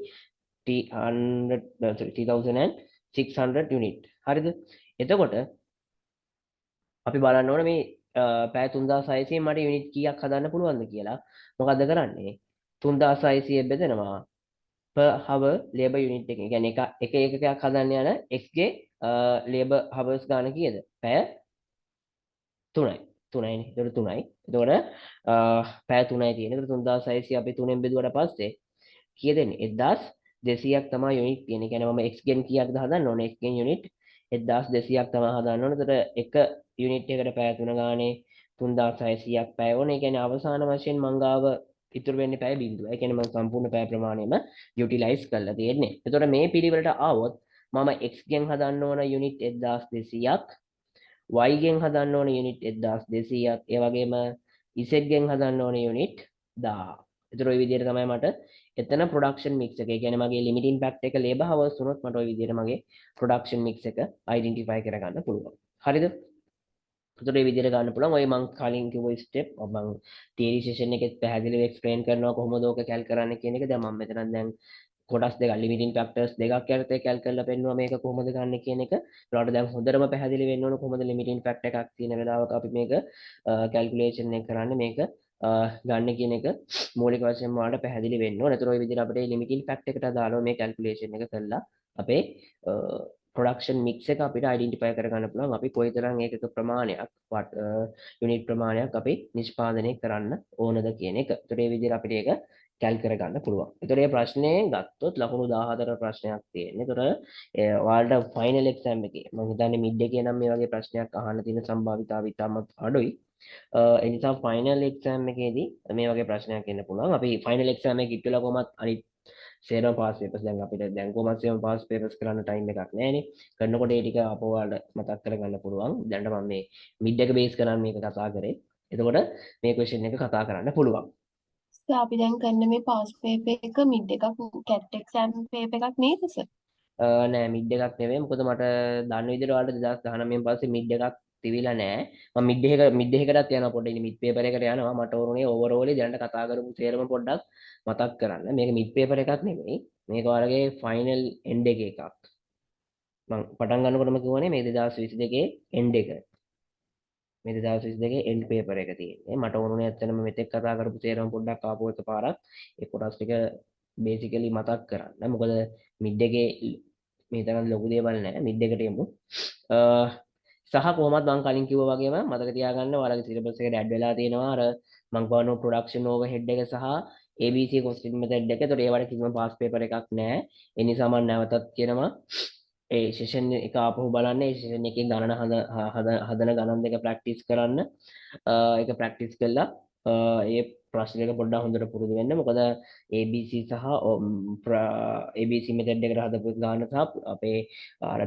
3600 unit. හරිද? එතකොට අපි බලන්න ඕන මේ පැය 3600න් මට යුනිට් කීයක් හදන්න පුළුවන්ද කියලා. මොකද්ද කරන්නේ? 3600 බෙදෙනවා per hour labor unit එක. ඒ කියන්නේ එක එකකයක් හදන්න යන x ගේ labor hours ගන්න කීයද? පැය 3යි. 3යිනේ. ඒතකොට 3යි. එතකොට පැය 3යි තියෙන. ඒතකොට 3600 අපි 3ෙන් බෙදුවට පස්සේ කීයද එන්නේ? 1200ක් තමයි යුනිට් තියෙන්නේ. ඒ කියන්නේ මම x ගෙන් කීයක්ද හදන්න ඕනේ? x ගෙන් යුනිට් 1200ක් තමයි හදන්න ඕනේ. ඒතකොට එක යුනිට් එකට පැය 3 ගානේ 3600ක් පැය ඕනේ. ඒ කියන්නේ අවසාන වශයෙන් මං ගාව ඉතුරු වෙන්නේ පැය 0. ඒ කියන්නේ මම සම්පූර්ණ පැය ප්‍රමාණයම යුටිලයිස් කරලා තියෙන්නේ. එතකොට මේ පිළිවෙලට ආවොත් මම x ගෙන් හදන්න ඕන යුනිට් 1200ක්, y ගෙන් හදන්න ඕන යුනිට් 1200ක්, ඒ වගේම z ගෙන් හදන්න ඕන යුනිට් 1000. එතකොට ওই විදිහට තමයි මට එතන ප්‍රොඩක්ෂන් මික්ස් එක. ඒ කියන්නේ මගේ ලිමිට් ඉම්පැක්ට් එක ලේබර් හවර්ස් වුණොත් මට ওই විදිහට මගේ ප්‍රොඩක්ෂන් මික්ස් එක අයිඩෙන්ටිෆයි කරගන්න පුළුවන්. හරිද? එතකොට මේ විදිහට ගන්න පුළුවන්. ඔය මම කලින් කිව්ව ස්ටෙප් මම තියරි සෙෂන් එකෙත් පැහැදිලිව එක්ස්ප්ලেইন කරනවා කොහොමද ඕක කැල් කරන්නේ කියන එක. දැන් මම මෙතන දැන් කොටස් දෙකක් ලිමිටින් ෆැක්ටර්ස් දෙකක් යටතේ කැල් කරලා පෙන්නුවා මේක කොහොමද ගන්න කියන එක. ඒකට දැන් හොඳටම පැහැදිලි වෙන්න ඕන කොහොමද ලිමිටින් ෆැක්ටර් එකක් තියෙන වෙලාවක අපි මේක කැල්කියුලේෂන් එක කරන්නේ මේක ගන්න කියන එක මූලික වශයෙන්ම ඔයාලට පැහැදිලි වෙන්න ඕන. ඒතර ওই විදිහට අපිට ලිමිටින් ෆැක්ටර් එකට අදාළව මේ කැල්කියුලේෂන් එක කළා අපේ ප්‍රොඩක්ෂන් මික්ස් එක අපිට අයිඩෙන්ටිෆයි කරගන්න පුළුවන් අපි කොයිතරම් ඒකක ප්‍රමාණයක් යුනිට් ප්‍රමාණයක් අපි නිෂ්පාදනය කරන්න ඕනද කියන එක. ඒතර ඒ විදිහට අපිට ඒක කැල් කරගන්න පුළුවන්. ඒතර මේ ප්‍රශ්නේ ගත්තොත් ලකුණු 14 ප්‍රශ්නයක් තියෙනවා. ඒතර ඔයාලට ෆයිනල් එක්සෑම් එකේ මම හිතන්නේ මිඩ් එකේ නම් මේ වගේ ප්‍රශ්නයක් අහන්න තියෙන සම්භාවිතාවය ඉතාමත් අඩුයි. ඒ නිසා ෆයිනල් එක්සෑම් එකේදී මේ වගේ ප්‍රශ්නයක් එන්න පුළුවන්. අපි ෆයිනල් එක්සෑම් එක ඉක්කලා කොහොමත් අනිත් සේරම පාස් පේපර්ස් දැන් අපිට දැන් කොහොමත් සේරම පාස් පේපර්ස් කරන්න ටයිම් එකක් නැහැනේ. කරනකොට ඒ ටික අපෝ ඔයාලට මතක් කරගන්න පුළුවන්. දැන් මම මේ මිඩ් එක බේස් කරන් මේක කතා කරේ. එතකොට මේ ක්වෙස්චන් එක කතා කරන්න පුළුවන්. අපි දැන් කරන මේ පාස් පේපර් එක මිඩ් එකක් කැට් එක්සෑම් පේපර් එකක් නේද සර්? නෑ මිඩ් එකක් නෙවෙයි. මොකද මට දන්න විදිහට ඔයාලට 2019 පස්සේ මිඩ් එකක් තිබිලා නෑ. මම මිඩ් එකකටත් යනවා පොඩ්ඩක් ඉතින් මිඩ් පේපර් එකට යනවා. මට ඕනේ ඕවරෝල් දැනට කතා කරපු සේරම පොඩ්ඩක් මතක් කරන්න. මේක මිඩ් පේපර් එකක් නෙවෙයි. මේක ඔයාලගේ ෆයිනල් එන්ඩ් එකක්. මම පටන් ගන්නකොටම කිව්වනේ මේ 2022 එන්ඩ් එක. මේ 2022 එන්ඩ් පේපර් එක තියෙන්නේ. මට ඕනුනේ ඇත්තටම මෙතෙක් කතා කරපු සේරම පොඩ්ඩක් ආපහු එකපාරක් ඒ කොටස් ටික බේසිකලි මතක් කරන්න. මොකද මිඩ් එකේ මේ තරම් ලොකු දේවල් නැහැ. මිඩ් එකට යමු. සහ කොහොමද මම කලින් කිව්වා වගේම මතක තියාගන්න ඔයාලගේ සිලබස් එකට ඇඩ් වෙලා තියෙනවා අර මම කියවන ප්‍රොඩක්ෂන් ඕවර්හෙඩ් එක සහ ABC කොස්ටින් මෙතඩ් එක. ඒතකොට ඒවට කිසිම පාස් පේපර් එකක් නැහැ. ඒ නිසා මම නැවතත් කියනවා ඒ සෙෂන් එක ආපහු බලන්න. ඒ සෙෂන් එකේ ගණන හදන ගණන් දෙක ප්‍රැක්ටිස් කරන්න. ඒක ප්‍රැක්ටිස් කළා ඒ ප්‍රශ්න එක පොඩ්ඩක් හොඳට පුරුදු වෙන්න. මොකද ABC සහ ABC මෙතඩ් එකට හදපු ගාන සහ අපේ අර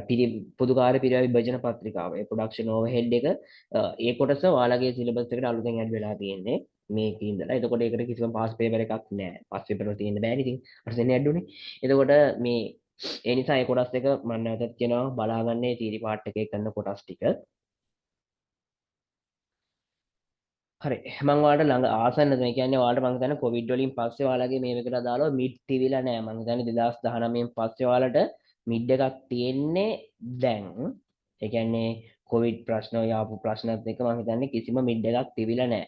පොදු කාර්ය පිරිවෙන් විභජන පත්‍රිකාව ඒ ප්‍රොඩක්ෂන් ඕවර්හෙඩ් එක ඒ කොටස ඔයාලගේ සිලබස් එකට අලුතෙන් ඇඩ් වෙලා තියෙන්නේ මේකේ ඉඳලා. එතකොට ඒකට කිසිම පාස් පේපර් එකක් නැහැ. පාස් පේපර් වල තියෙන්න බෑනේ. ඉතින් අර දෙන්නේ ඇඩ් උනේ. එතකොට මේ ඒ නිසා ඒ කොටස් දෙක මම නැවතත් කියනවා බලාගන්නේ තීරි පාර්ට් එකේ කරන කොටස් ටික. හරි මම ඔයාලට ළඟ ආසන්න මේ කියන්නේ ඔයාලට මම හිතන්නේ කොවිඩ් වලින් පස්සේ ඔයාලගේ මේ එකට අදාළව මිඩ් තිබිලා නැහැ. මම හිතන්නේ 2019න් පස්සේ ඔයාලට මිඩ් එකක් තියෙන්නේ දැන්. ඒ කියන්නේ කොවිඩ් ප්‍රශ්න යාපු ප්‍රශ්නත් එක්ක මම හිතන්නේ කිසිම මිඩ් එකක් තිබිලා නැහැ.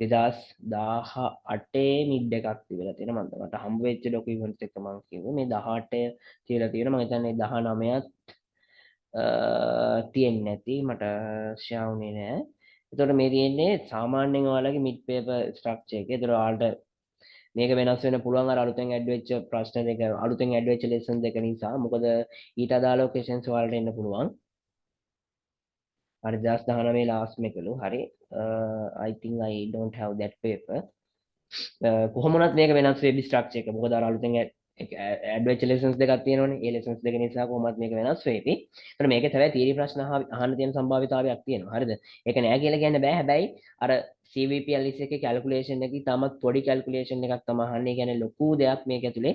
2018 මිඩ් එකක් තිබිලා තියෙනවා. මට හම්බ වෙච්ච ඩොකියුමන්ට්ස් එක මම කිව්වේ මේ 18 කියලා තියෙනවා. මම හිතන්නේ 19ත් තියෙන්නේ නැති මට ෂෙයා වුණේ නැහැ. එතකොට මේ තියෙන්නේ සාමාන්‍යයෙන් ඔයාලගේ මිඩ් පේපර් ස්ට්‍රක්චර් එක. එතකොට ඔයාලට මේක වෙනස් වෙන්න පුළුවන් අර අලුතෙන් ඇඩ් වෙච්ච ප්‍රශ්න දෙක අලුතෙන් ඇඩ් වෙච්ච ලෙසන් දෙක නිසා. මොකද ඊට අදාළව ක්වෙස්චන්ස් ඔයාලට එන්න පුළුවන්. හරි 2019 ලාස්ට් මේකලු. හරි I think I don't have that paper. කොහොම වුණත් මේක වෙනස් වෙබි ස්ට්‍රක්චර් එක. මොකද අර අලුතෙන් ඇඩ් වෙච්ච ලෙසන්ස් දෙකක් තියෙනවනේ. ඒ ලෙසන්ස් දෙක නිසා කොහොමත් මේක වෙනස් වෙයි. ඒතර මේකේ තමයි තියරි ප්‍රශ්න අහන්න තියෙන සම්භාවිතාවයක් තියෙනවා. හරිද? ඒක නෑ කියලා කියන්න බෑ. හැබැයි අර CVP LS එකේ කැල්කියුලේෂන් එකේ තාමත් පොඩි කැල්කියුලේෂන් එකක් තමයි අහන්නේ. ඒ කියන්නේ ලොකු දෙයක් මේක ඇතුලේ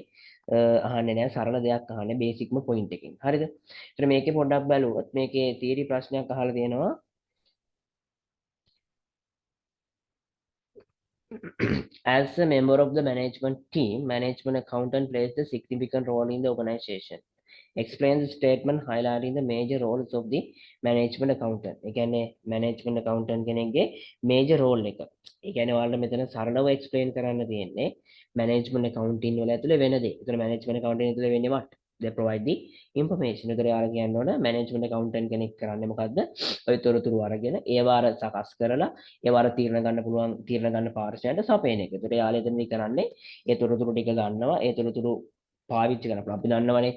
අහන්නේ නෑ. සරල දෙයක් අහන්නේ බේසික්ම පොයින්ට් එකකින්. හරිද? ඒතර මේකේ පොඩ්ඩක් බලුවොත් මේකේ තියරි ප්‍රශ්නයක් අහලා තියෙනවා. As a member of the management team, management accountant plays a significant role in the organization. Explain the statement highlighting the major roles of the management accountant. ඒ කියන්නේ management accountant කෙනෙක්ගේ major role එක. ඒ කියන්නේ ඔයාලට මෙතන සරලව explain කරන්න තියෙන්නේ management accounting වල ඇතුලේ වෙන දේ. ඒතර management accounting ඇතුලේ වෙන්නේ what? They provide the information. ඒතර ඔයාලා කියන්න ඕන management accountant කෙනෙක් කරන්නේ මොකද්ද? ඔය තොරතුරු අරගෙන ඒවා අර සකස් කරලා ඒවා අර තීරණ ගන්න පුළුවන් තීරණ ගන්න පාර්ශවයට සපයන එක. ඒතර යාළුවා එතනදී කරන්නේ ඒ තොරතුරු ටික ගන්නවා. ඒ තොරතුරු පාවිච්චි කරනවා. අපි දන්නවනේ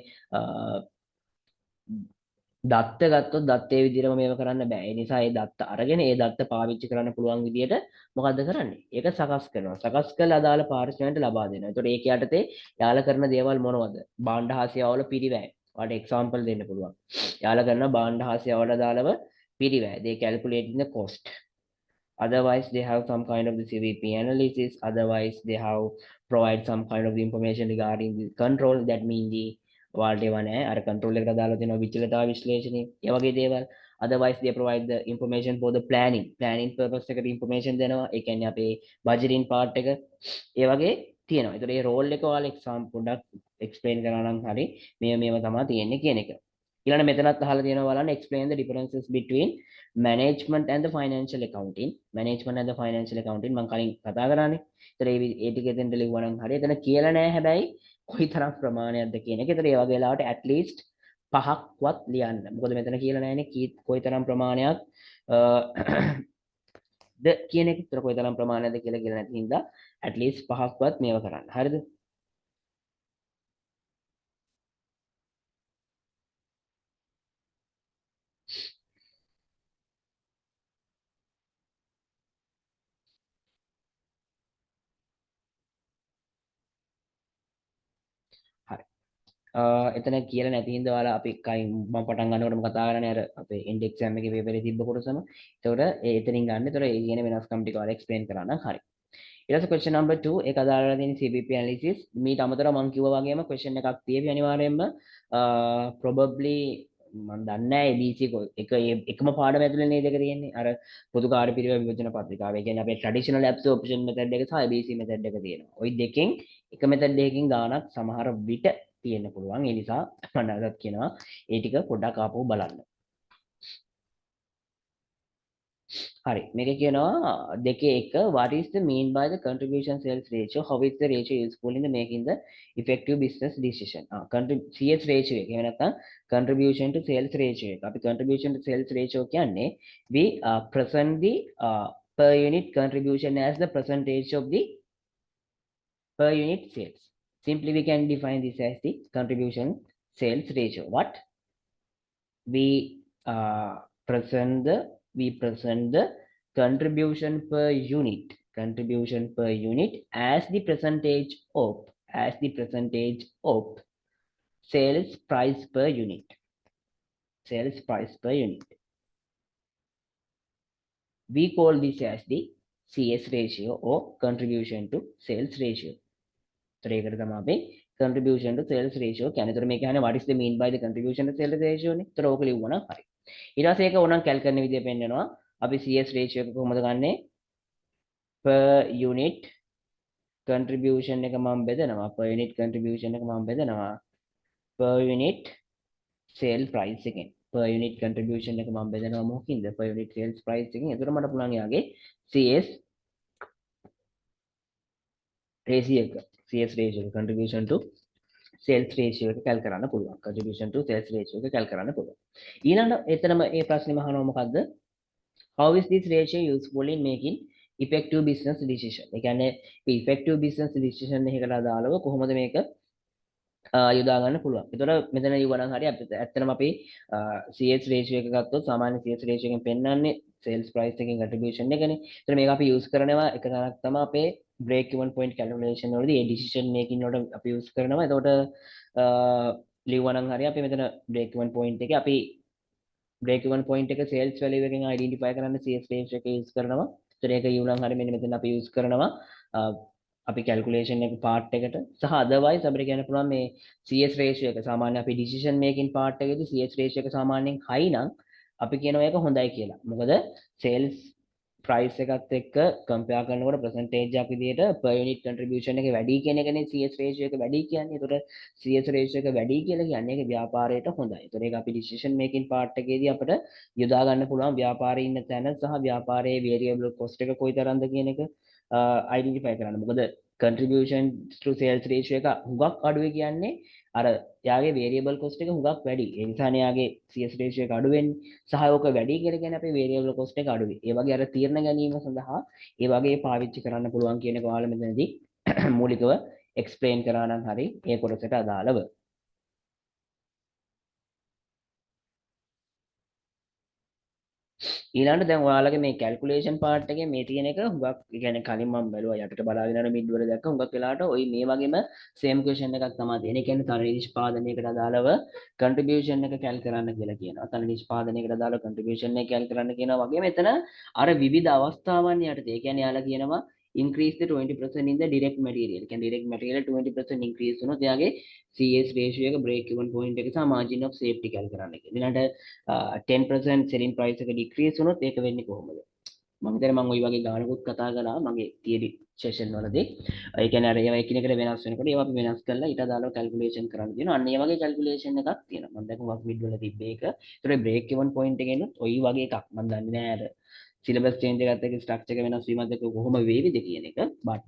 දත්ත ගත්තොත් දත්ත ඒ විදිහටම මේව කරන්න බෑ. ඒ නිසා ඒ දත්ත අරගෙන ඒ දත්ත පාවිච්චි කරන්න පුළුවන් විදිහට මොකද්ද කරන්නේ? ඒක සකස් කරනවා. සකස් කරලා අදාළ පාර්ශවයට ලබා දෙනවා. ඒතකොට ඒක යටතේ යාළුවා කරන දේවල් මොනවද? භාණ්ඩ හා සේවාවල පිරිවැය. ඔයාලට එක්සැම්පල් දෙන්න පුළුවන්. යාළුවා කරන භාණ්ඩ හා සේවාවල අදාළව පිරිවැය. They calculating the cost. Otherwise, they have some kind of the CVP analysis. Otherwise, they have provide some kind of the information regarding the control. That means the ඔයාලට ඒවා නැහැ අර control එකට දාලා තියෙනවා විචලතා විශ්ලේෂණය ඒ වගේ දේවල්. Otherwise, they provide the information for the planning purpose එකට information දෙනවා. ඒ කියන්නේ අපේ budgeting part එක ඒ වගේ තියෙනවා. ඒතකොට මේ role එක ඔයාලා exam පොඩ්ඩක් explain කරනවා නම් හරි මේව තමයි තියෙන්නේ කියන එක. ඊළඟ මෙතනත් අහලා තියෙනවා බලන්න explain the differences between management and the financial accounting. Management and the financial accounting මම කලින් කතා කරානේ. ඒතර ඒ ටික එතෙන්ට ලිව්වා නම් හරි. එතන කියලා නැහැ හැබැයි කොයි තරම් ප්‍රමාණයක්ද කියන එක. ඒතර ඒ වගේ වෙලාවට at least 5ක්වත් ලියන්න. මොකද මෙතන කියලා නැහැනේ කොයිතරම් ප්‍රමාණයක් ද කියන එක. විතර කොයිතරම් ප්‍රමාණයක්ද කියලා කියලා නැති හින්දා at least 5ක්වත් මේව කරන්න. හරිද? හරි. එතන කියලා නැති හින්දා ඔයාලා අපි කයින් මම පටන් ගන්නකොටම කතා කරන්නේ අර අපේ ඉන්ඩෙක්ස් එක්සෑම් එකේ පේපර් එකේ තිබ්බ කොටසම. ඒතකොට එතනින් ගන්න. ඒතකොට ඒ කියන වෙනස්කම් ටික ඔයාලා එක්ස්ප්ලেইন කරන්න. හරි. ඊට පස්සේ question number 2 ඒක අදාළලා තියෙන CBP analysis. මීට අමතරව මම කිව්වා වගේම question එකක් තියෙවි අනිවාර්යයෙන්ම probably මම දන්නේ නැහැ ABC එකම පාඩම ඇතුලේ නේද ඒක තියෙන්නේ. අර පොදු කාර්ය පිළිවෙල විභජන පත්‍රිකාව. ඒ කියන්නේ අපේ traditional absorption method එක සහ ABC method එක තියෙනවා. ওই දෙකෙන් එක method එකකින් ගානක් සමහර විට තියෙන්න පුළුවන්. ඒ නිසා මම නැවතත් කියනවා ඒ ටික පොඩ්ඩක් ආපහු බලන්න. හරි මේක කියනවා දෙකේ එක what is the mean by the contribution sales ratio, how is the ratio useful in the making the effective business decision. CS ratio එක එහෙම නැත්නම් contribution to sales ratio එක. අපි contribution to sales ratio කියන්නේ we present the per unit contribution as the percentage of the per unit sales. Simply we can define this as the contribution sales ratio. What we present the contribution per unit as the percentage of sales price per unit. We call this as the CS ratio or contribution to sales ratio. So ඒකට තමයි අපි contribution to sales ratio කියන්නේ. ඒතර මේක කියන්නේ what is the mean by the contribution to sales ratio නේ. ඒතර ඕක ලිව්වනම් හරි. ඊට පස්සේ ඒක ඕනම් කැල් කරන විදිය පෙන්නනවා. අපි CS ratio එක කොහොමද ගන්නෙ? per unit contribution එක මම බෙදනවා. per unit contribution එක මම බෙදනවා. per unit sale price එකෙන්. per unit contribution එක මම බෙදනවා මොකකින්ද? per unit sales price එකෙන්. ඒතර මට පුළුවන් යාගේ CS ratio එක CS ratio එක contribution to sales ratio එක කැල් කරන්න පුළුවන්. contribution to sales ratio එක කැල් කරන්න පුළුවන්. ඊළඟ එතනම මේ ප්‍රශ්නේ මහනවා මොකද්ද? how is this ratio useful in making effective business decision? ඒ කියන්නේ effective business decision එකකට අදාළව කොහොමද මේක යොදා ගන්න පුළුවන්. ඒතකොට මෙතන යවනම් හරිය ඇත්තටම අපි CS ratio එක ගත්තොත් සාමාන්‍ය CS ratio එකෙන් පෙන්වන්නේ sales price එකෙන් contribution එකනේ. ඒතර මේක අපි use කරනවා එක තැනක් තමයි අපේ break even point calculation වලදී ඒ decision making වලට අපි use කරනවා. එතකොට ලිව්වනම් හරිය අපි මෙතන break even point එකේ අපි break even point එක sales value එකෙන් identify කරන්න CS ratio එක use කරනවා. ඒතර ඒක යවනම් හරිය මෙන්න මෙතන අපි use කරනවා අපි calculation එක part එකට සහ otherwise අපිට කියන්න පුළුවන් මේ CS ratio එක සාමාන්‍ය අපි decision making part එකේදී CS ratio එක සාමාන්‍යයෙන් high නම් අපි කියනවා ඒක හොඳයි කියලා. මොකද sales price එකත් එක්ක compare කරනකොට percentage එකක් විදිහට per unit contribution එක වැඩි කියන එකනේ CS ratio එක වැඩි කියන්නේ. ඒතකොට CS ratio එක වැඩි කියලා කියන්නේ ඒක ව්‍යාපාරයට හොඳයි. ඒතකොට ඒක අපි decision making part එකේදී අපිට යොදා ගන්න පුළුවන් ව්‍යාපාරයේ ඉන්න තැන සහ ව්‍යාපාරයේ variable cost එක කොයිතරම්ද කියන එක identify කරන්න. මොකද contribution to sales ratio එක හුඟක් අඩුයි කියන්නේ අර යාගේ variable cost එක හුඟක් වැඩි. ඒ නිසානේ යාගේ CS ratio එක අඩු වෙන්නේ. සහ ඕක වැඩි කියලා කියන්නේ අපේ variable cost එක අඩුයි. ඒ වගේ අර තීරණ ගැනීම සඳහා ඒ වගේ පාවිච්චි කරන්න පුළුවන් කියන එක ඔයාලා මෙතනදී මූලිකව explain කරා නම් හරි ඒ කොටසට අදාළව. ඊළඟට දැන් ඔයාලගේ මේ calculation part එකේ මේ තියෙන එක හුඟක් කියන්නේ කලින් මම බැලුවා යටට බලාගෙන යන mid වල දැක්ක හුඟක් වෙලාවට ওই මේ වගේම same question එකක් තමයි තියෙන. ඒ කියන්නේ තන නිෂ්පාදනයකට අදාළව contribution එක cal කරන්න කියලා කියනවා. තන නිෂ්පාදනයකට අදාළව contribution එක cal කරන්න කියනවා වගේම එතන අර විවිධ අවස්ථාවන් යටතේ. ඒ කියන්නේ යාලා කියනවා increase the 20% in the direct material. කියන්නේ direct material 20% increase වුණොත් එයාගේ CS ratio එක break even point එක සහ margin of safety cal කරන්න කියලා. ඊළඟට 10% selling price එක decrease වුණොත් ඒක වෙන්නේ කොහොමද? මම හිතන්නේ මම ওই වගේ ගානකුත් කතා කළා මගේ theory session වලදී. ඒ කියන්නේ අර ඒවා එකිනෙකට වෙනස් වෙනකොට ඒවා අපි වෙනස් කරලා ඊට අදාළව calculation කරන්න තියෙනවා. අන්න ඒ වගේ calculation එකක් තියෙනවා. මම දැන් work mid වල තිබ්බේ ඒක. ඒතර break even point එකෙනුත් ওই වගේ එකක් මම දන්නේ නෑ අර syllabus change එකත් එක්ක structure එක වෙනස් වීමත් එක්ක කොහොම වේවිද කියන එක. but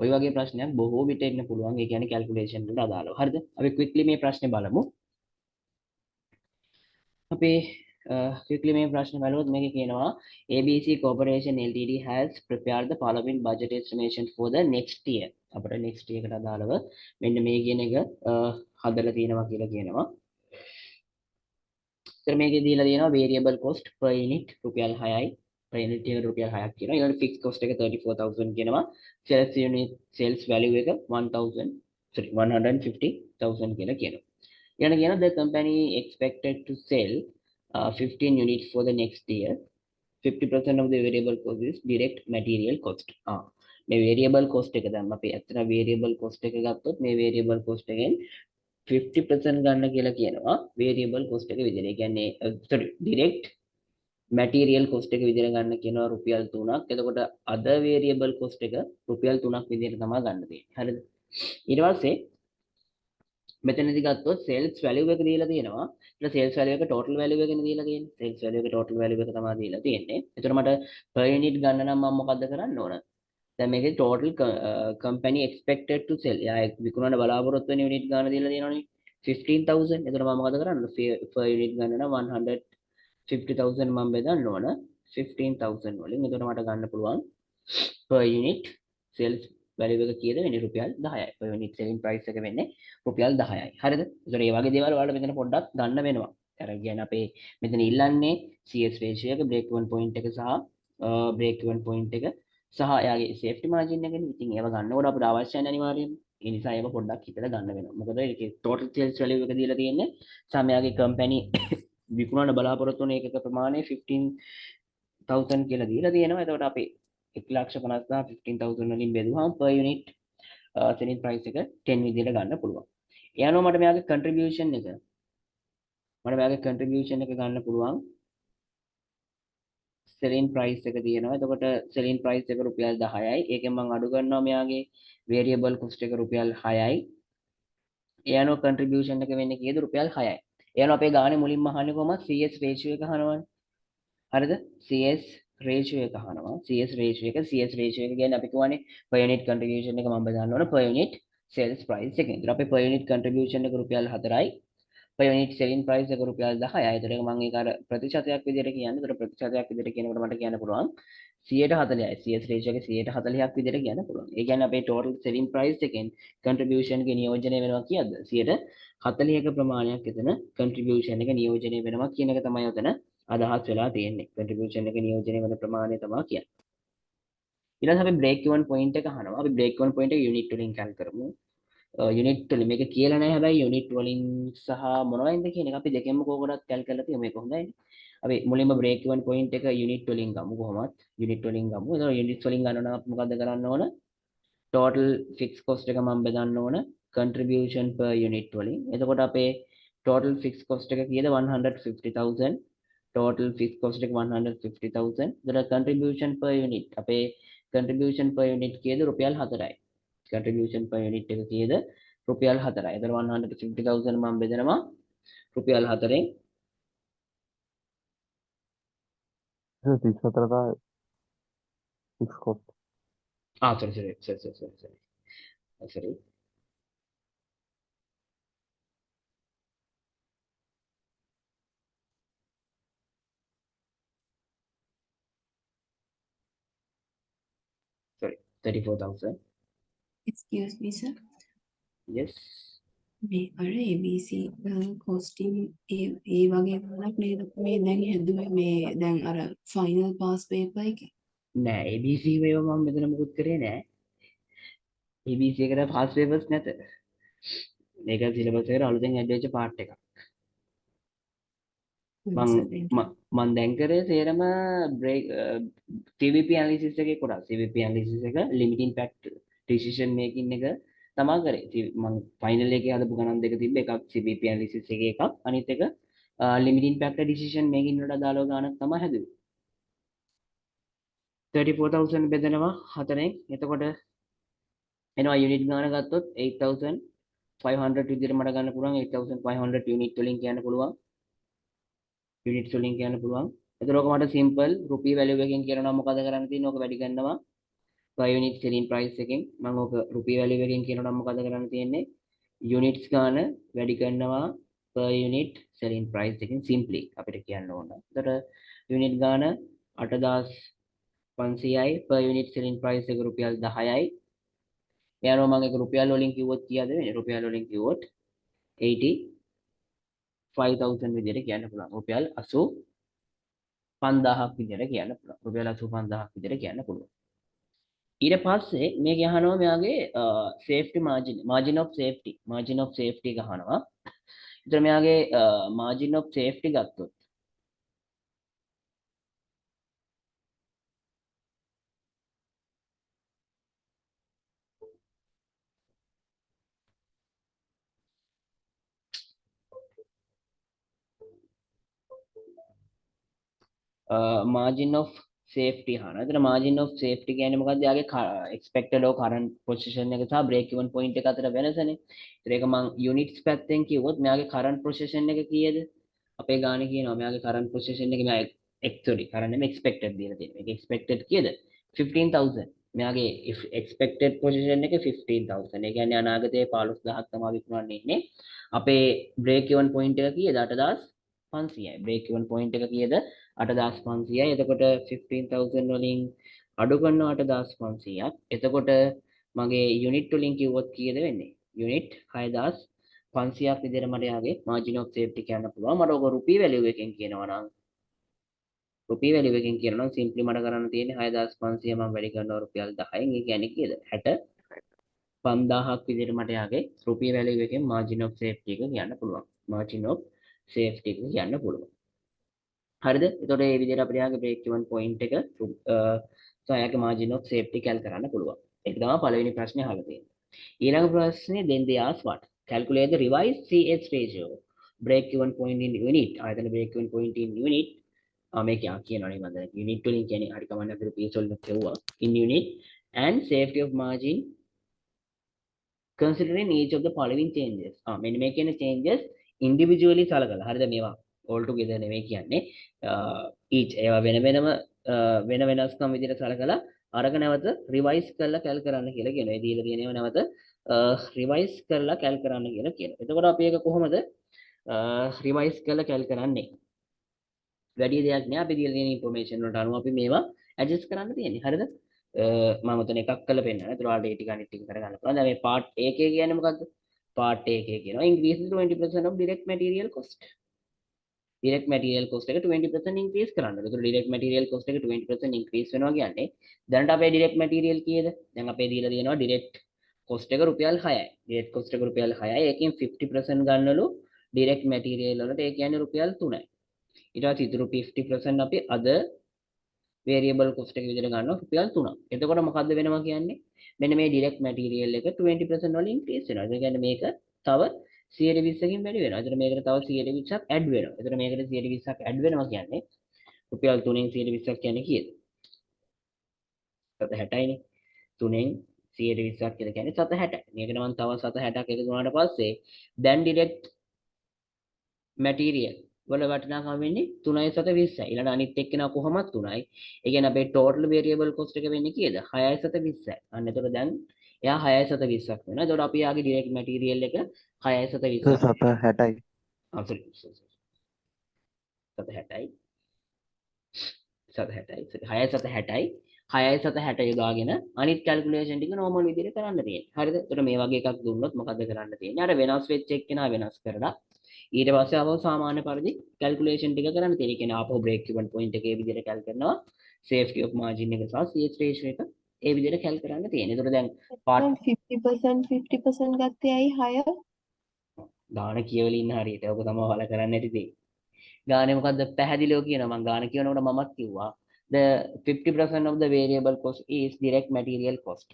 ওই වගේ ප්‍රශ්නයක් බොහෝ විට එන්න පුළුවන්. ඒ කියන්නේ calculation වලට අදාළව. හරිද? අපි quickly මේ ප්‍රශ්නේ බලමු. අපි quickly මේ ප්‍රශ්න බලුවොත් මේකේ කියනවා ABC Corporation Ltd has prepared the following budget estimation for the next year. අපිට next year එකට අදාළව මෙන්න මේ කියන එක හදලා තියෙනවා කියලා කියනවා. ඉතින් මේකේ දීලා තියෙනවා variable cost per unit රුපියල් 6යි. per unit එකට රුපියල් 6ක් කියනවා. ඊළඟට fixed cost එක 34000 කියනවා. sales value එක 150,000 කියලා කියනවා. ඊළඟ කියනවා the company expected to sell 15 units for the next year. 50% of the variable cost is direct material cost. මේ variable cost එක දැන් අපි ඇත්තට variable cost එක ගත්තොත් මේ variable cost එකෙන් 50% ගන්න කියලා කියනවා variable cost එක විදිහට. ඒ කියන්නේ direct material cost එක විදිහට ගන්න කියනවා රුපියල් 3ක්. එතකොට other variable cost එක රුපියල් 3ක් විදිහට තමයි ගන්න තියෙන්නේ. හරිද? ඊට පස්සේ මෙතනදී ගත්තොත් sales value එක දීලා තියෙනවා. ඊට sales value එක total value එකනේ දීලා තියෙන්නේ. sales value එක total value එක තමයි දීලා තියෙන්නේ. එතකොට මට per unit ගන්න නම් මම මොකද්ද කරන්න ඕන? දැන් මේකේ total company expected to sell. යා විකුණන බලාපොරොත්තු වෙන unit ගන්න දීලා තියෙනවනේ 15000. එතකොට මම මොකද කරන්නේ? per unit ගන්න නම් 150,000 මම බෙදන්න ඕන 15000 වලින්. එතකොට මට ගන්න පුළුවන් per unit sales value එක කීයද වෙන්නේ රුපියල් 10යි. per unit selling price එක වෙන්නේ රුපියල් 10යි. හරිද? ඒතර මේ වගේ දේවල් ඔයාලට මෙතන පොඩ්ඩක් ගන්න වෙනවා. අර කියන්නේ අපේ මෙතන ඉල්ලන්නේ CS ratio එක break even point එක සහ break even point එක සහ එයාගේ safety margin එකනේ. ඉතින් ඒව ගන්නකොට අපිට අවශ්‍ය නැහැ අනිවාර්යයෙන්ම. ඒ නිසා ඒව පොඩ්ඩක් හිතලා ගන්න වෙනවා. මොකද ඒකේ total sales value එක දීලා තියෙන්නේ සහ මෙයාගේ company විකුණන බලාපොරොත්තු වෙන ඒකක ප්‍රමාණය 15000 කියලා දීලා තියෙනවා. එතකොට අපි 1,50,000 වලින් බෙදුවාම per unit selling price එක 10 විදිහට ගන්න පුළුවන්. එයානෝ මට මෙයාගේ contribution එක ගන්න පුළුවන් selling price එක තියෙනවා. එතකොට selling price එක රුපියල් 10යි. ඒකෙන් මම අඩු කරනවා මෙයාගේ variable cost එක රුපියල් 6යි. එයානෝ contribution එක වෙන්නේ කීයද? රුපියල් 6යි. එයානෝ අපේ ගානේ මුලින්ම අහන්නේ කොහමද? CS ratio එක අහනවනේ. හරිද? CS ratio එක අහනවා. CS ratio එක කියන්නේ අපි කියවනේ per unit contribution එක මම බෙදන්න ඕන per unit sales price එකෙන්. ඒතර අපේ per unit contribution එක රුපියල් 4යි. per unit selling price එක රුපියල් 10යි. ඒතර මම ඒක අර ප්‍රතිශතයක් විදිහට කියන්නේ. ඒතර ප්‍රතිශතයක් විදිහට කියනකොට මට කියන්න පුළුවන් 140යි. CS ratio එක 140ක් විදිහට කියන්න පුළුවන්. ඒ කියන්නේ අපේ total selling price එකෙන් contribution එක නියෝජනය වෙනවා කියද්ද? 140ක ප්‍රමාණයක් එතන contribution එක නියෝජනය වෙනවා කියන එක තමයි උතන අදහස් වෙලා තියෙන්නේ. contribution එක නියෝජනය වෙන ප්‍රමාණය තමයි කියන්නේ. ඊළඟට අපි break even point එක අහනවා. අපි break even point එක unit වලින් කැල් කරමු. unit වලින් මේක කියලා නැහැ හැබැයි unit වලින් සහ මොනවයින්ද කියන එක අපි දෙකෙන්ම කෝකටත් කැල් කරලා තියෙමු. මේක හොඳයි. අපි මුලින්ම break even point එක unit වලින් ගමු කොහොමත්. unit වලින් ගමු. එතකොට unit වලින් ගන්න නම් අපි මොකද්ද කරන්න ඕන? total fixed cost එක මම බෙදන්න ඕන contribution per unit වලින්. එතකොට අපේ total fixed cost එක කීයද? 150,000. total fixed cost එක 150,000. එතකොට contribution per unit අපේ contribution per unit කීයද? රුපියල් 4යි. contribution per unit එක කීයද? රුපියල් 4යි. එතකොට 150,000 මම බෙදනවා රුපියල් 4ෙන්. 34 fixed cost. sorry. Sorry, 34,000. Excuse me, sir. Yes. මේ අර ABC costing ඒ වගේ වලක් නේද මේ දැන් හැදුවේ මේ දැන් අර final pass paper එකේ. නෑ ABC වේව මම මෙතන මුකුත් කරේ නෑ. ABC එකට past papers නැත. මේක syllabus එකට අලුතෙන් add වෙච්ච part එකක්. මම දැන් කරේ සේරම break CVP analysis එකේ කොටස්. CVP analysis එක limiting factor decision making එක තමා කරේ. මම final එකේ හදපු ගණන් දෙක තිබ්බ එකක් CVP analysis එකේ එකක් අනිත් එක limiting factor decision making වලට අදාළව ගණන් තමයි හැදුවේ. 34,000 බෙදනවා 4ෙන්. එතකොට එනවා unit ගාන ගත්තොත් 8,500 විදිහට මට ගන්න පුළුවන්. 8,500 unit වලින් කියන්න පුළුවන්. unit වලින් කියන්න පුළුවන්. එතකොට ඔක මට simple rupee value එකකින් කියනවා මොකද කරන්න තියෙන්නේ? ඔක වැඩි කරනවා per unit selling price එකෙන්. මම ඔක rupee value එකකින් කියනවා මොකද කරන්න තියෙන්නේ? units ගාන වැඩි කරනවා per unit selling price එකකින් simply අපිට කියන්න ඕන. එතකොට unit ගාන 8500යි per unit selling price එක රුපියල් 10යි. එයානෝ මම ඒක රුපියල් වලින් කිව්වොත් කීයද වෙන්නේ? රුපියල් වලින් කිව්වොත් 85000 විදිහට කියන්න පුළුවන්. රුපියල් 85000ක් විදිහට කියන්න පුළුවන්. රුපියල් 85000ක් විදිහට කියන්න පුළුවන්. ඊට පස්සේ මේක අහනවා මෙයාගේ safety margin of safety එක අහනවා. එතන මෙයාගේ margin of safety ගත්තොත් margin of safety අහනවා. එතන margin of safety කියන්නේ මොකක්ද? එයාගේ expected or current position එක සහ break even point එක අතර වෙනසනේ. ඒතර ඒක මම units පැත්තෙන් කිව්වොත් මෙයාගේ current position එක කීයද? අපේ ගානේ කියනවා මෙයාගේ current position එක මෙයා current නෙමෙයි expected දීලා තියෙනවා. මේක expected කීයද? 15000. මෙයාගේ expected position එක 15000. ඒ කියන්නේ අනාගතයේ 15000ක් තමයි විකුණන්නේ ඉන්නේ. අපේ break even point එක කීයද? 8500යි. break even point එක කීයද? 8500යි. එතකොට 15000 වලින් අඩු කරනවා 8500ක්. එතකොට මගේ unit වලින් කිව්වොත් කීයද වෙන්නේ? unit 6500ක් විදිහට මට යාගේ margin of safety කියන්න පුළුවන්. මට ඔක රුපියල් value එකෙන් කියනවා නම් රුපියල් value එකෙන් කියනවා නම් simply මට කරන්න තියෙන්නේ 6500 මම වැඩි කරනවා රුපියල් 10න්. ඒ කියන්නේ කීයද? 65000ක් විදිහට මට යාගේ රුපියල් value එකෙන් margin of safety එක කියන්න පුළුවන්. margin of safety එක කියන්න පුළුවන්. හරිද? එතකොට මේ විදිහට අපිට යාගේ break even point එක සහ යාගේ margin of safety කැල් කරන්න පුළුවන්. ඒක තමයි පළවෙනි ප්‍රශ්නේ අහලා තියෙන්නේ. ඊළඟ ප්‍රශ්නේ then they ask what? Calculate the revised CS ratio. Break even point in unit. ආයතන break even point in unit. මේක කියනවා නේ මම unit වලින් කියන්නේ හරි කමන්න අපිට piece වලින් කියුවා. In unit and safety of margin considering each of the following changes. මෙන්න මේ කියන changes individually සලකලා. හරිද මේවා all together නෙමෙයි කියන්නේ. each ඒවා වෙන වෙනම වෙන වෙනස්කම් විදිහට සලකලා අරක නැවත රිවයිස් කරලා කැල් කරන්න කියලා කියනවා. ඒ දීලා තියෙනව නැවත රිවයිස් කරලා කැල් කරන්න කියලා කියනවා. එතකොට අපි ඒක කොහොමද රිවයිස් කරලා කැල් කරන්නේ? වැඩි දෙයක් නෑ. අපි දීලා තියෙන ইনফরমේෂන් වලට අනුව අපි මේවා ඇඩ්ජස්ට් කරන්න තියෙන්නේ. හරිද? මම උතන එකක් කරලා පෙන්නනවා. ඒතර ඔයාලට ඒ ටික අනිත් ටික කරගන්න පුළුවන්. දැන් මේ part AK කියන්නේ මොකද්ද? part AK කියනවා increase 20% of direct material cost. direct material cost එක 20% increase කරන්න. ඒතර direct material cost එක 20% increase වෙනවා කියන්නේ දැනට අපේ direct material කීයද? දැන් අපේ දීලා තියෙනවා direct cost එක රුපියල් 6යි. direct cost එක රුපියල් 6යි. ඒකෙන් 50% ගන්නලු direct material වලට ඒ කියන්නේ රුපියල් 3යි. ඊට පස්සේ ඉතුරු 50% අපි other variable cost එක විදිහට ගන්නවා රුපියල් 3ක්. එතකොට මොකද්ද වෙනවා කියන්නේ? මෙන්න මේ direct material එක 20% වලින් increase වෙනවා. ඒ කියන්නේ මේක තව 120කින් වැඩි වෙනවා. එතන මේකට තව 120ක් ඇඩ් වෙනවා. එතන මේකට 120ක් ඇඩ් වෙනවා කියන්නේ රුපියල් 3න් 120ක් කියන්නේ කීයද? 760යිනේ. 3න් 120ක් කියලා කියන්නේ 760යි. මේකට මම තව 760ක් එකතු වුණාට පස්සේ දැන් direct material වල වටිනාකම වෙන්නේ 3.20යි. ඊළඟ අනිත් එක්කෙනා කොහොමද 3යි. ඒ කියන්නේ අපේ total variable cost එක වෙන්නේ කීයද? 6.20යි. අන්න එතකොට දැන් එයා 6.20ක් වෙනවා. එතකොට අපි යාගේ direct material එක 6.20ක්. 760යි. sorry 760යි. 6.60යි 6.60 යොදාගෙන අනිත් කැල්කියුලේෂන් ටික normal විදිහට කරන්න තියෙනවා. හරිද? එතකොට මේ වගේ එකක් දුන්නොත් මොකද්ද කරන්න තියෙන්නේ? අර වෙනස් වෙච්ච එක්කෙනා වෙනස් කරලා ඊට පස්සේ ආවම සාමාන්‍ය පරිදි කැල්කියුලේෂන් ටික කරන්න තියෙනවා. ඒ කියන්නේ ආපහු break even point එකේ විදිහට කැල් කරනවා. safety of margin එක සහ CS ratio එක ඒ විදිහට කැල් කරන්න තියෙනවා. එතකොට දැන් part 50% ගත්තේ ඇයි 6? ගාන කියවල ඉන්න හරියට ඔක තමයි වල කරන්න ඇති දේ. ගානේ මොකද්ද පැහැදිලිව කියනවා. මම ගාන කියනකොට මමත් කිව්වා the 50% of the variable cost is direct material cost.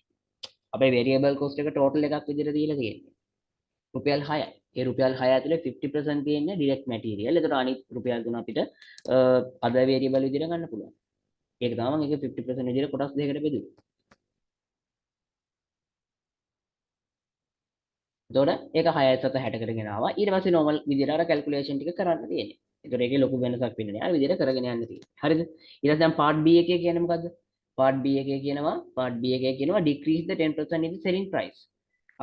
අපේ variable cost එක total එකක් විදිහට දීලා තියෙන්නේ. රුපියල් 6යි. ඒ රුපියල් 6 ඇතුලේ 50% තියෙන්නේ direct material. ඒතර අනිත් රුපියල් 3 අපිට other variable විදිහට ගන්න පුළුවන්. ඒක තමයි මම ඒක 50% විදිහට කොටස් දෙකකට බෙදුවේ. එතකොට ඒක 6.60කට ගෙන ආවා. ඊට පස්සේ normal විදිහට අර calculation ටික කරන්න තියෙන්නේ. ඒතකොට ඒකේ ලොකු වෙනසක් වෙන්නේ නැහැ. අර විදිහට කරගෙන යන්න තියෙන්නේ. හරිද? ඊට පස්සේ දැන් part B එකේ කියන්නේ මොකද්ද? part B එකේ කියනවා decrease the 10% in the selling price.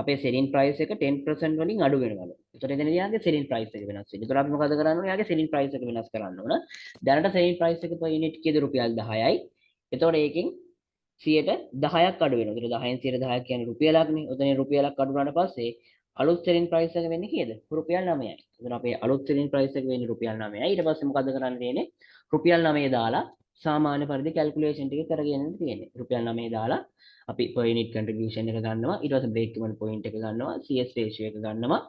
අපේ selling price එක 10% වලින් අඩු වෙනවලු. ඒතකොට එතන යාගේ selling price එක වෙනස් වෙනවා. ඒතකොට අපි මොකද කරන්න ඕනේ? යාගේ selling price එක වෙනස් කරන්න ඕන. දැනට selling price එක per unit කීයද? රුපියල් 10යි. එතකොට ඒකෙන් 10%ක් අඩු වෙනවා. ඒතකොට 10න් 10% කියන්නේ රුපියලක්නේ. ඔතන රුපියලක් අඩු වුණාට පස්සේ අලුත් selling price එක වෙන්නේ කීයද? රුපියල් 9යි. එතන අපේ අලුත් selling price එක වෙන්නේ රුපියල් 9යි. ඊට පස්සේ මොකද කරන්න තියෙන්නේ? රුපියල් 9 දාලා සාමාන්‍ය පරිදි calculation ටික කරගෙන තියෙන්නේ. රුපියල් 9 දාලා අපි per unit contribution එක ගන්නවා. ඊට පස්සේ break even point එක ගන්නවා. CS ratio එක ගන්නවා.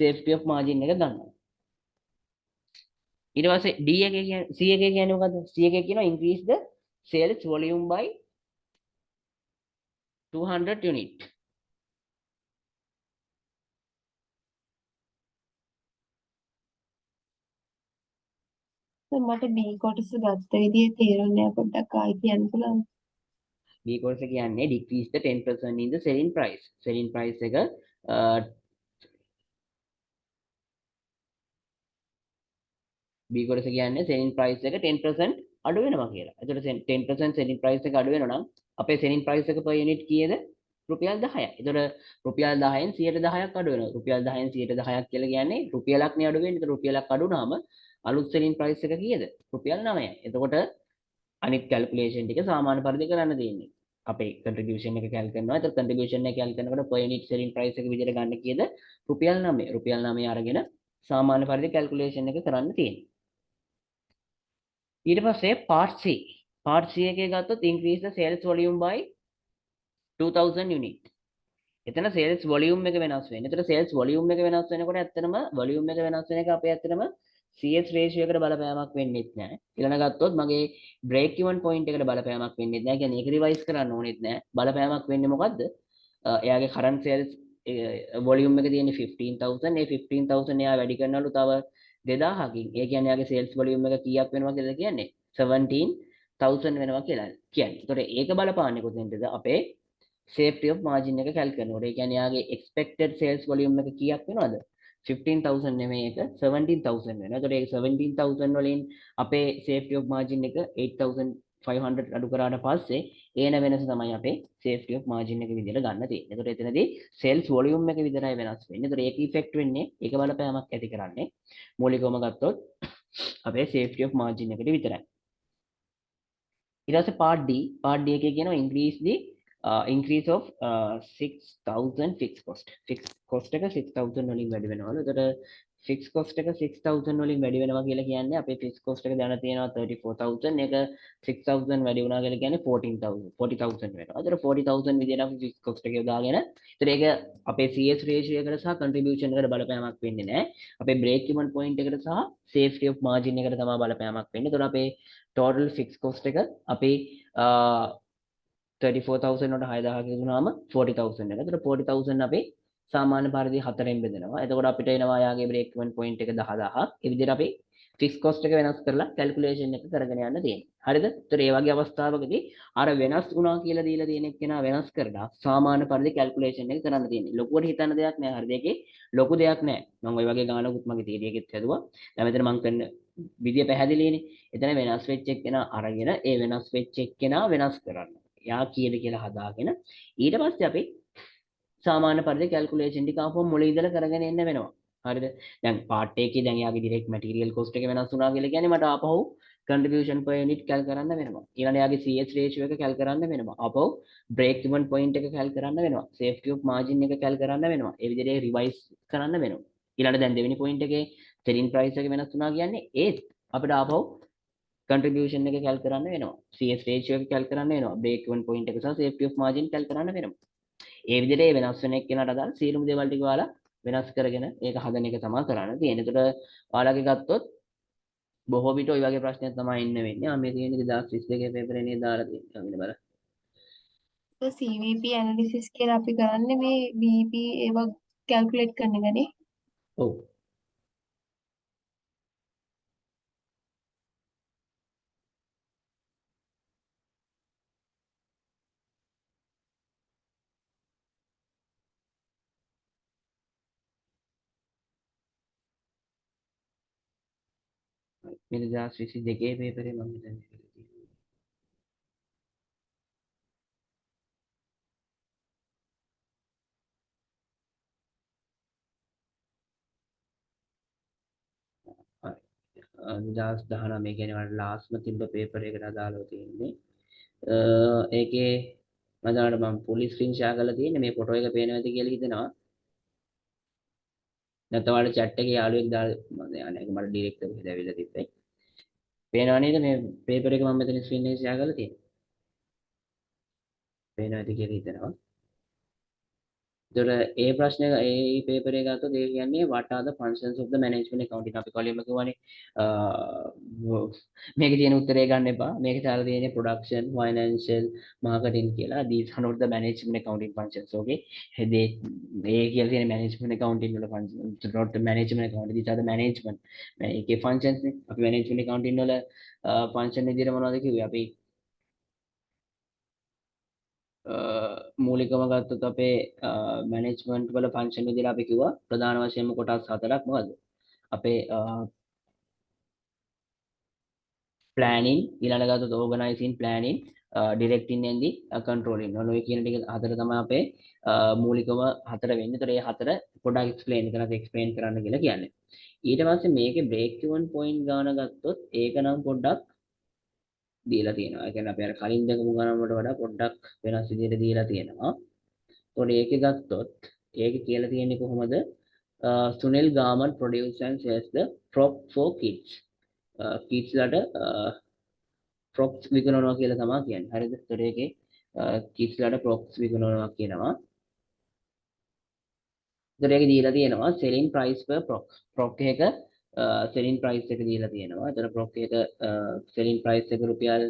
safety of margin එක ගන්නවා. ඊට පස්සේ D එකේ කියන්නේ C එකේ කියන්නේ මොකද්ද? C එකේ කියනවා increase the sales volume by 200 unit. මට B කොටස ගත්ත විදිය තේරුන්නේ නැහැ. පොඩ්ඩක් ආයි කියන්න පුළුවන්ද? B කොටස කියන්නේ decrease the 10% in the selling price. selling price එක B කොටස කියන්නේ selling price එක 10% අඩු වෙනවා කියලා. එතකොට 10% selling price එක අඩු වෙනවා නම් අපේ selling price එක per unit කීයද? රුපියල් 10යි. එතකොට රුපියල් 10න් 10%ක් අඩු වෙනවා. රුපියල් 10න් 10%ක් කියලා කියන්නේ රුපියලක් නේ අඩු වෙන්නේ. එතකොට රුපියලක් අඩු වුණාම අලුත් selling price එක කීයද? රුපියල් 9යි. එතකොට අනිත් calculation ටික සාමාන්‍ය පරිදි කරන්න තියෙන්නේ. අපේ contribution එක calc කරනවා. එතකොට contribution එක calc කරනකොට per unit selling price එක විදිහට ගන්න කීයද? රුපියල් 9. රුපියල් 9 අරගෙන සාමාන්‍ය පරිදි calculation එක කරන්න තියෙන්නේ. ඊට පස්සේ part C. part C එකේ ගත්තොත් increase the sales volume by 2000 unit. එතන sales volume එක වෙනස් වෙන්නේ. එතන sales volume එක වෙනස් වෙනකොට ඇත්තටම volume එක වෙනස් වෙන එක අපේ ඇත්තටම CS ratio එකට බලපෑමක් වෙන්නේ නැහැ. ඊළඟ ගත්තොත් මගේ break even point එකට බලපෑමක් වෙන්නේ නැහැ. කියන්නේ ඒක revise කරන්න ඕනෙත් නැහැ. බලපෑමක් වෙන්නේ මොකද්ද? එයාගේ current sales volume එක තියෙන්නේ 15000. ඒ 15000 එයා වැඩි කරනලු තව 2000කින්. ඒ කියන්නේ එයාගේ sales volume එක කීයක් වෙනවා කියලා කියන්නේ 17000 වෙනවා කියලා කියන්නේ. ඒතකොට ඒක බලපාන්නේ කොතෙන්ද? අපේ safety of margin එක calc කරනකොට. ඒ කියන්නේ යාගේ expected sales volume එක කීයක් වෙනවද? 15000 නෙමෙයි ඒක 17000 වෙනවා. ඒතකොට ඒක 17000 වලින් අපේ safety of margin එක 8500 අඩු කරාට පස්සේ ඒන වෙනස තමයි අපේ safety of margin එක විදිහට ගන්න තියෙන්නේ. ඒතකොට එතනදී sales volume එක විතරයි වෙනස් වෙන්නේ. ඒතකොට ඒක effect වෙන්නේ ඒක බලපෑමක් ඇති කරන්නේ මූලිකවම ගත්තොත් අපේ safety of margin එකට විතරයි. ඊට පස්සේ part D එකේ කියනවා increase of 6000 fixed cost. fixed cost එක 6000 වලින් වැඩි වෙනවලු. එතකොට fixed cost එක 6000 වලින් වැඩි වෙනවා කියලා කියන්නේ අපේ fixed cost එක දැන තියෙනවා 34000. ඒක 6000 වැඩි වුණා කියලා කියන්නේ 40000 වෙනවා. එතකොට 40000 විදියට අපි fixed cost එක යොදාගෙන එතකොට ඒක අපේ CS ratio එකට සහ contribution එකට බලපෑමක් වෙන්නේ නැහැ. අපේ break even point එකට සහ safety of margin එකට තමයි බලපෑමක් වෙන්නේ. එතකොට අපේ total fixed cost එක අපේ 34000 වලට 6000 කියුණාම 40000 එක. එතකොට 40000 අපි සාමාන්‍ය පරිදි 4ෙන් බෙදෙනවා. එතකොට අපිට එනවා යාගේ break even point එක 10000ක්. ඒ විදිහට අපි fixed cost එක වෙනස් කරලා calculation එක කරගෙන යන්න තියෙනවා. හරිද? එතකොට මේ වගේ අවස්ථාවකදී අර වෙනස් වුණා කියලා දීලා තියෙන එක්කෙනා වෙනස් කරලා සාමාන්‍ය පරිදි calculation එක කරන්න තියෙන්නේ. ලොකුවට හිතන්න දෙයක් නෑ. හරිද? ඒකේ ලොකු දෙයක් නෑ. මම ওই වගේ ගානකුත් මගේ theory එකෙත් හදුවා. දැන් මෙතන මම කරන විදිය පැහැදිලිනේ. එතන වෙනස් වෙච්ච එක්කෙනා අරගෙන ඒ වෙනස් වෙච්ච එක්කෙනා වෙනස් කරන්න. යා කියන කියලා හදාගෙන ඊට පස්සේ අපි සාමාන්‍ය පරිදි calculation ටික ආපහු මුල ඉඳලා කරගෙන එන්න වෙනවා. හරිද? දැන් part A එකේ දැන් යාගේ direct material cost එක වෙනස් වුණා කියලා කියන්නේ මට ආපහු contribution per unit cal කරන්න වෙනවා. ඊළඟ යාගේ CS ratio එක cal කරන්න වෙනවා. ආපහු break even point එක cal කරන්න වෙනවා. safety of margin එක cal කරන්න වෙනවා. ඒ විදිහට revise කරන්න වෙනවා. ඊළඟ දැන් දෙවෙනි point එකේ selling price එක වෙනස් වුණා කියන්නේ ඒත් අපිට ආපහු contribution එක cal කරන්න වෙනවා. CS ratio එක cal කරන්න වෙනවා. break even point එක සහ safety of margin cal කරන්න වෙනවා. ඒ විදිහට ඒ වෙනස් වෙන එක්කෙනාට අදාළ සියලුම දේවල් ටික ඔයාලා වෙනස් කරගෙන ඒක හදන එක තමයි කරන්න තියෙන්නේ. ඒකට ඔයාලගේ ගත්තොත් බොහෝ විට ওই වගේ ප්‍රශ්නයක් තමයි ඉන්න වෙන්නේ. ආ මේ තියෙන 2022 පේපරේ නේ දාලා තියෙන්නේ. මෙන්න බලන්න. CVP analysis කියලා අපි කරන්නේ මේ BEP ඒවා calculate කරන එකනේ. ඔව්. මේ 2022 පේපරේ මම හිතන්නේ 2019 කියන්නේ මට ලාස්ට්ම තිබ්බ පේපර් එකට අදාළව තියෙන්නේ. ඒකේ මම ෆුල් ස්ක්‍රීන් ෂෙයා කරලා තියෙන්නේ මේ ෆොටෝ එක පේනවද කියලා හිතනවා. නැත්නම් ඔයාලා chat එකේ යාළුවෙක් දාලා මම යන්නේ මට ඩිරෙක්ට් එකේ දැවිලා තිබ්බේ. පේනව නේද මේ පේපර් එක මම මෙතන ස්ක්‍රීන් එකේ ෂෙයා කරලා තියෙන්නේ. පේනවද කියලා හිතනවා. ඒතර ඒ ප්‍රශ්නේ ඒ පේපර් එක ගත්තොත් ඒ කියන්නේ what are the functions of the management accounting අපි කලින්ම කිව්වනේ මේකේ තියෙන උත්තරේ ගන්න එපා මේකේ තාලා තියෙන්නේ production financial marketing කියලා these are not the management accounting functions okay they ඒ කියලා තියෙන management accounting වල functions not the management accounting these are the management මේකේ functions නේ අපි management accounting වල function විදිහට මොනවද කිව්වේ අපි මූලිකව ගත්තොත් අපේ මැනේජ්මන්ට් වල ෆන්ක්ෂන් විදිහට අපි කිව්වා ප්‍රධාන වශයෙන්ම කොටස් හතරක් මොකද්ද අපේ ප්ලෑනින් ඊළඟ ගත්තොත් ඕගනයිසින් ප්ලෑනින් ඩිරෙක්ටින් එන්ඩි කන්ට්‍රෝලින් ඔය කියන ටික හතර තමයි අපේ මූලිකව හතර වෙන්නේ. ඒතර මේ හතර පොඩ්ඩක් එක්ස්ප්ලেইন කරලා එක්ස්ප්ලেইন කරන්න කියලා කියන්නේ. ඊට පස්සේ මේකේ බ්‍රේක් ඉවන් පොයින්ට් ගාන ගත්තොත් ඒක නම් පොඩ්ඩක් දීලා තියෙනවා. ඒ කියන්නේ අපි අර කලින් දෙකම ගණන් වලට වඩා පොඩ්ඩක් වෙනස් විදිහට දීලා තියෙනවා. ඒතකොට ඒකේ ගත්තොත් ඒකේ කියලා තියෙන්නේ කොහොමද? Sunil Garment produce and sells the frock for kids. kids ලට frocks විකුණනවා කියලා තමයි කියන්නේ. හරිද? ඒතකොට ඒකේ kids ලට frocks විකුණනවා කියනවා. ඒතකොට ඒකේ දීලා තියෙනවා selling price per frock. frock එක selling price එක දීලා තියෙනවා. ඒතකොට frock එක selling price එක රුපියල්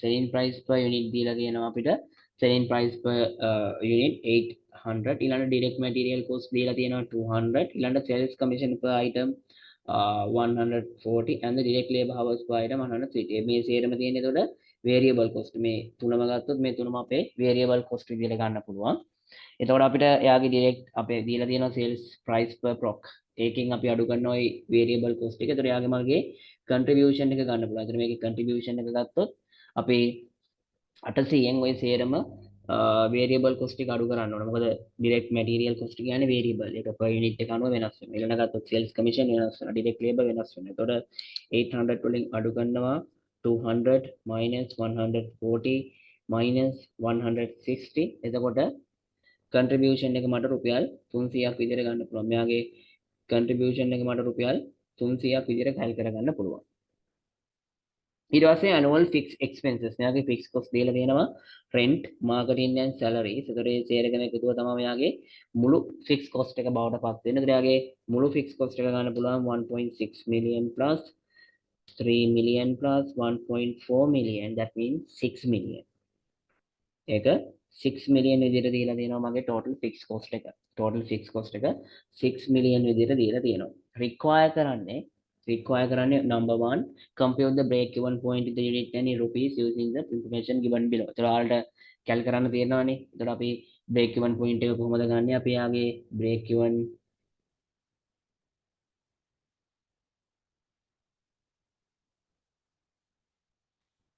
selling price per unit දීලා තියෙනවා අපිට selling price per unit 800 ඊළඟ direct material cost දීලා තියෙනවා 200 ඊළඟ sales commission per item 140 and the direct labor hours per item 160 මේ සේරම තියෙන්නේ එතකොට variable cost මේ තුනම ගත්තොත් මේ තුනම අපේ variable cost විදිහට ගන්න පුළුවන් එතකොට අපිට එයාගේ direct අපේ දීලා තියෙනවා sales price per proc ඒකෙන් අපි අඩු කරන ওই variable cost එක එතකොට එයාගේ මගේ contribution එක ගන්න පුළුවන්. එතකොට මේකේ contribution එක ගත්තොත් අපි 800න් ওই සේරම variable cost එක අඩු කරන්න ඕන. මොකද direct material cost කියන්නේ variable. ඒක per unit එක අනුව වෙනස් වෙනවා. ඊළඟ ගත්තොත් sales commission වෙනස් වෙනවා. direct labor වෙනස් වෙනවා. එතකොට 800 වලින් අඩු කරනවා 200 minus 140 minus 160 එතකොට contribution එක මට රුපියල් 300ක් විදිහට ගන්න පුළුවන්. මෙයාගේ contribution එක මට රුපියල් 300ක් විදිහට කැල් කරගන්න පුළුවන්. ඊට පස්සේ annual fixed expenses මෙයාගේ fixed cost දීලා තියෙනවා rent, marketing and salaries. ඒතකොට මේ සේරගෙන එකතුව තමයි මෙයාගේ මුළු fixed cost එක බවට පත් වෙන්නේ. ඒතකොට එයාගේ මුළු fixed cost එක ගන්න පුළුවන් 1.6 million plus 3 million plus 1.4 million that means 6 million. ඒක 6 million විදිහට දීලා තියෙනවා මගේ total fixed cost එක. total fixed cost එක 6 million විදිහට දීලා තියෙනවා. require කරන්නේ number 1 compute the break even point in the unit and in rupees using the information given below. ඒතර ඔයාලට කැල් කරන්න තියෙනවානේ. ඒතර අපි break even point එක කොහොමද ගන්නෙ? අපි යාගේ break even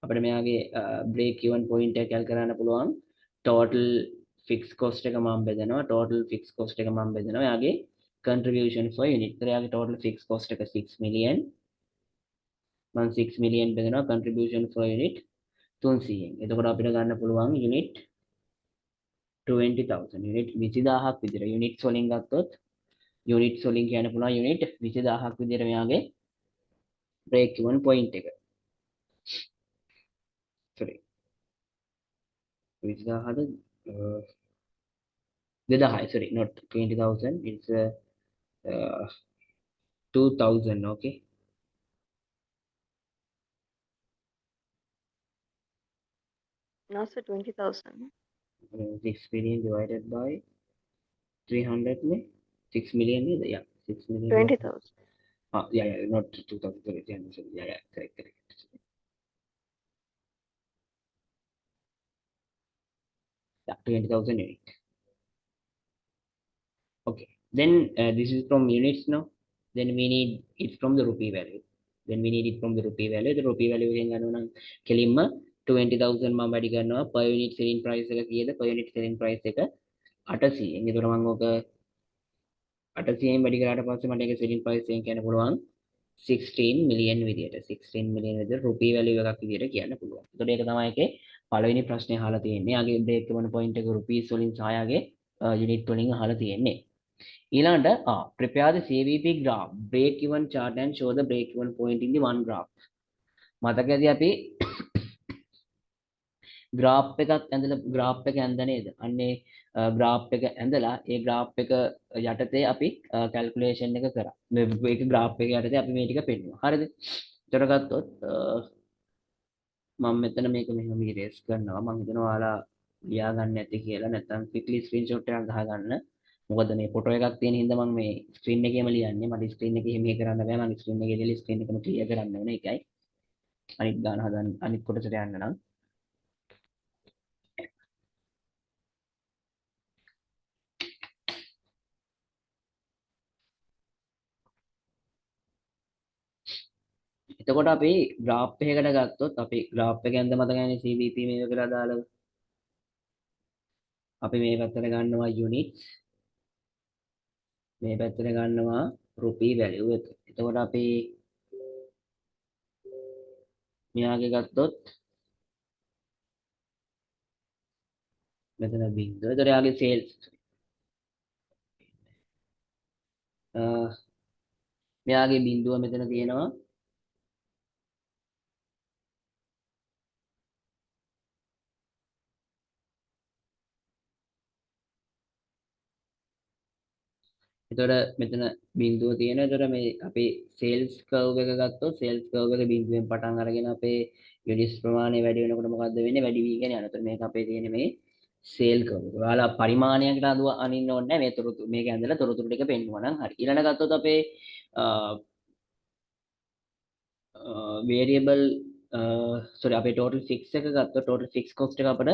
අපිට මෙයාගේ break even point එක කැල් කරන්න පුළුවන්. total fixed cost එක මම බෙදනවා. total fixed cost එක මම බෙදනවා. යාගේ contribution per unit. ඒතර යාගේ total fixed cost එක 6 million. මම 6 million බෙදනවා contribution per unit 300න්. එතකොට අපිට ගන්න පුළුවන් unit 20000 unit 20000ක් විදිහට units වලින් ගත්තොත් units වලින් කියන්න පුළුවන් unit 20000ක් විදිහට මෙයාගේ break even point එක. sorry 20000ද 2000 sorry not 20000 it's 2000 okay No, sir, 20,000. 6 billion divided by 300 में 6 million is yeah 6 million 20,000. yeah not 2000 yeah correct yeah 20,000 unit. Okay, then this is from units now. Then we need it from the rupee value. Then we need it from the rupee value. The rupee value එකෙන් ගන්න නම් කෙලින්ම 20,000 මම වැඩි කරනවා per unit selling price එක කීයද? Per unit selling price එක 800. ඒතර මම ඔක 800ෙන් වැඩි කරාට පස්සේ මට ඒක selling price එකෙන් කියන්න පුළුවන් 16 million විදියට. 16 million විදියට rupee value එකක් විදියට කියන්න පුළුවන්. ඒතකොට ඒක තමයි ඒකේ පළවෙනි ප්‍රශ්නේ අහලා තියෙන්නේ. යාගේ break even point එක rupees වලින් සහ යාගේ unit වලින් අහලා තියෙන්නේ. ඊළඟට prepare the CVP graph break even chart and show the break even point in the one graph. මතකද අපි graph එකක් ඇඳලා graph එක ඇඳ නේද? අන්නේ graph එක ඇඳලා ඒ graph එක යටතේ අපි calculation එක කරා. මේක graph එක යටතේ අපි මේ ටික පෙන්නුවා. හරිද? ඒතර ගත්තොත් මම මෙතන මේක මෙහෙම ඉරේස් කරනවා. මම හිතනවා ඔයාලා ලියා ගන්න නැති කියලා නැත්නම් quickly screenshot එකක් ගහගන්න. මොකද මේ ෆොටෝ එකක් තියෙන හින්දා මම මේ ස්ක්‍රීන් එකේම ලියන්නේ. මට ස්ක්‍රීන් එකේ එහෙම කරන්න බෑ. මම ස්ක්‍රීන් එකේ දාලා ස්ක්‍රීන් එකම ක්ලියර් කරන්න ඕනේ. ඒකයි. අනිත් ගාන හදන්න අනිත් කොටසට යන්න නම් එතකොට අපි graph එකකට ගත්තොත් අපි graph එක ඇඳ මතකයිනේ CVP මේක කියලා දාලා අපි මේ පැත්තට ගන්නවා units මේ පැත්තට ගන්නවා rupee value එක. එතකොට අපි මෙයාගේ ගත්තොත් මෙතන බින්දුව. එතකොට යාගේ sales මෙයාගේ බින්දුව මෙතන තියෙනවා. එතකොට මෙතන බිඳුව තියෙනවා. එතකොට මේ අපි sales curve එක ගත්තොත් sales curve එක බිඳුවෙන් පටන් අරගෙන අපේ units ප්‍රමාණය වැඩි වෙනකොට මොකද්ද වෙන්නේ? වැඩි වීගෙන යනවා. එතකොට මේක අපේ තියෙන්නේ මේ sale curve එක. ඔයාලා පරිමාණයකට අනින්න ඕනේ නැහැ. මේ තොරතුරු මේක ඇඳලා තොරතුරු ටික පෙන්නුවා නම් හරි. ඊළඟ ගත්තොත් අපේ variable sorry අපේ total fix එක ගත්තොත් total fix cost එක අපිට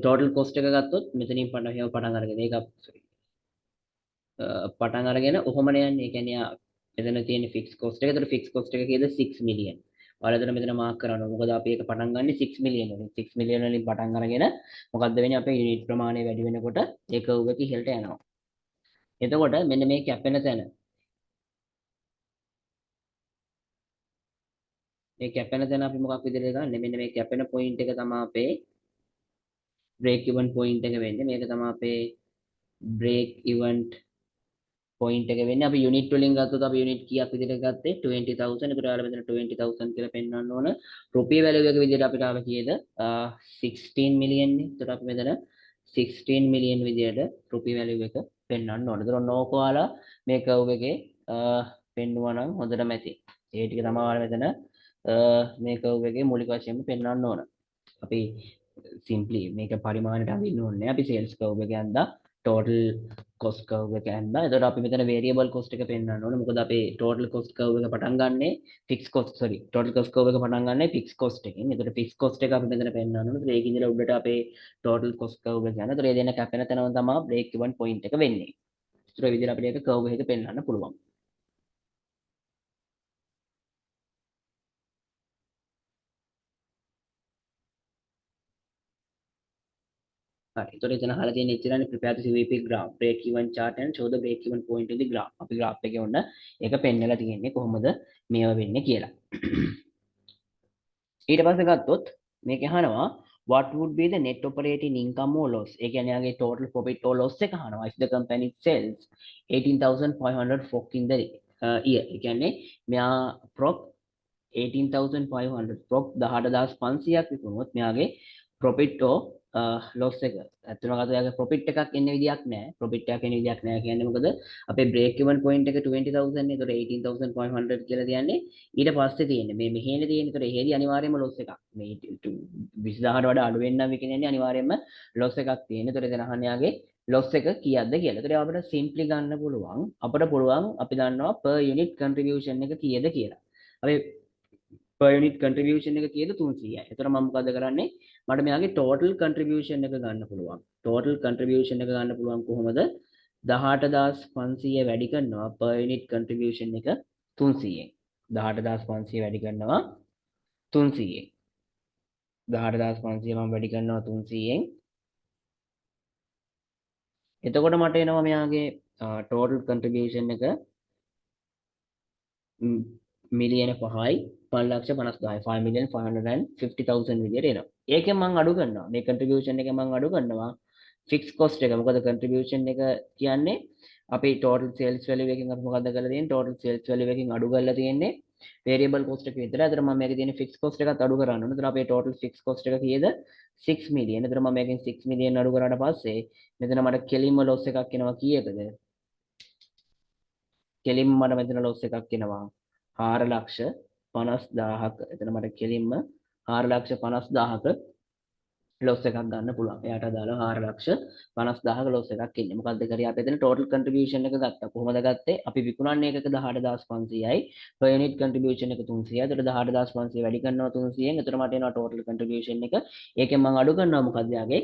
total cost එක ගත්තොත් මෙතනින් පටන් අරගෙන ඒක පටන් අරගෙන ඔහොමනේ යන්නේ. ඒ කියන්නේ මෙතන තියෙන ෆික්ස් කොස්ට් එක. ඒතර ෆික්ස් කොස්ට් එක කීයද? 6 මිලියන්. ඔයාලා එතන මෙතන මාක් කරනවා. මොකද අපි ඒක පටන් ගන්නේ 6 මිලියන් වලින්. 6 මිලියන් වලින් පටන් අරගෙන මොකද්ද වෙන්නේ? අපේ යුනිට් ප්‍රමාණය වැඩි වෙනකොට ඒ කර්ව් එක ඉහළට යනවා. එතකොට මෙන්න මේ කැපෙන තැන මේ කැපෙන තැන අපි මොකක් විදිහටද ගන්නෙ? මෙන්න මේ කැපෙන පොයින්ට් එක තමයි අපේ break even point එක වෙන්නේ. මේක තමයි අපේ break even point එක වෙන්නේ. අපි යුනිට් වලින් ගත්තොත් අපි යුනිට් කීයක් විදිහට ගත්තේ 20000. ඒකට ඔයාලා මෙතන 20000 කියලා පෙන්වන්න ඕන. රුපියල් වැලියු එක විදිහට අපිට ආව කීයද? 16 මිලියන් නේ. ඒකට අපි මෙතන 16 මිලියන් විදිහට රුපියල් වැලියු එක පෙන්වන්න ඕන. ඒතර ඕක ඔයාලා මේ කර්ව් එකේ පෙන්වුවා නම් හොඳටම ඇති. ඒ ටික තමයි ඔයාලා මෙතන මේ කර්ව් එකේ මූලික වශයෙන්ම පෙන්වන්න ඕන. අපි simply මේක පරිමාණයට අඳින්න ඕනේ. අපි sales curve එක ඇඳලා total cost curve එක ඇඳලා. එතකොට අපි මෙතන variable cost එක පෙන්වන්න ඕනේ. මොකද අපේ total cost curve එක පටන් ගන්නෙ total cost curve එක පටන් ගන්නෙ fixed cost එකෙන්. එතකොට fixed cost එක අපි මෙතන පෙන්වන්න ඕනේ. ඒත් ඒක ඉඳලා උඩට අපේ total cost curve එක යනවා. එතකොට මේ දෙන කැපෙන තැනම තමයි break even point එක වෙන්නේ. ඒතර ඒ විදිහට අපිට ඒක curve එක පෙන්වන්න පුළුවන්. හරි. ඒතකොට එතන අහලා තියෙන ඉච්චරනේ prepare the CVP graph break even chart and show the break even point in the graph. අපි graph එකේ ඔන්න ඒක පෙන්නලා තියෙන්නේ කොහොමද මේව වෙන්නේ කියලා. ඊට පස්සේ ගත්තොත් මේක අහනවා what would be the net operating income or loss? ඒ කියන්නේ යාගේ total profit or loss එක අහනවා. if the company sells 18500 fork in the year. ඒ කියන්නේ මෙයා prop 18500 prop 18500ක් විකුණුවොත් මෙයාගේ profit or ලොස් එක ඇත්තටම කතා යාගේ ප්‍රොෆිට් එකක් එන්න විදියක් නැහැ. ප්‍රොෆිට් එකක් එන්න විදියක් නැහැ කියන්නේ මොකද අපේ බ්‍රේක් ඉවන් පොයින්ට් එක 20000 නේ. ඒතකොට 18500 කියලා කියන්නේ ඊට පස්සේ තියෙන්නේ මේ මෙහෙනේ තියෙන්නේ. ඒතකොට එහෙදි අනිවාර්යයෙන්ම ලොස් එකක්. මේ 20000ට වඩා අඩු වෙන්නම් කියන්නේ අනිවාර්යයෙන්ම ලොස් එකක් තියෙන. ඒතකොට එතන අහන්නේ යාගේ ලොස් එක කීයක්ද කියලා. ඒතකොට අපිට සිම්ප්ලි ගන්න පුළුවන්. අපිට පුළුවන් අපි දන්නවා per unit contribution එක කීයද කියලා. අපි per unit contribution එක කීයද 300යි. ඒතර මම මොකද කරන්නේ? මට මෙයාගේ total contribution එක ගන්න පුළුවන්. total contribution එක ගන්න පුළුවන් කොහොමද? 18500 වැඩි කරනවා per unit contribution එක 300ෙන්. 18500 වැඩි කරනවා 300ෙන්. 18500 මම වැඩි කරනවා 300ෙන්. එතකොට මට එනවා මෙයාගේ total contribution එක මිලියන 5යි 5,50,000 5,550,000 විදියට එනවා. ඒකෙන් මම අඩු කරනවා. මේ contribution එකෙන් මම අඩු කරනවා fixed cost එක. මොකද contribution එක කියන්නේ අපි total sales value එකකින් අපි මොකද්ද කරලා තියෙන්නේ? total sales value එකකින් අඩු කරලා තියෙන්නේ variable cost එක විතරයි. ඒතර මම මේකේ තියෙන fixed cost එකත් අඩු කරන්න ඕනේ. ඒතර අපේ total fixed cost එක කීයද? 6 million. ඒතර මම මේකෙන් 6 million අඩු කරාට පස්සේ මෙතන මට කෙලින්ම loss එකක් එනවා කීයකද? කෙලින්ම මට මෙතන loss එකක් එනවා 4,50,000ක. එතන මට කෙලින්ම 4,50,000ක loss එකක් ගන්න පුළුවන්. එයාට අදාළව 4,50,000ක loss එකක් ඉන්නේ. මොකද්ද කරේ? අපි එතන total contribution එක ගත්තා. කොහොමද ගත්තේ? අපි විකුණන්නේ එකක 18,500යි. per unit contribution එක 300යි. එතකොට 18,500 වැඩි කරනවා 300ෙන්. එතකොට මට එනවා total contribution එක. ඒකෙන් මම අඩු කරනවා මොකද්ද යාගේ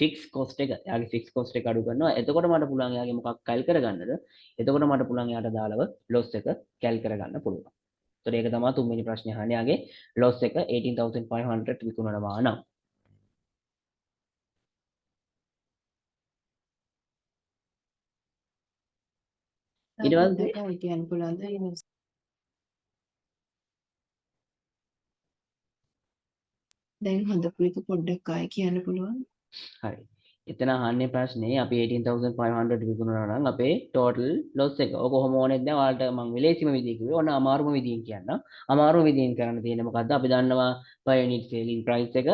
fix cost එක. යාගේ fix cost එක අඩු කරනවා. එතකොට මට පුළුවන් යාගේ මොකක් කැල් කරගන්නද? එතකොට මට පුළුවන් යාට අදාළව loss එක කැල් කරගන්න පුළුවන්. එතකොට ඒක තමයි තුන්වෙනි ප්‍රශ්නේ අහන්නේ. යාගේ loss එක 18,500 විකුණනවා නම් ඊට පස්සේ පොඩ්ඩක් කියන්න පුළුවන්ද? දැන් හදපු එක පොඩ්ඩක් ආයෙ කියන්න පුළුවන්? හරි. එතන අහන්නේ ප්‍රශ්නේ අපි 18500 විකුණනවා නම් අපේ total loss එක. ඔක කොහොම ඕනෙත් නැහැ. ඔයාලට මම විලේසිම විදිය කිව්වේ. ඔන්න අමාරුම විදියෙන් කියන්න. අමාරුම විදියෙන් කරන්න තියෙන්නේ මොකද්ද? අපි දන්නවා per unit selling price එක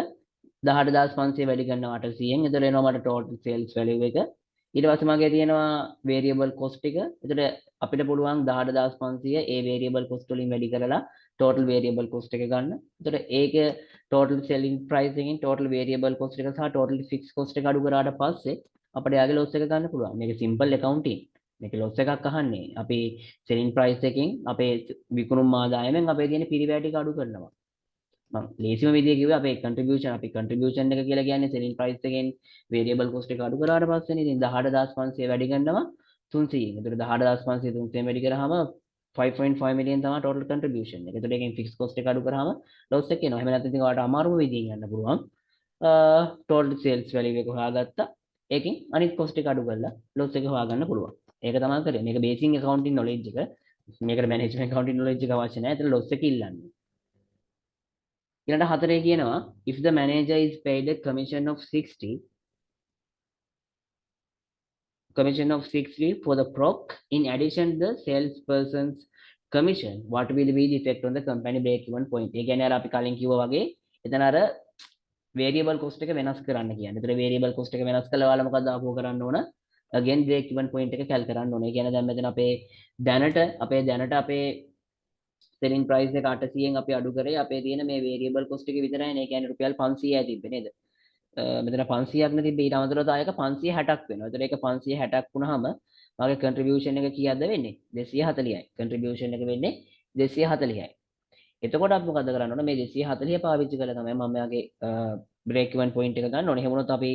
18500 වැඩි කරනවා 800ෙන්. එතකොට එනවා මට total sales value එක. ඊට පස්සේ මගේ තියෙනවා variable cost එක. එතකොට අපිට පුළුවන් 18500 ඒ variable cost වලින් වැඩි කරලා total variable cost එක ගන්න. එතකොට ඒක total selling price එකෙන් total variable cost එක සහ total fixed cost එක අඩු කරාට පස්සේ අපිට යාගේ loss එක ගන්න පුළුවන්. මේක simple accounting. මේක loss එකක් අහන්නේ. අපි selling price එකෙන් අපේ විකුණුම් ආදායමෙන් අපේ තියෙන පිරිවැය ටික අඩු කරනවා. මම ලේසිම විදිය කිව්වේ අපේ contribution එක කියලා කියන්නේ selling price එකෙන් variable cost එක අඩු කරාට පස්සේනේ. ඉතින් 18500 වැඩි කරනවා 300ෙන්. ඒතර 18500 300ෙන් වැඩි කරාම 5.5 million තමයි total contribution එක. ඒතර එකෙන් fixed cost එක අඩු කරාම loss එක එනවා. එහෙම නැත්නම් ඉතින් ඔයාලට අමාරුම විදියෙන් යන්න පුළුවන්. total sales value එක හොයාගත්තා. ඒකෙන් අනිත් cost එක අඩු කරලා loss එක හොයාගන්න පුළුවන්. ඒක තමයි කරන්නේ. මේක basic accounting knowledge එක. මේකට management accounting knowledge එක අවශ්‍ය නැහැ. ඒතර loss එක ඉල්ලන්නේ. ඊළඟ හතරේ කියනවා if the manager is paid a commission of 60 for the proc in addition the salesperson's commission what will be the effect on the company break even point. ඒ කියන්නේ අර අපි කලින් කිව්වා වගේ එතන අර variable cost එක වෙනස් කරන්න කියන්නේ. ඒතර variable cost එක වෙනස් කළා ඔයාලා මොකද ආපහු කරන්න ඕන? again break even point එක කැල් කරන්න ඕනේ. ඒ කියන්නේ දැන් මෙතන අපේ දැනට අපේ selling price එක 800න් අපි අඩු කරේ අපේ තියෙන මේ variable cost එක විතරයි නේ. ඒ කියන්නේ රුපියල් 500යි තිබ්බේ නේද? මෙතන 500ක් නේ තිබ්බේ. ඊට අමතරව තව එක 560ක් වෙනවා. ඒතර ඒක 560ක් වුණාම මගේ contribution එක කීයක්ද වෙන්නේ? 240යි. contribution එක වෙන්නේ 240යි. එතකොට අපි මොකද කරන්න ඕන? මේ 240 පාවිච්චි කරලා තමයි මම යාගේ break even point එක ගන්න ඕනේ. එහෙම වුණොත් අපි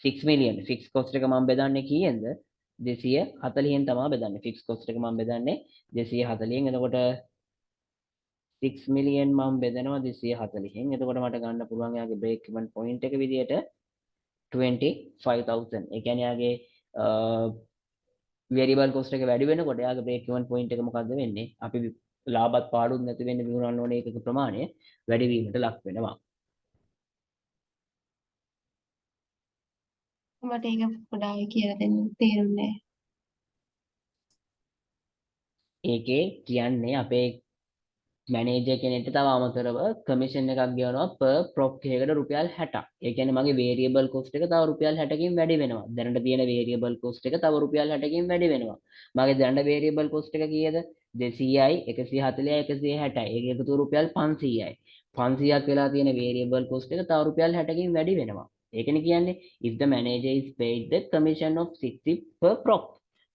6 million fixed cost එක මම බෙදන්නේ කීයෙන්ද? 240න් තමයි බෙදන්නේ. fixed cost එක මම බෙදන්නේ 240න්. එතකොට 6 million මම බෙදනවා 240න්. එතකොට මට ගන්න පුළුවන් යාගේ break even point එක විදියට 25,000. ඒ කියන්නේ යාගේ variable cost එක වැඩි වෙනකොට යාගේ break even point එක මොකද්ද වෙන්නේ? අපි ලාභත් පාඩුත් නැති වෙන්න විකුණන්න ඕනේ ඒකක ප්‍රමාණය වැඩි වීමට ලක් වෙනවා. මට ඒක පොඩ්ඩක් කියලා දෙන්න තේරුන්නේ ඒකේ කියන්නේ අපේ මැනේජර් කෙනෙක්ට තව අමතරව කමිෂන් එකක් ගෙවනවා per prop එකකට රුපියල් 60ක්. ඒ කියන්නේ මගේ variable cost එක තව රුපියල් 60කින් වැඩි වෙනවා. දැනට තියෙන variable cost එක තව රුපියල් 60කින් වැඩි වෙනවා. මගේ දැනට variable cost එක කීයද? 200යි 140යි 160යි. ඒක එකතු රුපියල් 500යි. 500ක් වෙලා තියෙන variable cost එක තව රුපියල් 60කින් වැඩි වෙනවා. ඒකනේ කියන්නේ if the manager is paid the commission of 60 per prop.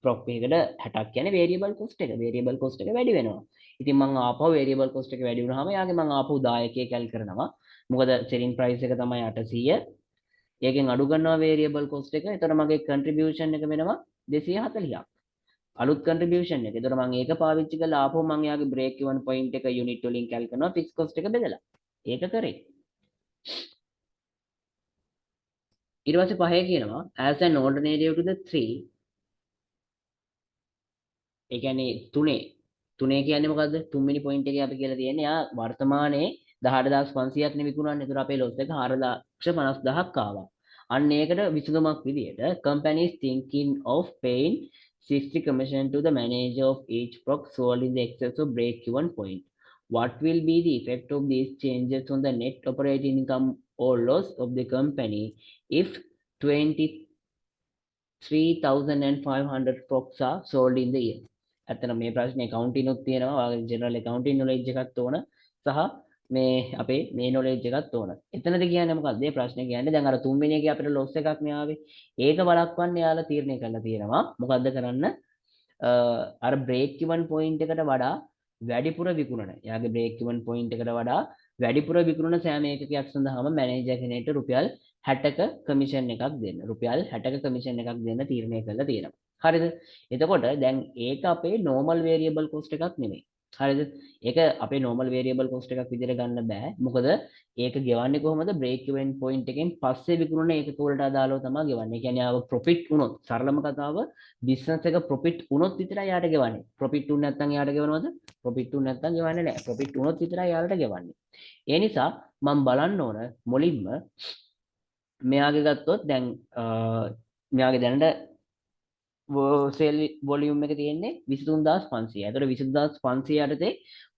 prop එකකට 60ක් කියන්නේ variable cost එක. variable cost එක වැඩි වෙනවා. ඉතින් මම ආපහු variable cost එක වැඩි වුණාම යාගේ මම ආපහු දායකයෙක් කැල් කරනවා. මොකද selling price එක තමයි 800. ඒකෙන් අඩු කරනවා variable cost එක. එතකොට මගේ contribution එක වෙනවා 240ක්. අලුත් contribution එක. එතකොට මම ඒක පාවිච්චි කරලා ආපහු මම යාගේ break even point එක unit වලින් කැල් කරනවා fixed cost එක බෙදලා. ඒක කරේ. ඊට පස්සේ පහේ කියනවා as an alternative to the 3. ඒ කියන්නේ තුනේ කියන්නේ මොකද්ද? තුන්වෙනි පොයින්ට් එකේ අපි කියලා තියෙන්නේ යා වර්තමානයේ 18500ක් නේ විකුණන්නේ. ඒතර අපේ ලොස් එක 450000ක් ආවා. අන්න ඒකට විසඳුමක් විදියට companies thinking of paying 60 commission to the manager of each prop sold in the excess of break even point. What will be the effect of these changes on the net operating income or loss of the company if 23,500 props are sold in the year? ඇත්තට මේ ප්‍රශ්නේ accounting උත් තියෙනවා. ඔයාගේ general accounting knowledge එකක් ඕන සහ මේ අපේ මේ knowledge එකක් ඕන. එතනදී කියන්නේ මොකක්ද? මේ ප්‍රශ්නේ කියන්නේ දැන් අර තුන්වෙනි එකේ අපිට loss එකක් නේ ආවේ. ඒක වළක්වන්න යාලා තීරණය කරලා තියෙනවා. මොකද්ද කරන්න? අර break even point එකට වඩා වැඩිපුර විකුණන. යාගේ break even point එකට වඩා වැඩිපුර විකුණන සෑම ඒකකයක් සඳහාම මැනේජර් කෙනෙක්ට රුපියල් 60ක කමිෂන් එකක් දෙන්න. රුපියල් 60ක කමිෂන් එකක් දෙන්න තීරණය කරලා තියෙනවා. හරිද? එතකොට දැන් ඒක අපේ normal variable cost එකක් නෙමෙයි. හරිද? ඒක අපේ normal variable cost එකක් විදිහට ගන්න බෑ. මොකද ඒක ගෙවන්නේ කොහොමද? break even point එකෙන් පස්සේ විකුණන ඒකක වලට අදාළව තමයි ගෙවන්නේ. ඒ කියන්නේ ආව profit වුණොත් සරලම කතාව business එක profit වුණොත් විතරයි යාට ගෙවන්නේ. profit වුනේ නැත්නම් යාට ගෙවනවද? profit වුනේ නැත්නම් ගෙවන්නේ නැහැ. profit වුණොත් විතරයි යාලට ගෙවන්නේ. ඒ නිසා මම බලන්න ඕන මුලින්ම මෙයාගේ ගත්තොත් දැන් මෙයාගේ දැනට සේල් වොලියුම් එක තියෙන්නේ 23500. ඒතකොට 23500 යටතේ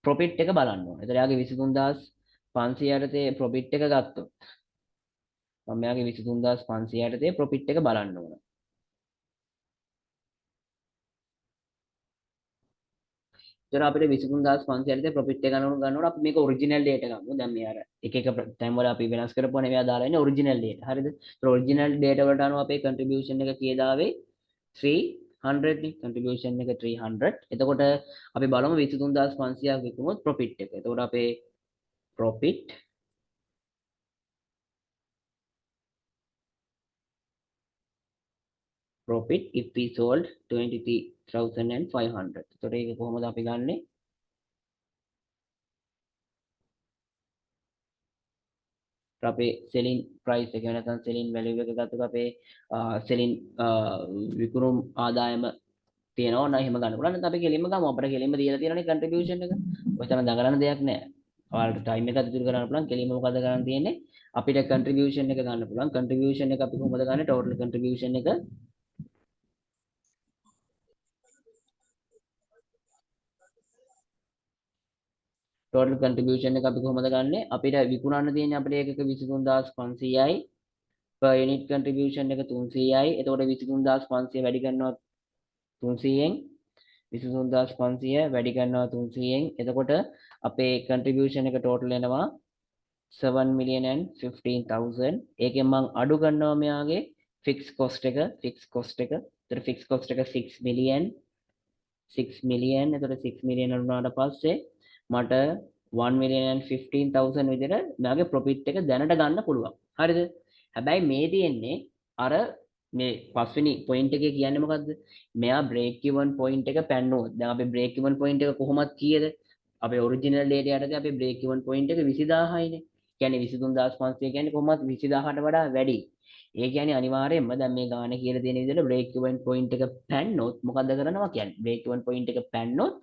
ප්‍රොෆිට් එක බලන්න ඕනේ. ඒතකොට යාගේ 23500 යටතේ ප්‍රොෆිට් එක ගත්තොත් මම යාගේ 23500 යටතේ ප්‍රොෆිට් එක බලන්න ඕනේ. ඒතර අපිට 23500 යටතේ ප්‍රොෆිට් එක ගන්නකොට අපි මේක ඔරිජිනල් ඩේටා ගමු. දැන් මේ අර එක ටයිම් වල අපි වෙනස් කරපුවා නෙවෙයි දාලා ඉන්නේ ඔරිජිනල් ඩේටා. හරිද? ඒතර ඔරිජිනල් ඩේටා වලට අනුව අපේ කන්ට්‍රිබියුෂන් එක කීයද ආවේ? 300 නේ contribution එක 300. එතකොට අපි බලමු 23500ක් විකුණුවොත් profit එක. එතකොට අපේ profit if we sold 23,500. එතකොට ඒක කොහොමද අපි ගන්නෙ? අපේ selling price එක නැත්නම් selling value එක ගත්තොත් අපේ selling විකුණුම් ආදායම තියෙනවා නම් එහෙම ගන්න පුළුවන්. නැත්නම් අපි කෙලින්ම ගමු. අපිට කෙලින්ම දීලා තියෙනනේ contribution එක. ඔය තරම් දඟලන දෙයක් නෑ. ඔයාලට time එකක් ඉතුරු කරන්න පුළුවන්. කෙලින්ම මොකද කරන්න තියෙන්නේ? අපිට contribution එක ගන්න පුළුවන්. contribution එක අපි කොහොමද ගන්නේ? total contribution එක total contribution එක අපි කොහොමද ගන්නෙ? අපිට විකුණන්න තියෙන්නේ අපිට ඒකක 23500යි. per unit contribution එක 300යි. එතකොට 23500 වැඩි කරනවා 300ෙන් 23500 වැඩි කරනවා 300ෙන්. එතකොට අපේ contribution එක total එනවා 7,15,000. ඒකෙන් මම අඩු කරනවා මෙයාගේ fixed cost එක. එතකොට fixed cost එක 6 million. එතකොට 6 million වුණාට පස්සේ මට 1,15,000 විදිහට මෙයාගේ profit එක දැනට ගන්න පුළුවන්. හරිද? හැබැයි මේ තියෙන්නේ අර මේ පස්වෙනි point එකේ කියන්නේ මොකද්ද? මෙයා break even point එක පැන්නුවොත්. දැන් අපි break even point එක කොහොමද කීයද? අපේ original data යටතේ අපේ break even point එක 20000යිනේ. කියන්නේ 23500 කියන්නේ කොහොමද 20000ට වඩා වැඩි. ඒ කියන්නේ අනිවාර්යයෙන්ම දැන් මේ ගාන කියලා තියෙන විදිහට break even point එක පැන්නොත් මොකද්ද කරනවා කියන්නේ? break even point එක පැන්නොත්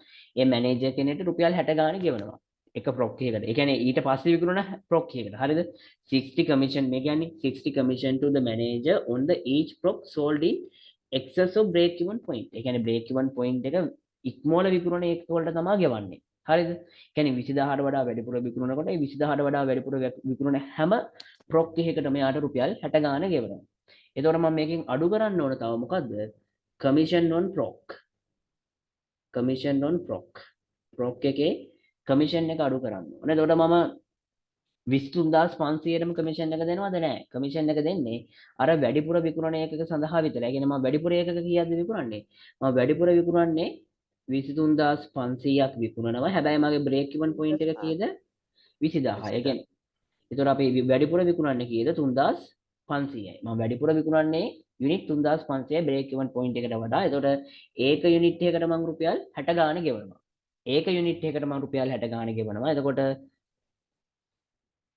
ඒ manager කෙනෙක්ට රුපියල් 60 ගාණ ගෙවනවා. එක ප්‍රොක් එකකට. ඒ කියන්නේ ඊට පස්සේ විකුණන ප්‍රොක් එකකට. හරිද? 60 commission මේ කියන්නේ 60 commission to the manager on the each prop sold in excess of break even point. ඒ කියන්නේ break even point එක ඉක්මවල විකුණන එක වලට තමයි ගෙවන්නේ. හරිද? කියන්නේ 20000ට වඩා වැඩිපුර විකුණනකොට ඒ 20000ට වඩා වැඩිපුර විකුණන හැම ප්‍රොක් එකකටම යාට රුපියල් 60 ගාණ ගෙවනවා. එතකොට මම මේකෙන් අඩු කරන්න ඕන තව මොකද්ද? Commission on proc. Commission on proc. proc එකේ කමිෂන් එක අඩු කරන්න ඕන. එතකොට මම 23500ටම කමිෂන් එක දෙනවද නැහැ? කමිෂන් එක දෙන්නේ අර වැඩිපුර විකුණන එකක සඳහා විතරයි. කියන්නේ මම වැඩිපුර එකක කීයක්ද විකුණන්නේ? මම වැඩිපුර විකුණන්නේ 23500ක් විකුණනවා. හැබැයි මගේ බ්‍රේක් ඉවන් පොයින්ට් එක කීයද? 20000. ඒ කියන්නේ ඒතර අපි වැඩිපුර විකුණන්නේ කීයද? 3500යි. මම වැඩිපුර විකුණන්නේ යුනිට් 3500යි බ්‍රේක් ඉවන් පොයින්ට් එකට වඩා. ඒතකොට ඒක යුනිට් එකකට මම රුපියල් 60 ගාණ ගෙවනවා. ඒක යුනිට් එකකට මම රුපියල් 60 ගාණ ගෙවනවා. එතකොට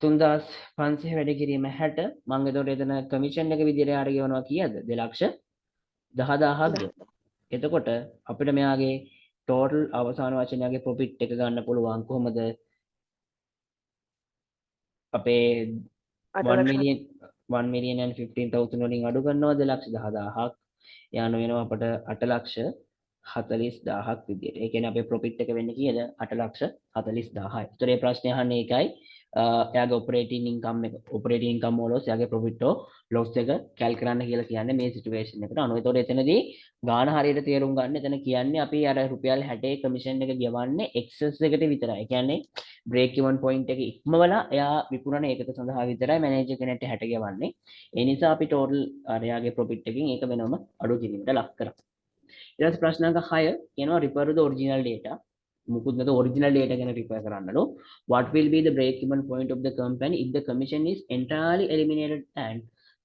3500 වැඩි කිරීම 60 මම එතකොට එතන කමිෂන් එක විදිහට යාට ගෙවනවා කීයද? 2,10000ක් ගෙවනවා. එතකොට අපිට මෙයාගේ ටෝටල් අවසාන වචනයගේ ප්‍රොෆිට් එක ගන්න පුළුවන් කොහොමද? අපේ 1 million and 15,000 වලින් අඩු කරනවා 2,10,000ක් යන වෙනවා අපට 8,40,000ක් විදියට. ඒ කියන්නේ අපේ ප්‍රොෆිට් එක වෙන්නේ කීයද? 8,40,000යි. ඒතර මේ ප්‍රශ්නේ අහන්නේ ඒකයි. එයාගේ ඔපරේටින් ඉන්කම් වලස් එයාගේ ප්‍රොෆිට් ලොස් එක කැල් කරන්න කියලා කියන්නේ මේ සිටුේෂන් එකට අනුව. ඒතකොට එතනදී ගාණ හරියට තේරුම් ගන්න. එතන කියන්නේ අපි අර රුපියල් 60 කමිෂන් එක ගෙවන්නේ එක්සස් එකට විතරයි. ඒ කියන්නේ බ්‍රේක් ඉවන් පොයින්ට් එක ඉක්මවලා එයා විකුණන ඒකක සඳහා විතරයි මැනේජර් කෙනෙක්ට 60 ගෙවන්නේ. ඒ නිසා අපි ටෝටල් එයාගේ ප්‍රොෆිට් එකකින් ඒක වෙනම අඩු කිරීමට ලක් කරා. ඊට පස්සේ ප්‍රශ්න අංක 6 කියනවා refer to the original data. මුකුත් නැත ඔරිජිනල් data ගැන refer කරන්නලු. What will be the break even point of the company if the commission is entirely eliminated and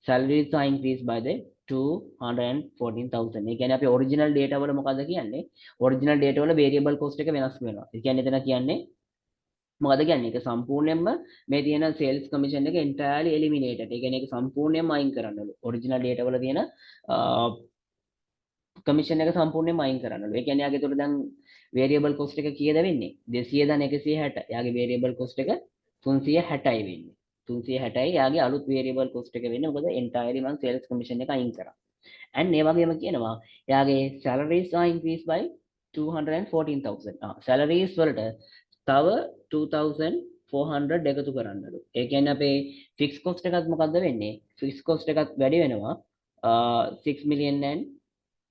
salaries are increased by the 214,000. ඒ කියන්නේ අපි ඔරිජිනල් data වල මොකද කියන්නේ? ඔරිජිනල් data වල variable cost එක වෙනස් වෙනවා. ඒ කියන්නේ එතන කියන්නේ මොකද කියන්නේ? ඒක සම්පූර්ණයෙන්ම මේ තියෙන sales commission එක entirely eliminated. ඒ කියන්නේ ඒක සම්පූර්ණයෙන්ම අයින් කරන්නලු. ඔරිජිනල් data වල තියෙන කමිෂන් එක සම්පූර්ණයෙන්ම අයින් කරන්නලු. ඒ කියන්නේ යාගේ උඩ දැන් variable cost එක කීයද වෙන්නේ? 200 දන් 160. යාගේ variable cost එක 360යි වෙන්නේ. 360යි යාගේ අලුත් variable cost එක වෙන්නේ. මොකද entirely මම sales commission එක අයින් කරා. and ඒ වගේම කියනවා යාගේ salaries are increased by 214,000. salaries වලට තව 2,400 එකතු කරන්නලු. ඒ කියන්නේ අපේ fixed cost එකත් මොකද්ද වෙන්නේ? fixed cost එකත් වැඩි වෙනවා 6 million and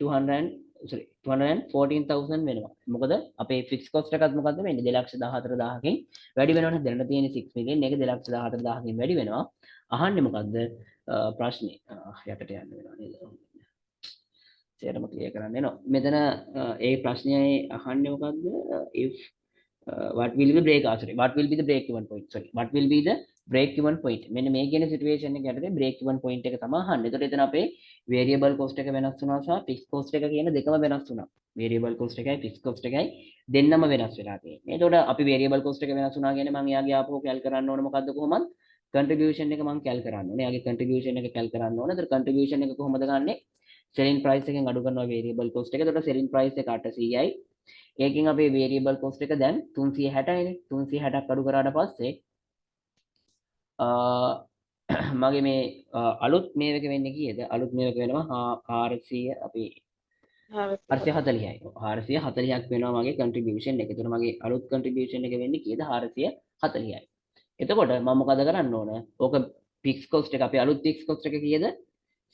214,000 වෙනවා. මොකද අපේ ෆික්ස් කොස්ට් එකත් මොකද්ද වෙන්නේ? 2,14,000කින් වැඩි වෙනවනේ. දැනට තියෙන 6 මිලියන් එක 2,14,000කින් වැඩි වෙනවා. අහන්නේ මොකද්ද? ප්‍රශ්නේ යටට යන්න වෙනවා නේද? සේරම ක්ලියර් කරන්න එනවා. මෙතන ඒ ප්‍රශ්නේ අහන්නේ මොකද්ද? if what will be the break what will be the break even point what will be the break even point මෙන්න මේ කියන සිටුේෂන් එක යටතේ break even point එක තමයි අහන්නේ. ඒතකොට එතන අපේ variable cost එක වෙනස් වුණා සහ fixed cost එක කියන දෙකම වෙනස් වුණා. variable cost එකයි fixed cost එකයි දෙන්නම වෙනස් වෙලා තියෙන්නේ. ඒතකොට අපි variable cost එක වෙනස් වුණා කියන්නේ මම එයාගේ ආපහු කැල් කරන්න ඕනේ මොකද්ද කොහොමද? contribution එක මම කැල් කරන්න ඕනේ. එයාගේ contribution එක කැල් කරන්න ඕනේ. ඒතකොට contribution එක කොහොමද ගන්නෙ? selling price එකෙන් අඩු කරනවා variable cost එක. ඒතකොට selling price එක 800යි. ඒකෙන් අපේ variable cost එක දැන් 360යිනේ. 360ක් අඩු කරාට පස්සේ මගේ මේ අලුත් මේවක වෙන්නේ කීයද? අලුත් මේවක වෙනවා 400 අපි 440යි. 440ක් වෙනවා මගේ contribution එක. ඒතර මගේ අලුත් contribution එක වෙන්නේ කීයද? 440යි. එතකොට මම මොකද කරන්න ඕන? ඕක fixed cost එක අපේ අලුත් fixed cost එක කීයද?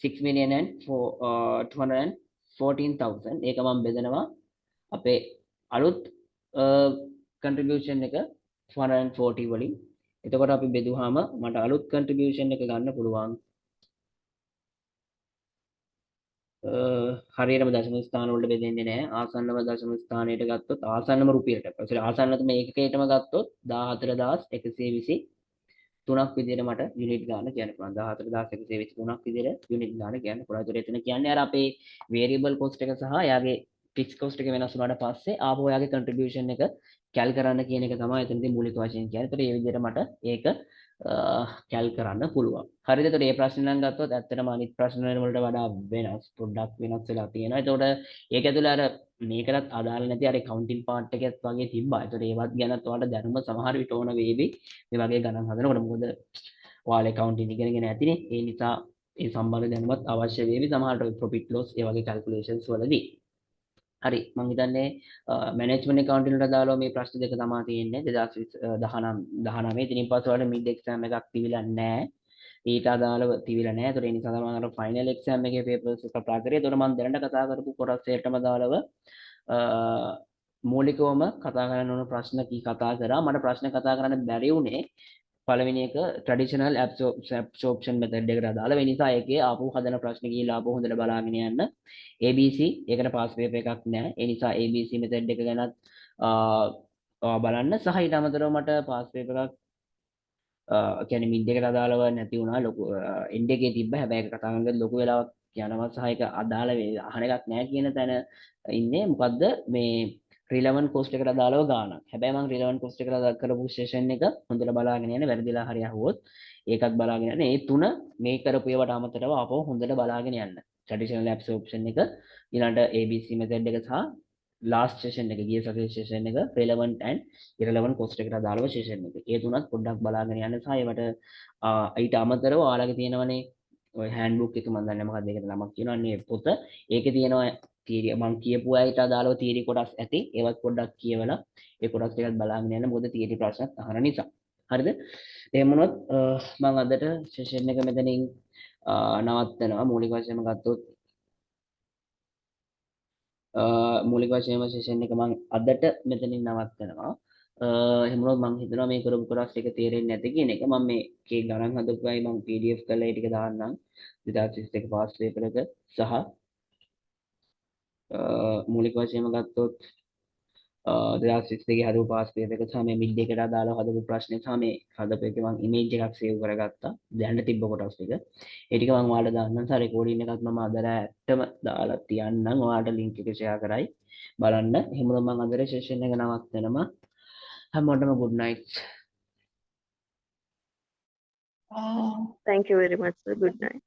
6 million and 214,000. ඒක මම බෙදනවා අපේ අලුත් contribution එක 440 වලින්. එතකොට අපි බෙදුවාම මට අලුත් contribution එක ගන්න පුළුවන් හරියටම දශම ස්ථාන වලට බෙදෙන්නේ නැහැ. ආසන්නම දශම ස්ථානයට ගත්තොත් ආසන්නම රුපියලට. ඒසල ආසන්නතම ඒකකයටම ගත්තොත් 14,123ක් විදිහට මට යුනිට් ගන්න කියන්න පුළුවන්. 14,123ක් විදිහට යුනිට් ගන්න කියන්න පුළුවන්. ඒතර එතන කියන්නේ අර අපේ variable cost එක සහ යාගේ fixed cost එක වෙනස් වුණාට පස්සේ ආපහු යාගේ contribution එක කැල් කරන්න කියන එක තමයි එතනදී මූලික වශයෙන් කියන්නේ. ඒතර මේ විදිහට මට ඒක කැල් කරන්න පුළුවන්. හරිද? ඒතකොට මේ ප්‍රශ්න නම් ගත්තොත් ඇත්තටම අනිත් ප්‍රශ්න වලට වඩා වෙනස් පොඩ්ඩක් වෙනස් වෙලා තියෙනවා. ඒතකොට ඒක ඇතුළේ අර මේකටත් අදාළ නැති අර accounting part එකත් වගේ තිබ්බා. ඒතකොට ඒවත් ගැනත් ඔයාලට දැනුම සමහර විට ඕන වේවි. මේ වගේ ගණන් හදනකොට මොකද ඔයාලා accounting ඉගෙනගෙන ඇතිනේ. ඒ නිසා ඒ සම්බන්ධ දැනුමත් අවශ්‍ය වේවි සමහරට profit loss ඒ වගේ calculations වලදී. හරි මං හිතන්නේ මැනේජ්මන්ට් accounting වලට දාලා මේ ප්‍රශ්න දෙක තමයි තියෙන්නේ 2019 ඉතින් පස්සේ වල මිඩ් එක්සෑම් එකක් තිබිලා නැහැ ඊට අදාළව තිබිලා නැහැ ඒතර ඒ නිසා තමයි අර ෆයිනල් එක්සෑම් එකේ පේපර්ස් කතා කරේ ඒතර මම දැනට කතා කරපු කොටස් එකටම දාලව මූලිකවම කතා කරන්න ඕන ප්‍රශ්න කී කතා කරා මට ප්‍රශ්න කතා කරන්න බැරි වුණේ පළවෙනි එක ට්‍රැඩිෂනල් ඇබ්සෝප්ෂන් මෙතඩ් එකට අදාළ වෙන නිසා ඒකේ ආපහු හදන ප්‍රශ්න ගිහලා ආපහු හොඳට බලාගෙන යන්න ABC ඒකට පාස් පේපර් එකක් නැහැ ඒ නිසා ABC මෙතඩ් එක ගැනත් බලන්න සහ ඊට අමතරව මට පාස් පේපර් එකක් කියන්නේ මිඩ් එකට අදාළව නැති වුණා ලොකු එන්ඩ් එකේ තිබ්බ හැබැයි ඒක කතා කරනකොට ලොකු වෙලාවක් යනවා සහ ඒක අදාළ අහන එකක් නැහැ කියන තැන ඉන්නේ මොකද්ද මේ රිලෙවන්ට් කොස්ට් එකට අදාළව ගානක්. හැබැයි මම රිලෙවන්ට් කොස්ට් එකට අදාළ කරපු සෙෂන් එක හොඳට බලාගෙන යන්නේ වැරදිලා හරි අහුවොත් ඒකත් බලාගෙන යන්න. ඒ තුන මේ කරපු ඒවාට අමතරව ආපහු හොඳට බලාගෙන යන්න. ට්‍රැඩිෂනල් ඇබ්සෝප්ෂන් එක ඊළඟට ABC මෙතඩ් එක සහ ලාස්ට් සෙෂන් එක ගිය සතියේ සෙෂන් එක රිලෙවන්ට් ඇන්ඩ් ඉරෙලෙවන්ට් කොස්ට් එකට අදාළව සෙෂන් එක. ඒ තුනත් පොඩ්ඩක් බලාගෙන යන්න සහ ඒවට ඊට අමතරව ඔයාලගේ තියෙනවනේ ඔය හෑන්ඩ්බුක් එක මම දන්නේ මොකක්ද ඒකට නමක් කියනවනේ පොත. ඒකේ තියෙනවා තීරිය මම කියපු අයට අදාළව තීරි කොටස් ඇති ඒවත් පොඩ්ඩක් කියවලා ඒ කොටස් ටිකත් බලාගෙන යන්න මොකද තීරි ප්‍රශ්නත් අහන නිසා හරිද එහෙම වුණොත් මම අදට සෙෂන් එක මෙතනින් නවත්තනවා මූලික වශයෙන්ම ගත්තොත් මූලික වශයෙන්ම සෙෂන් එක මම අදට මෙතනින් නවත්තනවා එහෙම වුණොත් මම හිතනවා මේ කරපු කොටස් ටික තේරෙන්නේ නැති කියන එක මම මේකේ ගණන් හදපුවායි මම PDF කරලා ඒ ටික දාන්නම් 2021 පාස් පේපර් එක සහ මූලික වශයෙන්ම ගත්තොත් 2022 හදපු පාස් පේපර් එක සහ මේ මිඩ් එකට අදාළව හදපු ප්‍රශ්නේ සහ මේ හදපු එකේ මම ඉමේජ් එකක් සේව් කරගත්තා දැනට තිබ්බ කොටස් ටික ඒ ටික මම ඔයාලට දාන්නම් සහ රෙකෝඩින් එකත් මම අදට ඇත්තම දාලා තියන්නම් ඔයාලට ලින්ක් එක ෂෙයා කරයි බලන්න එහෙනම් මම අදට සෙෂන් එක නවත්තනවා හැමෝටම good night Thank you very much, sir. Good night.